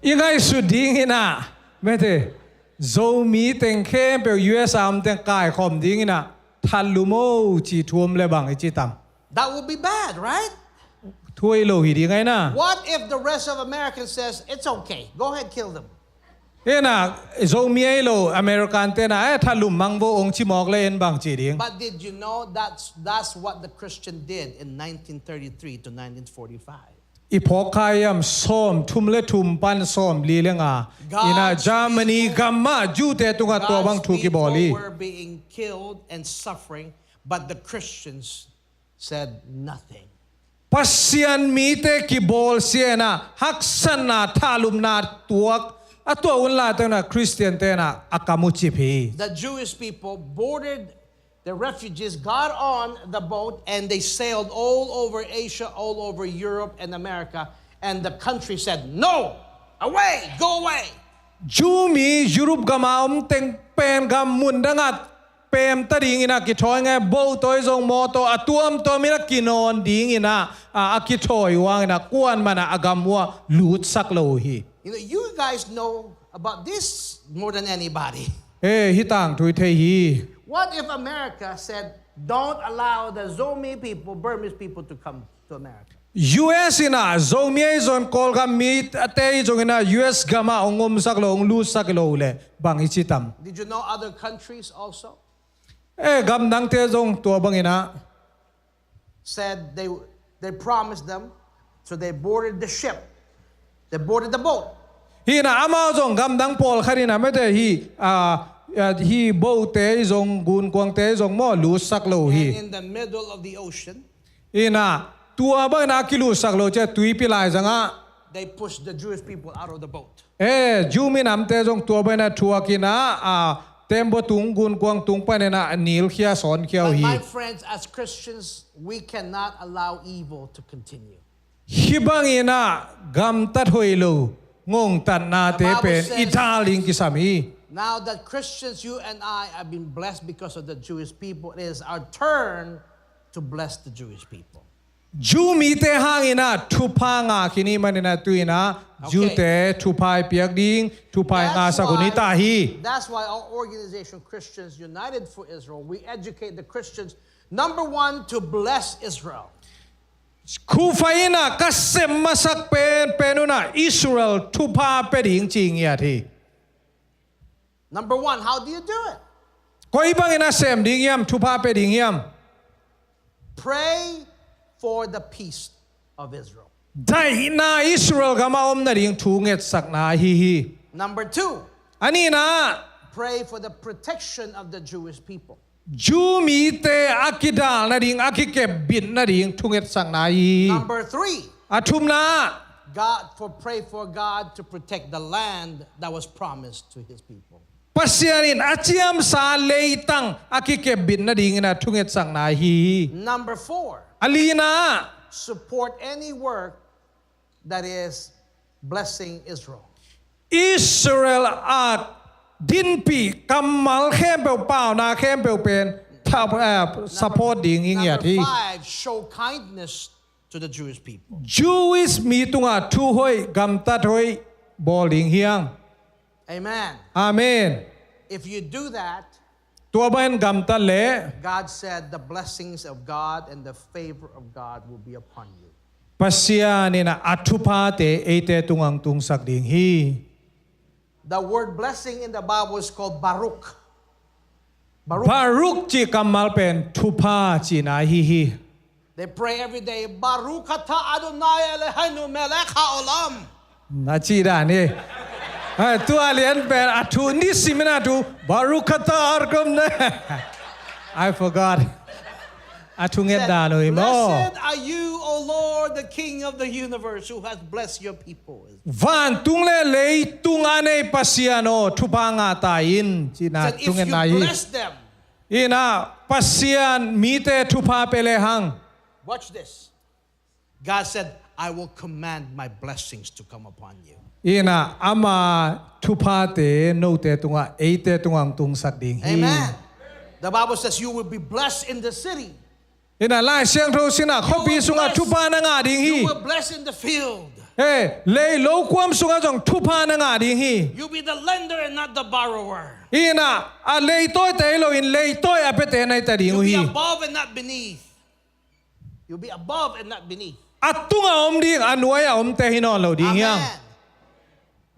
Ingai suding ina mete. Zo mi teng khem pe US am teng kai khom ding ina thalumo chi thuam le bang chi tam. That would be bad, right? Thui lo hi ding ai na. What if the rest of America says, it's okay, go ahead, kill them? Ena zo mi ai lo American te na thalum mang bo ong chi mok le en bang chi ding. But did you know that's what the Christian did in 1933 to 1945? Ipokayam som thumle thum pan som li lenga ina Germany gamma ju te tunga to bang thu ki boli. Were being killed and suffering, but the Christians said nothing. Pasian mi te ki bol siena haksan na thalum na tuak atwa unla te na Christian te na akamuchi phi. The Jewish people boarded the refugees, got on the boat, and they sailed all over Asia, all over Europe and America. And the country said, no, away, go away. Jumi Europe gama teng pen gam mundangat pem tading ina kithoy nga bo toy zong moto atuam to mina kinon ding ina akithoy wang ina kuan mana agamwa lut saklo hi. You guys know about this more than anybody. Hitang thui thei hi. What if America said, don't allow the Zomi people, Burmese people to come to America? US ina zomi zon kol gam mit ate zong ina US gama ongom saklo ong lut saklo le bang ichitam. Did you know other countries also? Gam nang te zong tua bang ina. Said they promised them, so they boarded the ship. They boarded the boat. Hina ama zong gam dang pol kharina mete hi bo te zong gun kwang te zong mo lu saklo hi. In the middle of the ocean, ina tua ba na kilu saklo che tui pilai zanga. They pushed the Jewish people out of the boat. Jumi nam te zong tua ba na tua kina tembo tung gun kwang tung pa na nil khia son khiao hi. My friends, as Christians, we cannot allow evil to continue. Hibang ina gam tat hoilo ngong tan na te pen italing kisami. Now that Christians, you and I have been blessed because of the Jewish people, it is our turn to bless the Jewish people. Jumi te hangina tupanga kini manina tuina jute tupai piak ding tupai nga sagunita hi. That's why our organization Christians United for Israel, we educate the Christians, number one, to bless Israel. Kufaina kasem masak penuna Israel tupa peding ching yati. Number one, how do you do it? Koi bangina sem ding yam tupa peding yam. Pray for the peace of Israel. Dai na Israel gama na ding tunget sak na hi. Number two, anina pray for the protection of the Jewish people. Jumi te akidal na ding akike bin na ding tunget sak na hi. Number three, atumna pray for God to protect the land that was promised to His people. Pasianin achiam sa leitang akike bin na ding na tunget sak na hi. Number four, alina support any work that is blessing Israel. Israel at dinpi kamal khempel pao na khempel pen support ding Number five, show kindness to the Jewish people. Jewish mitunga tu hoi gam tat hoi boling hiang. Amen. Amen. If you do that, God said the blessings of God and the favor of God will be upon you. Pasianina atupate ete tungang tungsak ding hi. The word blessing in the Bible is called Baruch. Baruch chi kamal pen tupa chi na hi. They pray every day, Baruch atah Adonai Eloheinu melech haolam. Na chi da ni. Tu alien pen atu ni simina tu Baruch atah arkom na. I forgot. Atu nget da no imo. Blessed are you, O Lord, the King of the universe, who has blessed your people. Van tung le tung ane pasiano tupanga tain china tungen nai. If you bless them, ina pasian mite tupa pelehang. Watch this. God said, I will command my blessings to come upon you. Ina ama tupate no te tunga eite tungang tung sak ding. Amen. The Bible says you will be blessed in the city. Ina lai siang tho sina khopi sunga tupa na nga ding hi. You will bless in the field. Hey, lei lo kwam sunga jong tupa na nga ding hi. You'll be the lender and not the borrower. Ina a lei toy te lo in lei toy apete nai ta ding hi. You'll be above and not beneath. You'll be above and not beneath. Atunga om ding anuaya om te hinon lo ding yang.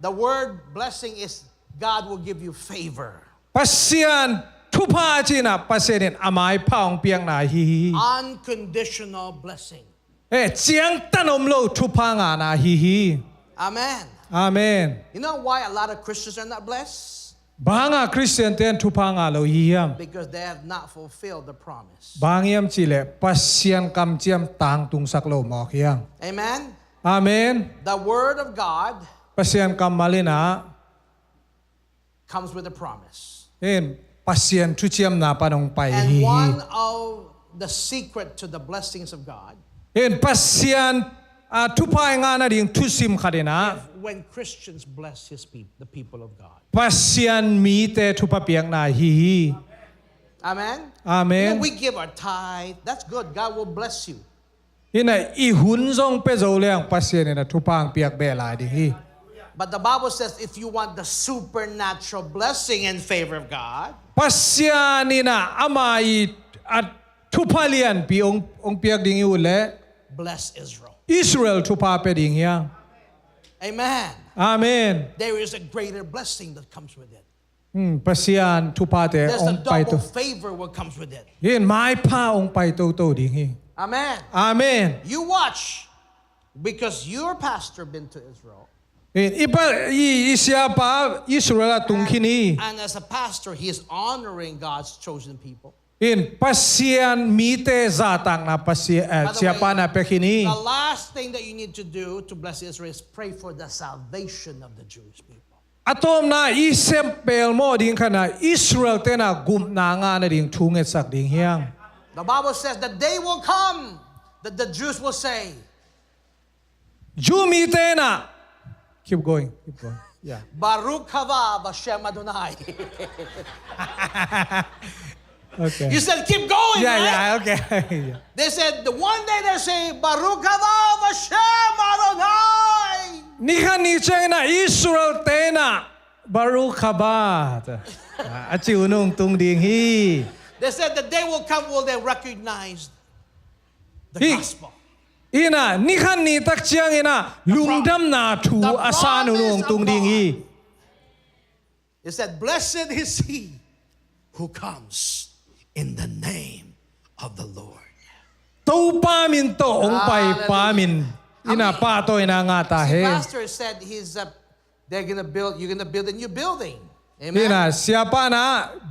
The word blessing is God will give you favor. Pasian tupa china pasienin amai paong piang na hi. Unconditional blessing. Chiang tanom lo tupa nga na hi. Amen. Amen. You know why a lot of Christians are not blessed? Banga Christian ten tupa nga lo hi. Because they have not fulfilled the promise. Bangiam chile pasian kam chiam tang tung sak lo mo hiang. Amen. Amen. The word of God pasian kam malina comes with a promise. Pasian tu chiam na panong pai hi. And one of the secret to the blessings of God pasian ทุพายงานดิ่งทุสิมขัดนะ when Christians bless his people, the people of God. ปัสยานมีแต่ทุพเปียงนาฮี Amen. Amen. You know, we give our tithe. That's good. God will bless you. อินะอีหุนซงเปโซเลียงปัสยานนะทุพางเปียกเบลายดิ่งฮี But the Bible says if you want the supernatural blessing in favor of God, ปัสยานีนะอามาอีทุพาเลียนปีองเปียกดิ่งอยู่เลย bless Israel. อิสราเอลทุพาเปดิ่งฮี Amen. Amen. There is a greater blessing that comes with it. ปัสยานทุพาเต There's อง a ไปตุ double favor what comes with it. ยินไม้ผ้าองไปโตดิ่งฮี Amen. Amen. You watch, because your pastor been to Israel. อิสยาปาอิสราเอลตุงคินี And as a pastor, he is honoring God's chosen people. ปัสยานมีเตซาตังนะปัสยา By เสีย the ปา way, นะเปคินี the last thing that you need to do to bless Israel is pray for the salvation of the Jewish people. อะตอมนะอิเซมเปลโมดิ่งขนาอิสราเอลเตนะกุมนางานดิ่งทุงเอสักดิ่งเฮียง The Bible says the day will come that the Jews will say, จูมีเตนะ keep going yeah Baruch haba Hashem Adonai. okay You said keep going, yeah right? yeah okay They said the one day they say Baruch haba Hashem Adonai. นี่ขันนี่เจนะอิสราเอลเตนะบารุขบาอาจิวนุ่งตุงดิ่งฮี They said the day will come will they recognize the gospel. อีน่ะนี่ขันนี่ตักเชียงอีน่ะลุงดำนาถูอาซานุนุ่งตุงดิ่งฮี It said blessed is he who comes in the name of the Lord. ตูปามินโตองไปปามินอีน่ะป้าโตอีน่ะงาตาเฮ See, Pastor said they're gonna build. You're gonna build a new building. นี่น่ะ Amen. เสียป้านะ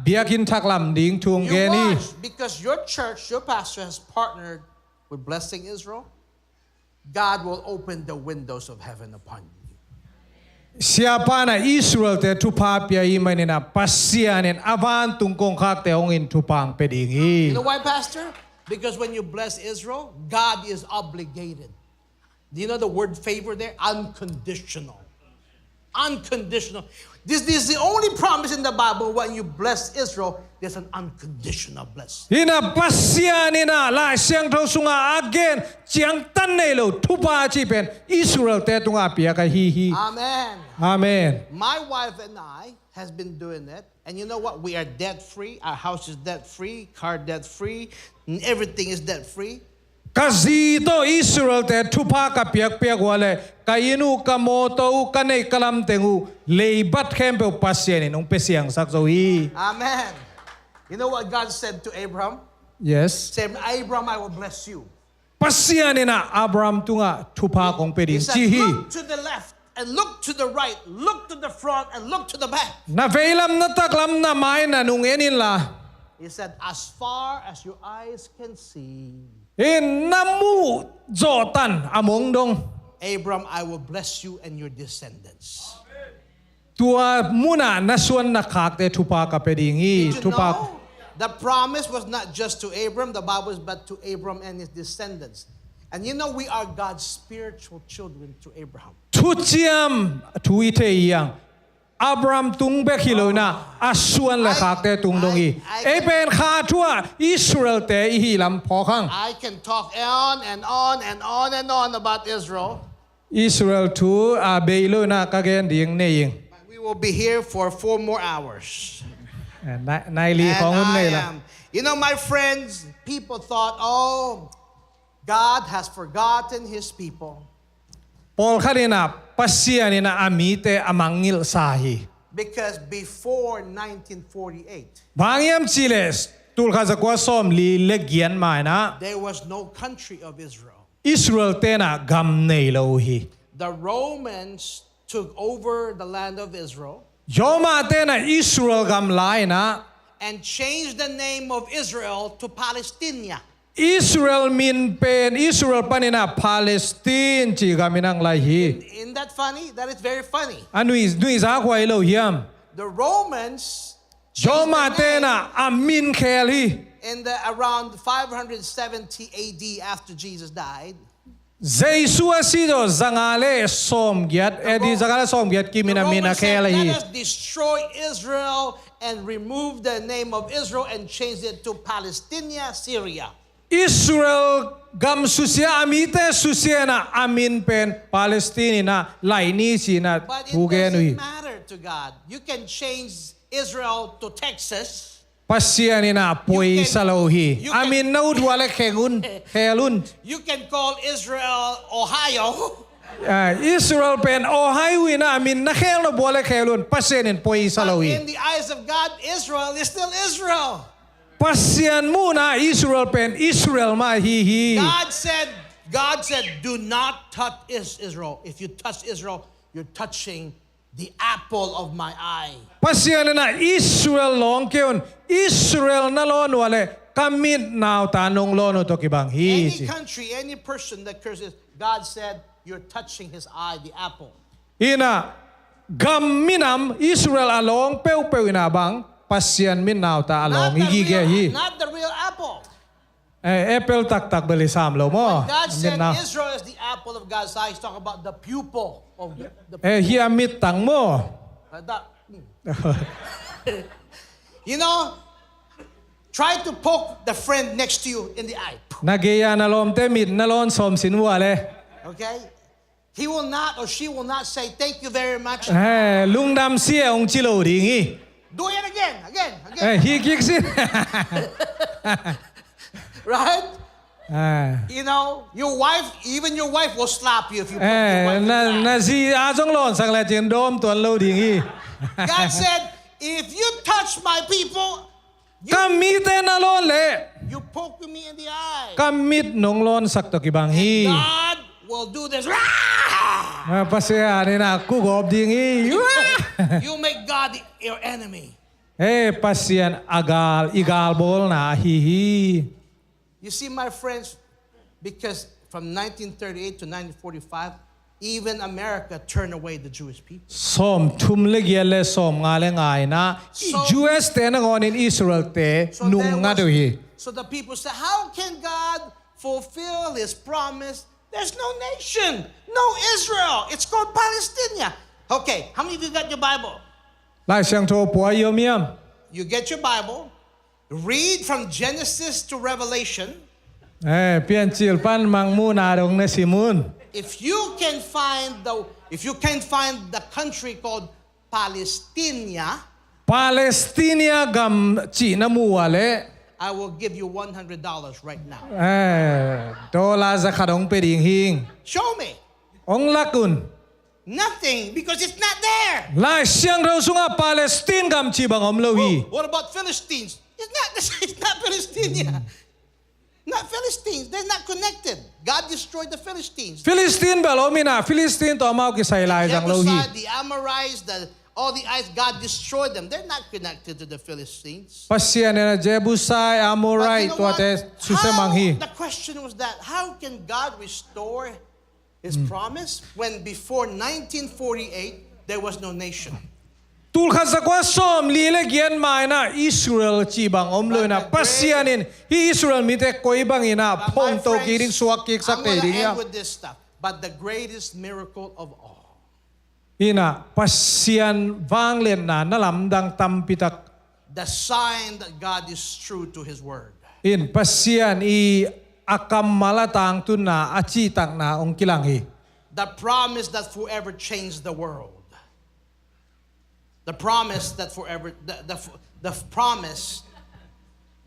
เบียกินทักลำดิ่งทุงเก You นี่ watch, because your church, your pastor has partnered with blessing Israel. God will open the windows of heaven upon you. เสียป้านะอิสราเอลเตทุพาเปียอีมันนี่นะปัสเซียนินอาวานตุงกงคักเตองอินทุปังเปดิ่งฮี You know why, Pastor? Because when you bless Israel, God is obligated. Do you know the word favor there? Unconditional. Unconditional. This is the only promise in the Bible when you bless Israel, there's an unconditional blessing. อีน่ะปัสเซียนินะลายเสียงเท่าสุงาอาเกนเจียงตันในโลทุพาชีเป็นอิสราเอลเตตุงาเปียกะฮีฮี Amen. อาเมน My wife and I has been doing it. And you know what? We are debt free. Our house is debt free. Car debt free. Everything is debt free. กะซีโตอิสราเอลเตทุพากะเปียกเปียกวะเลกะยินูกะโมโตกะเนกะลัมเตงูเลยบัดเข้มเปปัสเซียนินองเปเสียงสักโซฮี Amen. You know what God said to Abraham? yes Said, Abraham, I will bless you. ปัสเซียนินะอับรามตุงะทุพากองเปดิ He ง said, จีฮี look to the left and look to the right, look to the front and look to the back. นาเฟลัมนาตักลัมนาไม้นานุงเอนินลา He said, as far as your eyes can see, เอ็นนามูโจตันอมงดง Abraham, I will bless you and your descendants. ตัวมุนานาส่วนนักขากเตทุพากะเปดิงฮี Did you ทุพาก know the promise was not just to Abraham, the Bible is but to Abraham and his descendants. And you know we are God's spiritual children to Abraham. ทุเจียมทุยเทียงอับรามตุงเบคิโลนาอาส่วนละขากเตตุงดงฮีเอเป็นขาทั่วอิสราเอลเตอีฮีลำพอคัง I can talk on and on and on and on about Israel. อิสราเอลทูอาเบโลนากะเกนดิงเนยิง We will be here for 4 more hours. นายลีของ And มันเลย I ล่ะ am. You know, my friends, people thought, oh, God has forgotten his people. ปอลคาเดนาปัสเซียนินะอามีเตอามังงิลซาฮี Because before 1948, บางยามชิเลสตุลคาจะกว่าซ้อมลีเล็กเกียนมานะ there was no country of Israel. อิสราเอลเตนะกัมเนโลฮี The Romans took over the land of Israel ยอมาเตนะอิสราเอลกัมไลนะ and changed the name of Israel to Palestine. อิสราเอลมินเป็นอิสราเอลปานินะปาเลสไตน์จีกามินังไลฮี Isn't that funny? That is very funny. อันนุยซาควายโลฮิม The Romans ยอมาเตนะอามินเคลี in the around 570 AD after Jesus died. Jesu asido zangale somgyat edi zangale somgyat The kimina mina Romans said, kelahi. let us destroy Israel and remove the name of Israel and change it to Palestine, Syria. Israel gam susia amite susia na amin pen Palestine na laini sina But it hugenui. doesn't matter to God. You can change Israel to Texas. Pasia ni na poi salohi. you can- Amin na udwale kengun helun. You can call Israel Ohio. Israel pen Ohio na amin na khel no bole khelun pasienin poi But salohi. in the eyes of God, Israel is still Israel. Pasian muna Israel pen Israel ma hi. God said, do not touch Israel. If you touch Israel, you're touching the apple of my eye. Pasian na Israel long keun Israel na lon wale kamit now tanong lono to kibang hi. Any country, any person that curses, God said, you're touching his eye, the apple. Ina gaminam Israel along peu inabang pasian min now ta along igige hi. Not the real apple. Apple tak beli sam lo mo. God said Min na. Israel is the apple of God's eye. He's talking about the pupil of the Hi amit tang mo. You know, try to poke the friend next to you in the eye. Nageya na lom te mit na lon som sinwale. Okay? He will not or she will not say thank you very much. Lungdam sia ong chilo ringi. Do it again. Hi kicks it. Right? You know, even your wife will slap you if you poke your wife in the eye. Na si azong lon sang la chen dom tuan lo ringi. God said, if you touch my people, Kamite na lon le. you poke me in the eye. Kamit nong lon sak to kibang hi. God will do this. Pasya ni na kugob dingi. You make God your enemy. Pasyan igal bol na hi. You see, my friends, because from 1938 to 1945, even America turned away the Jewish people. Som tumle giele som ngale ngai na US te na ngon in Israel te nung nga do hi. So the people say, how can God fulfill his promise? There's no nation, no Israel. It's called Palestine. Okay, how many of you got your Bible? Lai siang to po yom yam. You get your Bible, read from Genesis to Revelation. Pian chil pan mang mu na dong na simun. If you can find the country called Palestine, Palestina chi na mu wale. I will give you $100 right now. Dola za kadong peding hing. Show me. Ong lakun. Nothing, because it's not there. Lai siang raw sunga Palestine gam chi bang om lohi. What about Philistines? It's not Palestine. Not Philistines. They're not connected. God destroyed the Philistines. Philistine balomina. Philistine to mau kisay lai jang lohi. Jebusite, the Amorites, all the ites, God destroyed them. They're not connected to the Philistines. Pasya na Jebusay, Amorite, But you know tuate susemanghi. The question was that, how can God restore his promise when before 1948 there was no nation? Tulkha zakwa som lile gian mai na Israel chi bang om lo na pasyanin hi Israel mite koi bang ina But pong my to friends, kiring suak kik sak I'm te going to ding ya. end with this stuff. But the greatest miracle of all Ina pasyan vang len na nalamdang tampitak the sign that God is true to his word. in pasyan I akam malatang tun na achi tak na ong kilanghi. The promise that forever changed the world. The promise that forever, the promise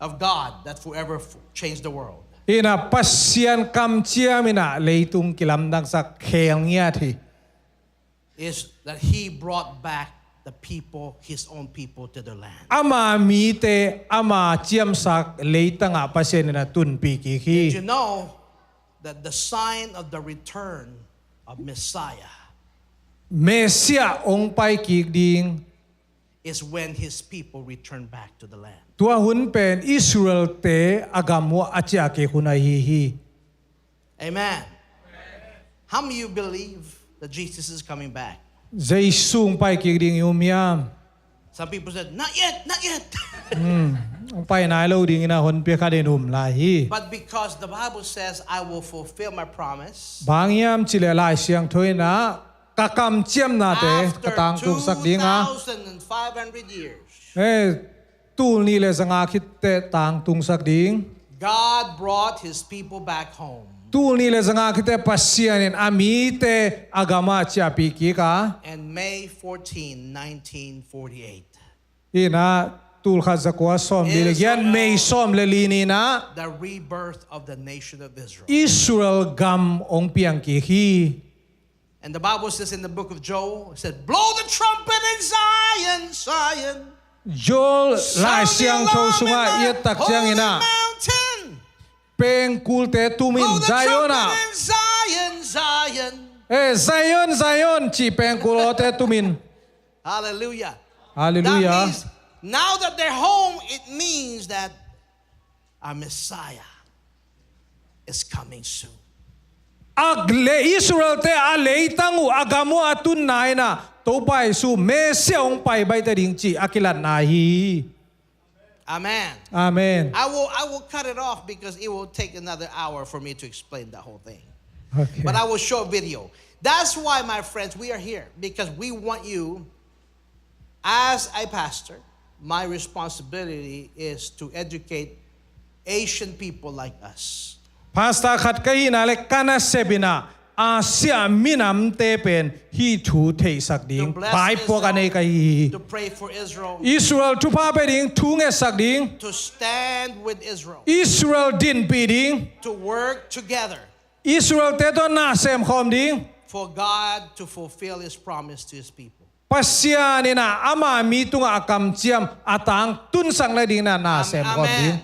of God that forever changed the world. Ina pasyan kam chia mina leitung kilamdang sa khel ngiathi. Is that he brought back the people, his own people, to their land. Ama mite ama chiam sak leitang a pasyan na tun piki hi. Did you know that the sign of the return of Messiah Mesia ong pai kik ding is when his people return back to the land? tua hun pen Israel te agamu achia ke hunai hi. Amen. How many of you believe that Jesus is coming back? Jaisung pai kik ding yumiam. Some people said, not yet, not yet. ไปนายเราดิ่งนะหนเปียคาเดนุมลาย But because the Bible says I will fulfill my promise บางยามจิเลลายเสียงถอยนะกะกำเจียมนาเตกะ after ตังตุกสักดิ่งอ่ะ 2,500 years ตูนี่เลยสังอาคิดเตตังตุงสักดิ่ง God brought his people back home ตูนี่เลยสังอาคิดเตปัสเซียนินอามีเตอากามาเจียปีกีกา and May 14 1948 อีนะตูลขัดสกัวซ้อมดีเลยยันไม่ซ้อมเลยลีนี่นะ the rebirth of the nation of Israel อิสราเอลกำองเปียงกีฮี and the Bible says in the book of Joel it said blow the trumpet in Zion Zion โยลลายเสียงโชสุงะเอียตักเจียงอินะเป็งกูลเตตุมินไซยอนะ Zion Zion ไซยอนไซยอนจีเป็งกูลเตตุมิน hallelujah ฮาเลลูยา That means now that they're home it means that our Messiah is coming soon อักเลอิสราเอลเตอเลตังอูอากามูอาตุนนายนะตัวไปสู่เมเซียองไปใบตะดิงจีอากิลันนาฮี amen อาเมน I will cut it off because it will take another hour for me to explain that whole thing Okay. but I will show a video that's why my friends we are here because we want you as a pastor my responsibility is to educate Asian people like us พาสตาขัดกะฮีนาเล็กกานาเซบินาอาเซียมินำเตเป็นฮีทูเทสักดิ่ง to bless ไปพวกกันเอกะฮี to pray for Israel อิสราเอลทุพาไปดิ่งทุงเอสักดิ่ง to stand with Israel อิสราเอลดินปีดิ่ง to work together อิสราเอลเตต้นนาเซมคอมดิ่ง for God to fulfill his promise to his people ปัสยานี่นะอามามีตุงอากำเจียมอาตังตุนสังเลยดิ่งนะนาเซมคอมดิ่ง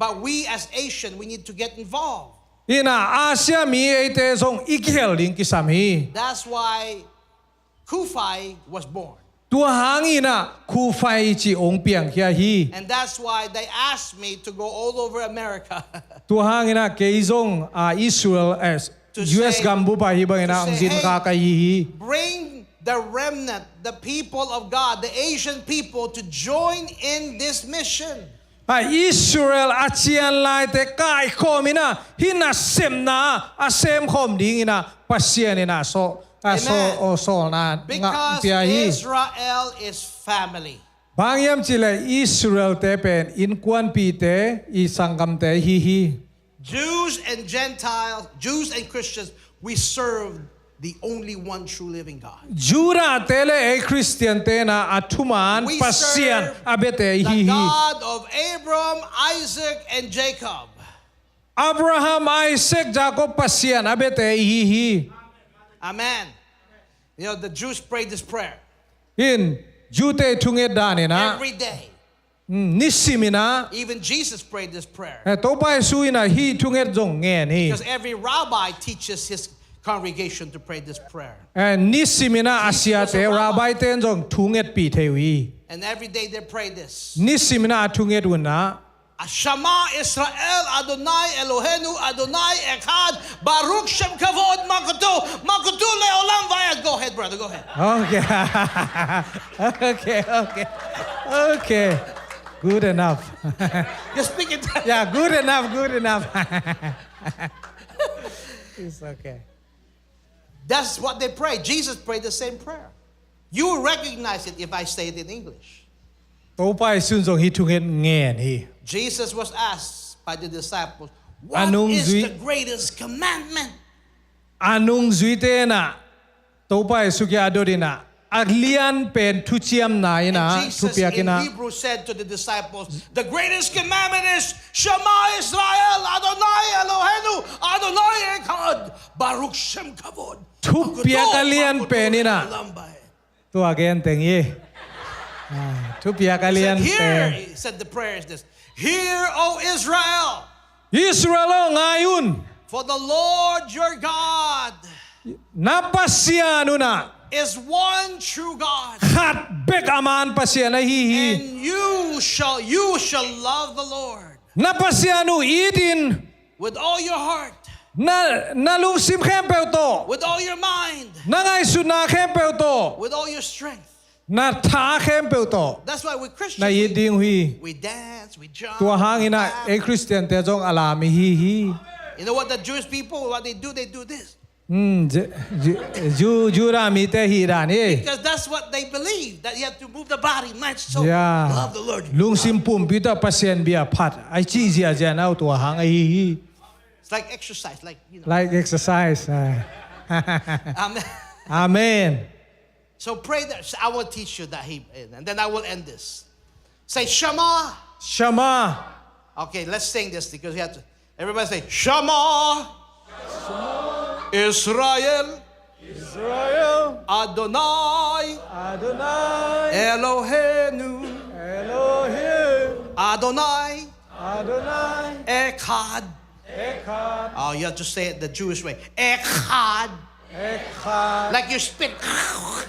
but we as Asian we need to get involved นี่นะอาเซียมีไอเตซงอีกเฮลดิ่งกิสามี that's why Kufai was born ตัวหางอีนะคูไฟจีองเปียงเคียฮี and that's why they asked me to go all over America ตัวหางอีนะเกยซงอิสราเอลUS กัมพูชาฮีบังนะองจินกากะฮี bring the remnant the people of God the Asian people to join in this mission อิสราเอลอาเจียนไลแต่กายคอมินะฮินาเซมนาอาเซมคอมดิ่งนะปัสเซียนินะโซโอโซนางะ because เปียฮี Israel is family บางยามจิเลอิสราเอลเตเป็นอินควนปีเตอีสังกัมเตฮีฮี Jews and Gentiles Jews and Christians we serve the only one true living God จูราเตเลเอคริสเตียนเตนะอัทุมาน we ปัสเซียน serve อาเบเตฮี the ฮี God of Abram Isaac and Jacob อับราฮัมไอเซกจาโคบปัสเซียนอาเบเตฮีฮี amen you know the Jews prayed this prayer อินจูเตทุงเอดานีนะ every day นิสิมินะ even Jesus prayed this prayer โตไปสุยนะฮีทุงเอจงเงนี่ because every rabbi teaches his congregation to pray this prayer นิสิมินะอาเซียเตราบายเตนจงทุงเอปีเทวี and every day they pray this นิสิมินะทุงเอดุนนะ Shema Israel Adonai Eloheinu Adonai Echad Baruch Shem Kavod Makutu Leolam Vayad. Go ahead, brother. Go ahead. Okay. Good enough. You're speaking. Yeah, good enough. It's okay. That's what they pray. Jesus prayed the same prayer. You will recognize it if I say it in English. โตไปสุนจงฮีทุงเอเงนี่ Jesus was asked by the disciples, what Anong is zui- the greatest commandment? อานุงจุยเตนะโตไปสุกิอาโดดินะอักเลียนเป็นทุเชียมนายนะ And ทุ Jesus เปียกิ in นะ Hebrew said to the disciples, the greatest commandment is Shema Israel Adonai Eloheinu Adonai Echad Baruch Shem Kavod. ทุเปียกเลียนเป็นนี่นะตัวเกนเต็งยี่ทุเปียกเลียน Said, เป็น Hear, he said the prayer is this. Hear, O Israel, อิสราเอลงายุน for the Lord your God นับปัสเซียนุนะ is one true God. ขัดเบกอามานปัสเซียนะฮีฮี And you shall love the Lord นับปัสเซียนุอีดิน with all your heart, นาลุงซิมแคมเปลโต with all your mind, นาไงสุนาแคมเปลโต with all your strength. na tha khem pe to That's why we na Christians, yi ding hui we dance, we jump. tua hangina clap. e Christian te jong ala mi hi You know what the Jewish people, what they do? They do this. ju ra mi te hi ra ni Because that's what they believe, that you have to move the body, mind, soul. yeah Love the Lord. lung sim pum pi ta pasien bia phat ai chi zia ja nau tua hang ai hi It's like exercise, like, you know. like exercise Amen. amen So pray that. I will teach you that and then I will end this. Say Shema. shama Okay, let's sing this because we have to. Everybody say Shema. Israel. Israel Adonai. Adonai Eloheinu. Elohim Adonai. Adonai Echad. Echad Oh, you have to say it the Jewish way. Echad. Echad Like you spit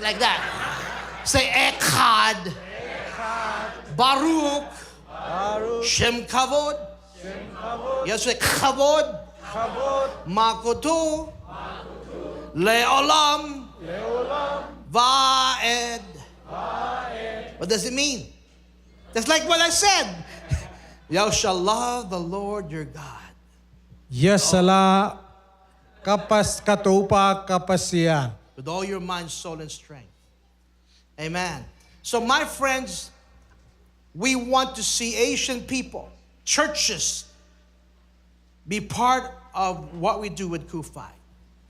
like that. Say Echad. Baruch. Baruch Shem Kavod. You have to say Kavod. Kavod Makoto. Leolam. Leolam Vaed. What does it mean? That's like what I said. Thou shall love the Lord your God. Yesala kapas katupa kapasian With all your mind, soul, and strength. Amen. So my friends, we want to see Asian people, churches, be part of what we do with Kufai.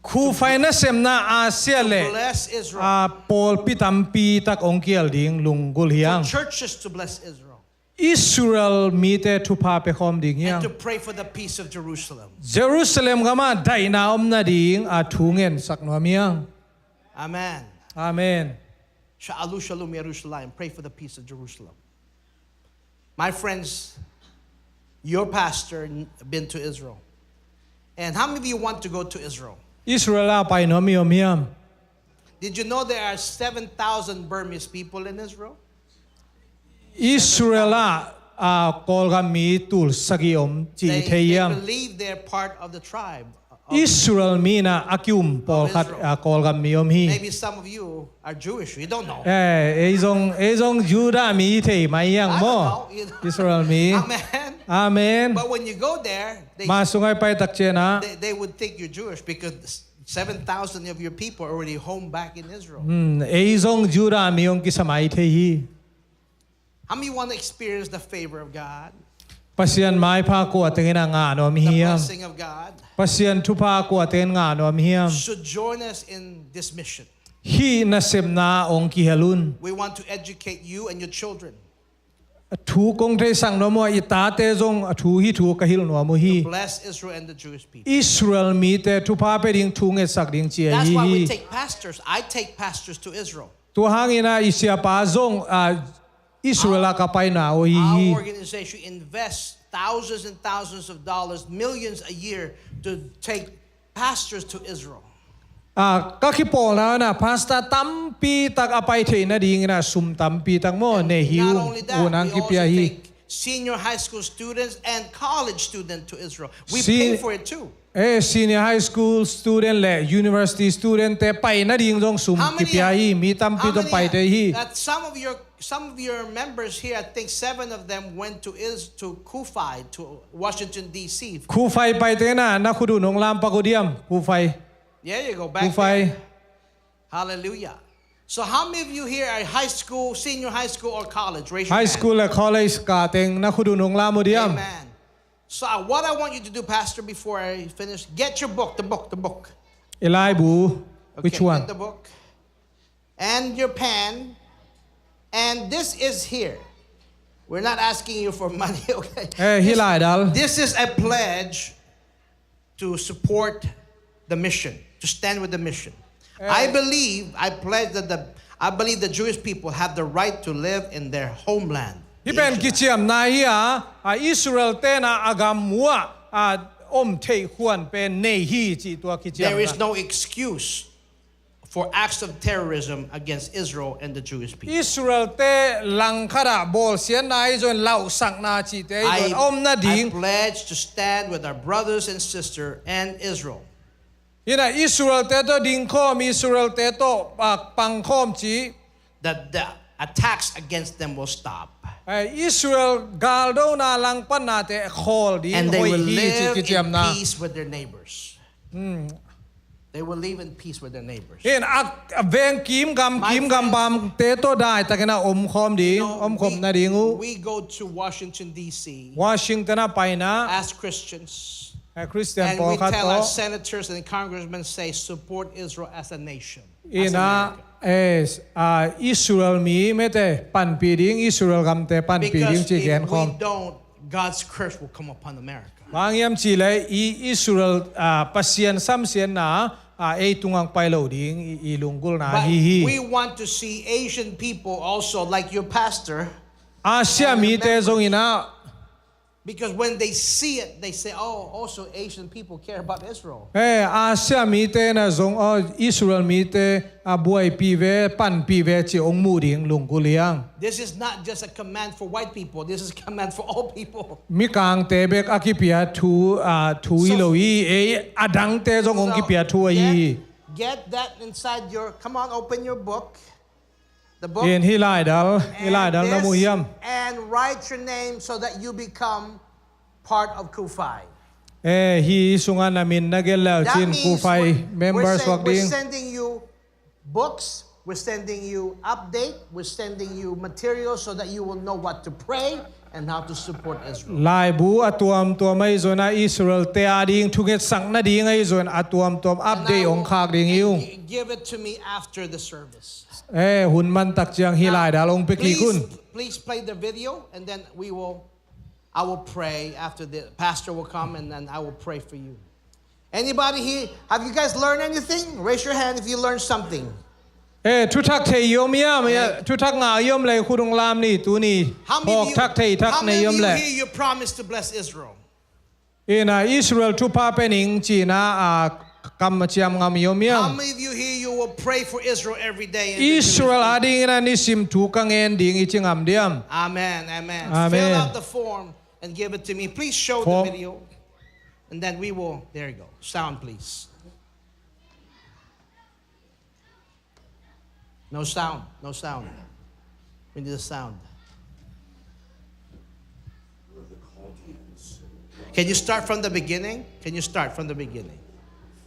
ครูไฟนะเซมนาอาเซียเล Bless Israel. อาโปลปิตัมปีตักองเกียลดิงลุงกุลเฮียง For churches to bless Israel. อิสราเอลมีแต่ทุพาไปคอมดิงยัง And to pray for the peace of Jerusalem. เยรูซาเล็มก็มาได้นาอมนาดิงอาทูเงินสักหน่อยมียัง Amen. อาเมน Sha'alu shalom Yerushalayim. Pray for the peace of Jerusalem. My friends, your pastor been to Israel. And how many of you want to go to Israel? อิสราเอลไปหน่อยมีอมยัง Did you know there are 7,000 Burmese people in Israel? อิสราเอลกอลกัมีตุลสกิอมจีเทีย They ม believe they're part of the tribe. อิสราเอลมีนะอากิอุมปอลขัดกอลกัมีอมฮี Maybe some of you are Jewish. You don't know. เอซงยูดามีเทไม่ยังโม อิสราเอลมี Amen. อาเมน But when you go there, มาสุงไงไปตักเจนะ they would think you're Jewish because 7,000 of your people are already home back in Israel. ซงยูดามีองกิสมัยเทฮี How many want to experience the favor of God? ปัสยันไม้พากัวเตงนางานอม The เฮียม blessing of God. ปัสยันทุพากัวเตงงานอมเฮียม Should join us in this mission. ฮีนัสเซมนาองกิเฮลุน We want to educate you and your children. ทูกงเทสังนโมอิตาเตซงทูฮิทูกะฮิลนวมฮี Bless Israel and the Jewish people. อิสราเอลมีแต่ทุพาไปดิงทูเงสักดิงเจีย That's ฮี why we take pastors. I take pastors to Israel. ตัวหางินาอิสยาปาซงอิสราเอลกะไปนาโอฮี Our organization invests thousands and thousands of dollars, millions a year to take pastors to Israel. ก็คิดปอแล้วนะพาสต้าตัมปีตักอภัยเทนะดิงนะซุมตัมปีตักโมเนฮิว Not only โอ that, นัง we กิปยา also ฮี take senior high school students and college students to Israel. We pay for it too. Senior high school student และ university student แต่ไปนะดิงจงซุมกิปยาฮีมีตัมปีต้องไปเตฮี Some of your members here, I think 7 of them went to Kufi, to Washington D.C. คูไฟไปเตนะนักขุดูนงลามปะกุเดียมคูไฟ There you go, back Kufi. there. Hallelujah. So how many of you here are high school, senior high school, or college? Raise your high hand. school และ college กาเตงนักขุดูนงลามโมเดียม Amen. So what I want you to do, Pastor, before I finish, get your book, the book. เอไลบู which Okay, one get the book. And your pen. And this is here. We're not asking you for money, okay? ฮิไลดัล This is a pledge to support the mission, to stand with the mission. I believe the Jewish people have the right to live in their homeland. ที่เป็นกิจกรรมนายอิสราเอลเตนะอากามัวอมเทควรเป็นเนฮีจีตัวกิจกรรม There is no excuse for acts of terrorism against Israel and the Jewish people. อิสราเอลเตลังคาราบอลเสียนายจนเล่าสักนาจีเตจนอมนาดิง I pledge to stand with our brothers and sisters and Israel. ยินะอิสราเอลเตโตดิงข้อมอิสราเอลเตโตปังข้อมจี That attacks against them will stop. Israel galdo na lang pan nate call di And they hoi will hi live chi chiam in na. peace with their neighbors. They will live in peace with their neighbors. In veng kim gam bam te to dai ta kana khom di khom na di ngu. We go to Washington D.C. Washington na pai na as Christians. Christian And po we tell our khato senators and congressmen say support Israel as a nation. ina Israel mi mete pan pi ding Israel gam te pan pi ding Because chi gen if khom. we don't, God's curse will come upon America. Wang yam chi le Israel pasian sam sian na tungang pailo ding ilunggol na But hi we want to see Asian people also, like your pastor, Asia mi te zong ina because when they see it, they say, oh, also Asian people care about Israel. Asia mi te na zong Israel mi te buai pi ve pan pi ve chi ong mu ding lunggol yang. This is not just a command for white people. This is a command for all people. Mi kang te bek akipia tu iloi adang te zong ong kipia tu ai. Get that inside your, come on, open your book. The book. In hilai dal na mu hiam. And write your name so that you become part of Kufai. Hi sungan namin nagel That chin means Kufai members wak we're ding. sending you books, we're sending you update, we're sending you materials so that you will know what to pray and how to support Israel. Lai bu atuam tuamai zona Israel te ading tunget sang na ding ai zon atuam tuam update ong khak ding yu. Give it to me after the service. Hun man tak chiang hilai dal ong peki kun. Please play the video and then I will pray after the pastor will come and then I will pray for you. Anybody here, have you guys learned anything? Raise your hand if you learned something. Tu thak thei yom ya tu thak nga yom le khudong lam ni tu ni hok thak thei thak ne yom How le. many of you here you promised to bless Israel? Ina Israel tu pa pening china kam chiam ngam yom How yam. many of you here you will pray for Israel every day? Israel ading ina ni sim tu kang en ding I chingam diam. Amen, amen. Amen. Fill out the form and give it to me. Please show the video. And then we will, there you go. Sound, please. No sound, no sound. We need a sound. Can you start from the beginning? Can you start from the beginning?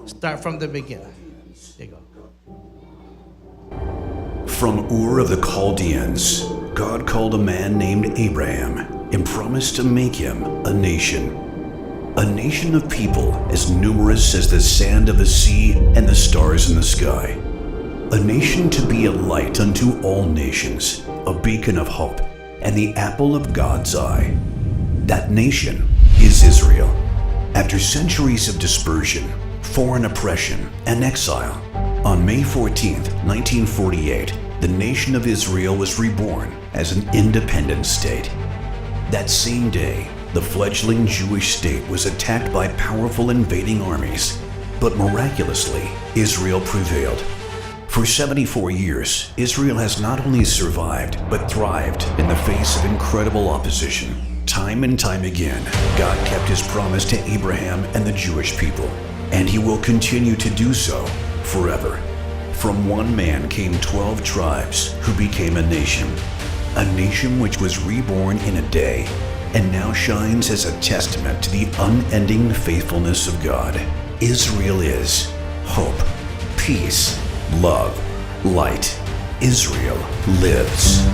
Start from the beginning. There you go. From Ur of the Chaldeans, God called a man named Abraham and promised to make him a nation of people as numerous as the sand of the sea and the stars in the sky. A nation to be a light unto all nations, a beacon of hope, and the apple of God's eye. That nation is Israel. After centuries of dispersion, foreign oppression, and exile, on May 14th, 1948, the nation of Israel was reborn as an independent state. That same day, the fledgling Jewish state was attacked by powerful invading armies, but miraculously, Israel prevailed. For 74 years, Israel has not only survived, but thrived in the face of incredible opposition. Time and time again, God kept his promise to Abraham and the Jewish people, and he will continue to do so forever. From one man came 12 tribes who became a nation which was reborn in a day, and now shines as a testament to the unending faithfulness of God. Israel is hope, peace, love, light. Israel lives.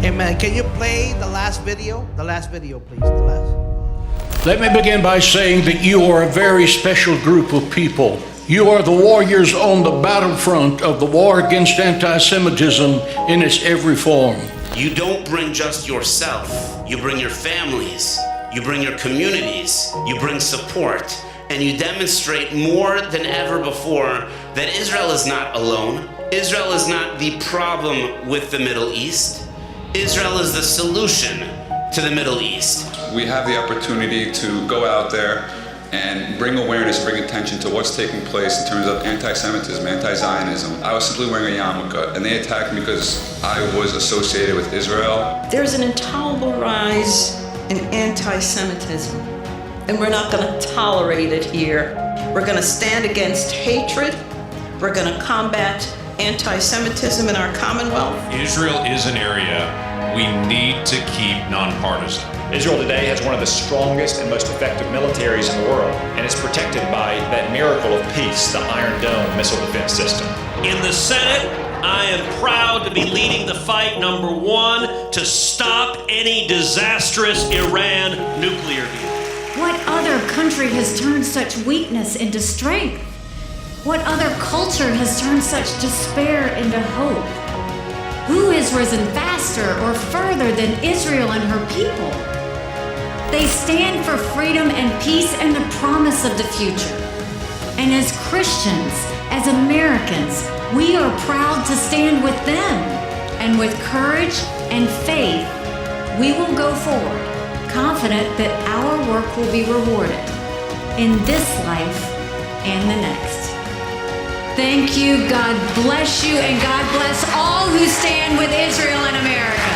Amen. Can you play the last video? The last video, please. The last. Let me begin by saying that you are a very special group of people. You are the warriors on the battlefront of the war against anti-Semitism in its every form. You don't bring just yourself. You bring your families. You bring your communities. You bring support. And you demonstrate more than ever before that Israel is not alone. Israel is not the problem with the Middle East. Israel is the solution to the Middle East. We have the opportunity to go out there and bring awareness, bring attention to what's taking place in terms of anti-Semitism, anti-Zionism. I was simply wearing a yarmulke, and they attacked me because I was associated with Israel. There's an intolerable rise in anti-Semitism, and we're not going to tolerate it here. We're going to stand against hatred. We're going to combat anti-Semitism in our Commonwealth. Israel is an area we need to keep nonpartisan. Israel today has one of the strongest and most effective militaries in the world, and it's protected by that miracle of peace, the Iron Dome missile defense system. In the Senate, I am proud to be leading the fight, number one, to stop any disastrous Iran nuclear deal. What other country has turned such weakness into strength? What other culture has turned such despair into hope? Who has risen faster or further than Israel and her people? They stand for freedom and peace and the promise of the future. And as Christians, as Americans, we are proud to stand with them. And with courage and faith, we will go forward, confident that our work will be rewarded in this life and the next. Thank you, God bless you, and God bless all who stand with Israel and America.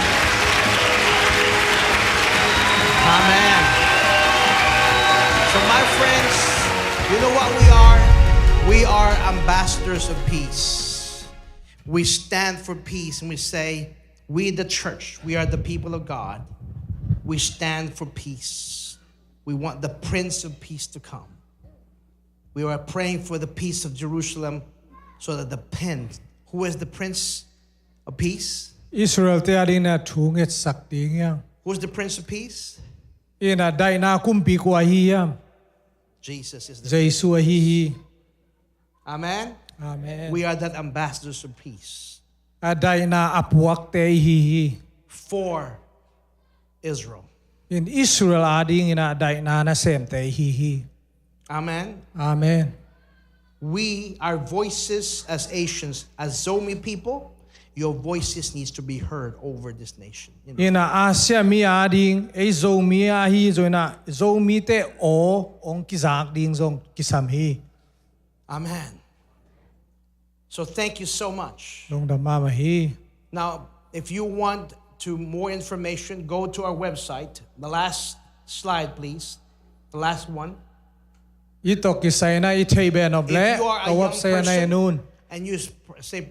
Amen. So my friends, you know what we are? We are ambassadors of peace. We stand for peace and we say, we the church, we are the people of God. We stand for peace. We want the Prince of Peace to come. We are praying for the peace of Jerusalem so that who is the Prince of Peace? Israel te adina thunget saktinga. Who is the Prince of Peace? Ina daina kumpi ko ahiya. Jesus is the Jesu ahihi. Amen. Amen. We are that ambassadors of peace. Adaina apuak te ahihi. For Israel. In Israel ading ina daina na sem te ahihi. Amen. Amen. We, our voices as Asians, as Zomi people, your voices needs to be heard over this nation. Ina Asia mi ading ei Zomi ahi zoina Zomi te o ong kizak ding zong kisamhi. Amen. So thank you so much. Dong da mamahi. Now, if you want more information, go to our website. The last slide, please. The last one. Ito kisay na itay ben oble. If you are a young person and you say,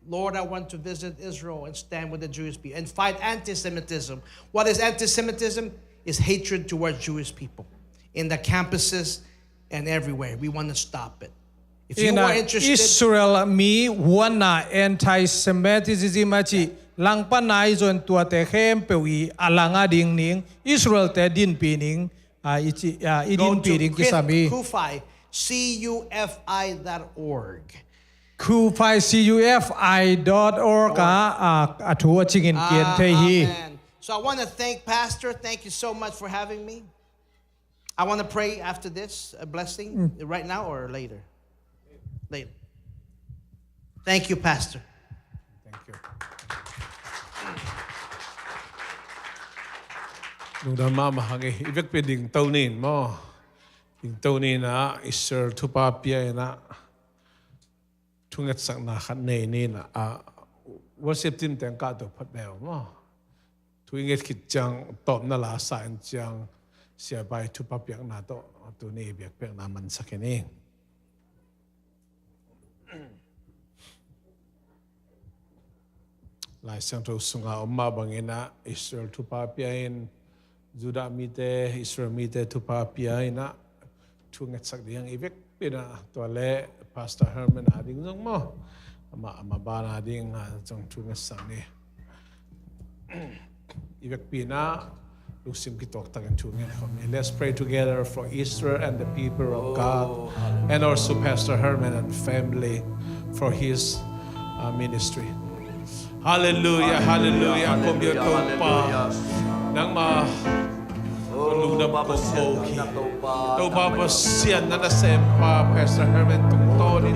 Lord, I want to visit Israel and stand with the Jewish people and fight anti-Semitism. What is anti-Semitism? It's hatred towards Jewish people in the campuses and everywhere. We want to stop it. If you are interested, Israel mi wana anti-Semitism achi langpan nai zon tua te khem pewi alanga ding ning Israel te din pining idin pining kisami. Kufi, CUFI.org. CUFI.org atua chingin kien te hi. Amen. So I want to thank Pastor. Thank you so much for having me. I want to pray after this, a blessing, right now or later? Later. Thank you, Pastor. Thank you. Nung dama mahangi ibek peding taunin mo. Ding taunin na Israel tupapia na tunget sak na khat nei ni na worship team teng ka to phat bel mo. Tuinget kit chang top na la sa en chang sia bai tupapia na to tu ni biak pek na man sakeni. Lai sang to sunga umma bangina Israel tupapia in Judah mite Israel mite tupapia ina tunget sak diang ibek pina toale Pastor Herman ading zong mo ama bana ading zong tunget sak ni ibek pina lusim kitok tagan tunget kami. Let's pray together for Israel and the people of God and also Pastor Herman and family for his ministry. Hallelujah, hallelujah. Kumyo topa nang ma lugdam koki. Topa pasian na nasempa Pastor Herman tungtoni.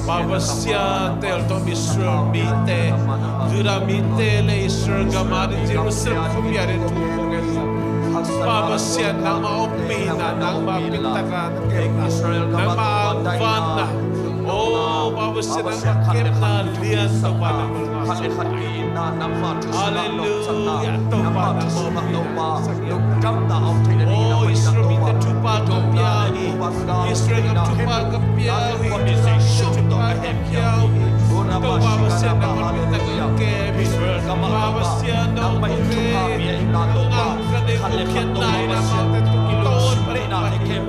Babasian tel to Israel mite. Judah mite le Israel gamari Jerusalem kumyari tukungan. Babasian nang maupina nang mapintakan kay Israel nang maangvan. Oh, babasian nang makip na lian sa panang Hallelujah. Oh, Israel mite tupa kapiyahi. Israel ang tupa kapiyahi. Tupa kapiyahi. Pabasian ng manmitang kem Israel Pabasian ng manmitang ang kanipukyan na inamatan tukilon panahin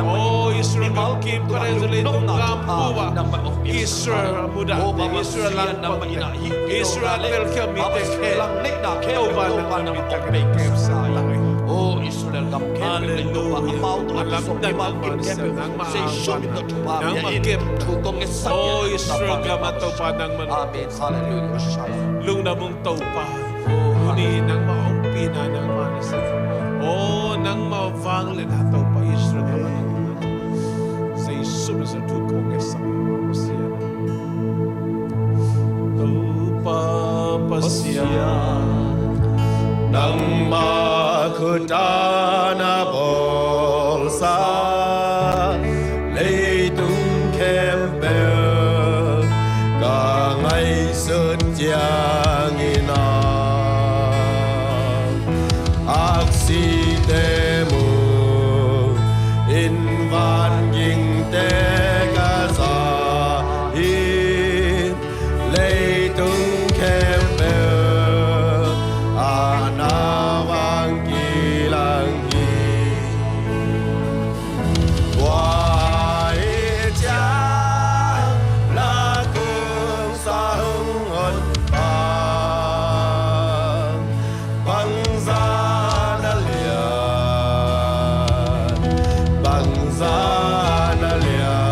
Oh Israel kim parezulit ng kampuwa Israel muda Israel lang pagina Israel tel kamitek Tauba ng manmitang kem sa langit Oh Israel gam kembel do about alam na magkim kembel say show me the tuba ng magkim tutong esak Oh Israel gam tauba ng man Amen hallelujah shalom lung na mong tauba Uni nang maumpina ng manisan Oh nang mauvang le na tauba Israel gam say sumo sa tukong esak pasiyan tauba pasiyan nang makutana bolsa lấy tung kempel cả ngày sơn giang ina aksi temu in van ging te gaza in lấy tung kempel anawang kilangi Wai cha la kung sa hung on bang za na lian bang za na lian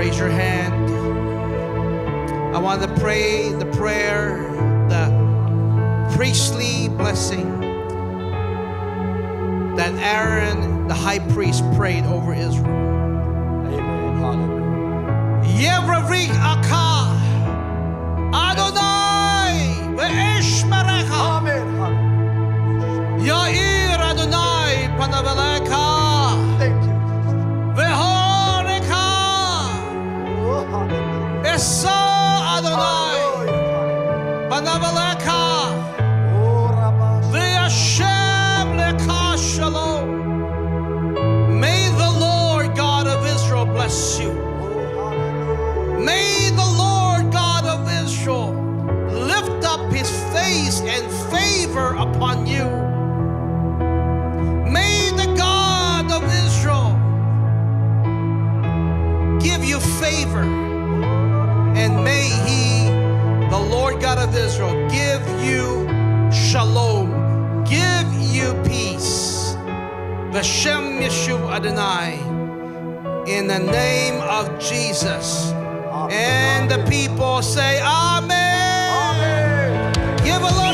raise your hand. I want to pray the prayer, the priestly blessing that Aaron, the high priest, prayed over Israel. Amen. Hallelujah. Yevravik Aka Adonai Ve'eshmerecha. Amen. Yair Adonai Panaveleka. Thank you. Vehoreka. Oh, hallelujah. Esa Adonai Panaveleka. Oh, Rabba. Ve'ashem Leka Shalom. May the Lord God of Israel bless you. May the Lord God of Israel lift up his face and favor upon you. May the God of Israel give you favor. And may he, the Lord God of Israel, give you shalom, give you peace. B'Shem Yeshuv Adonai, in the name of Jesus. And the people say, Amen. Amen. Give a Lord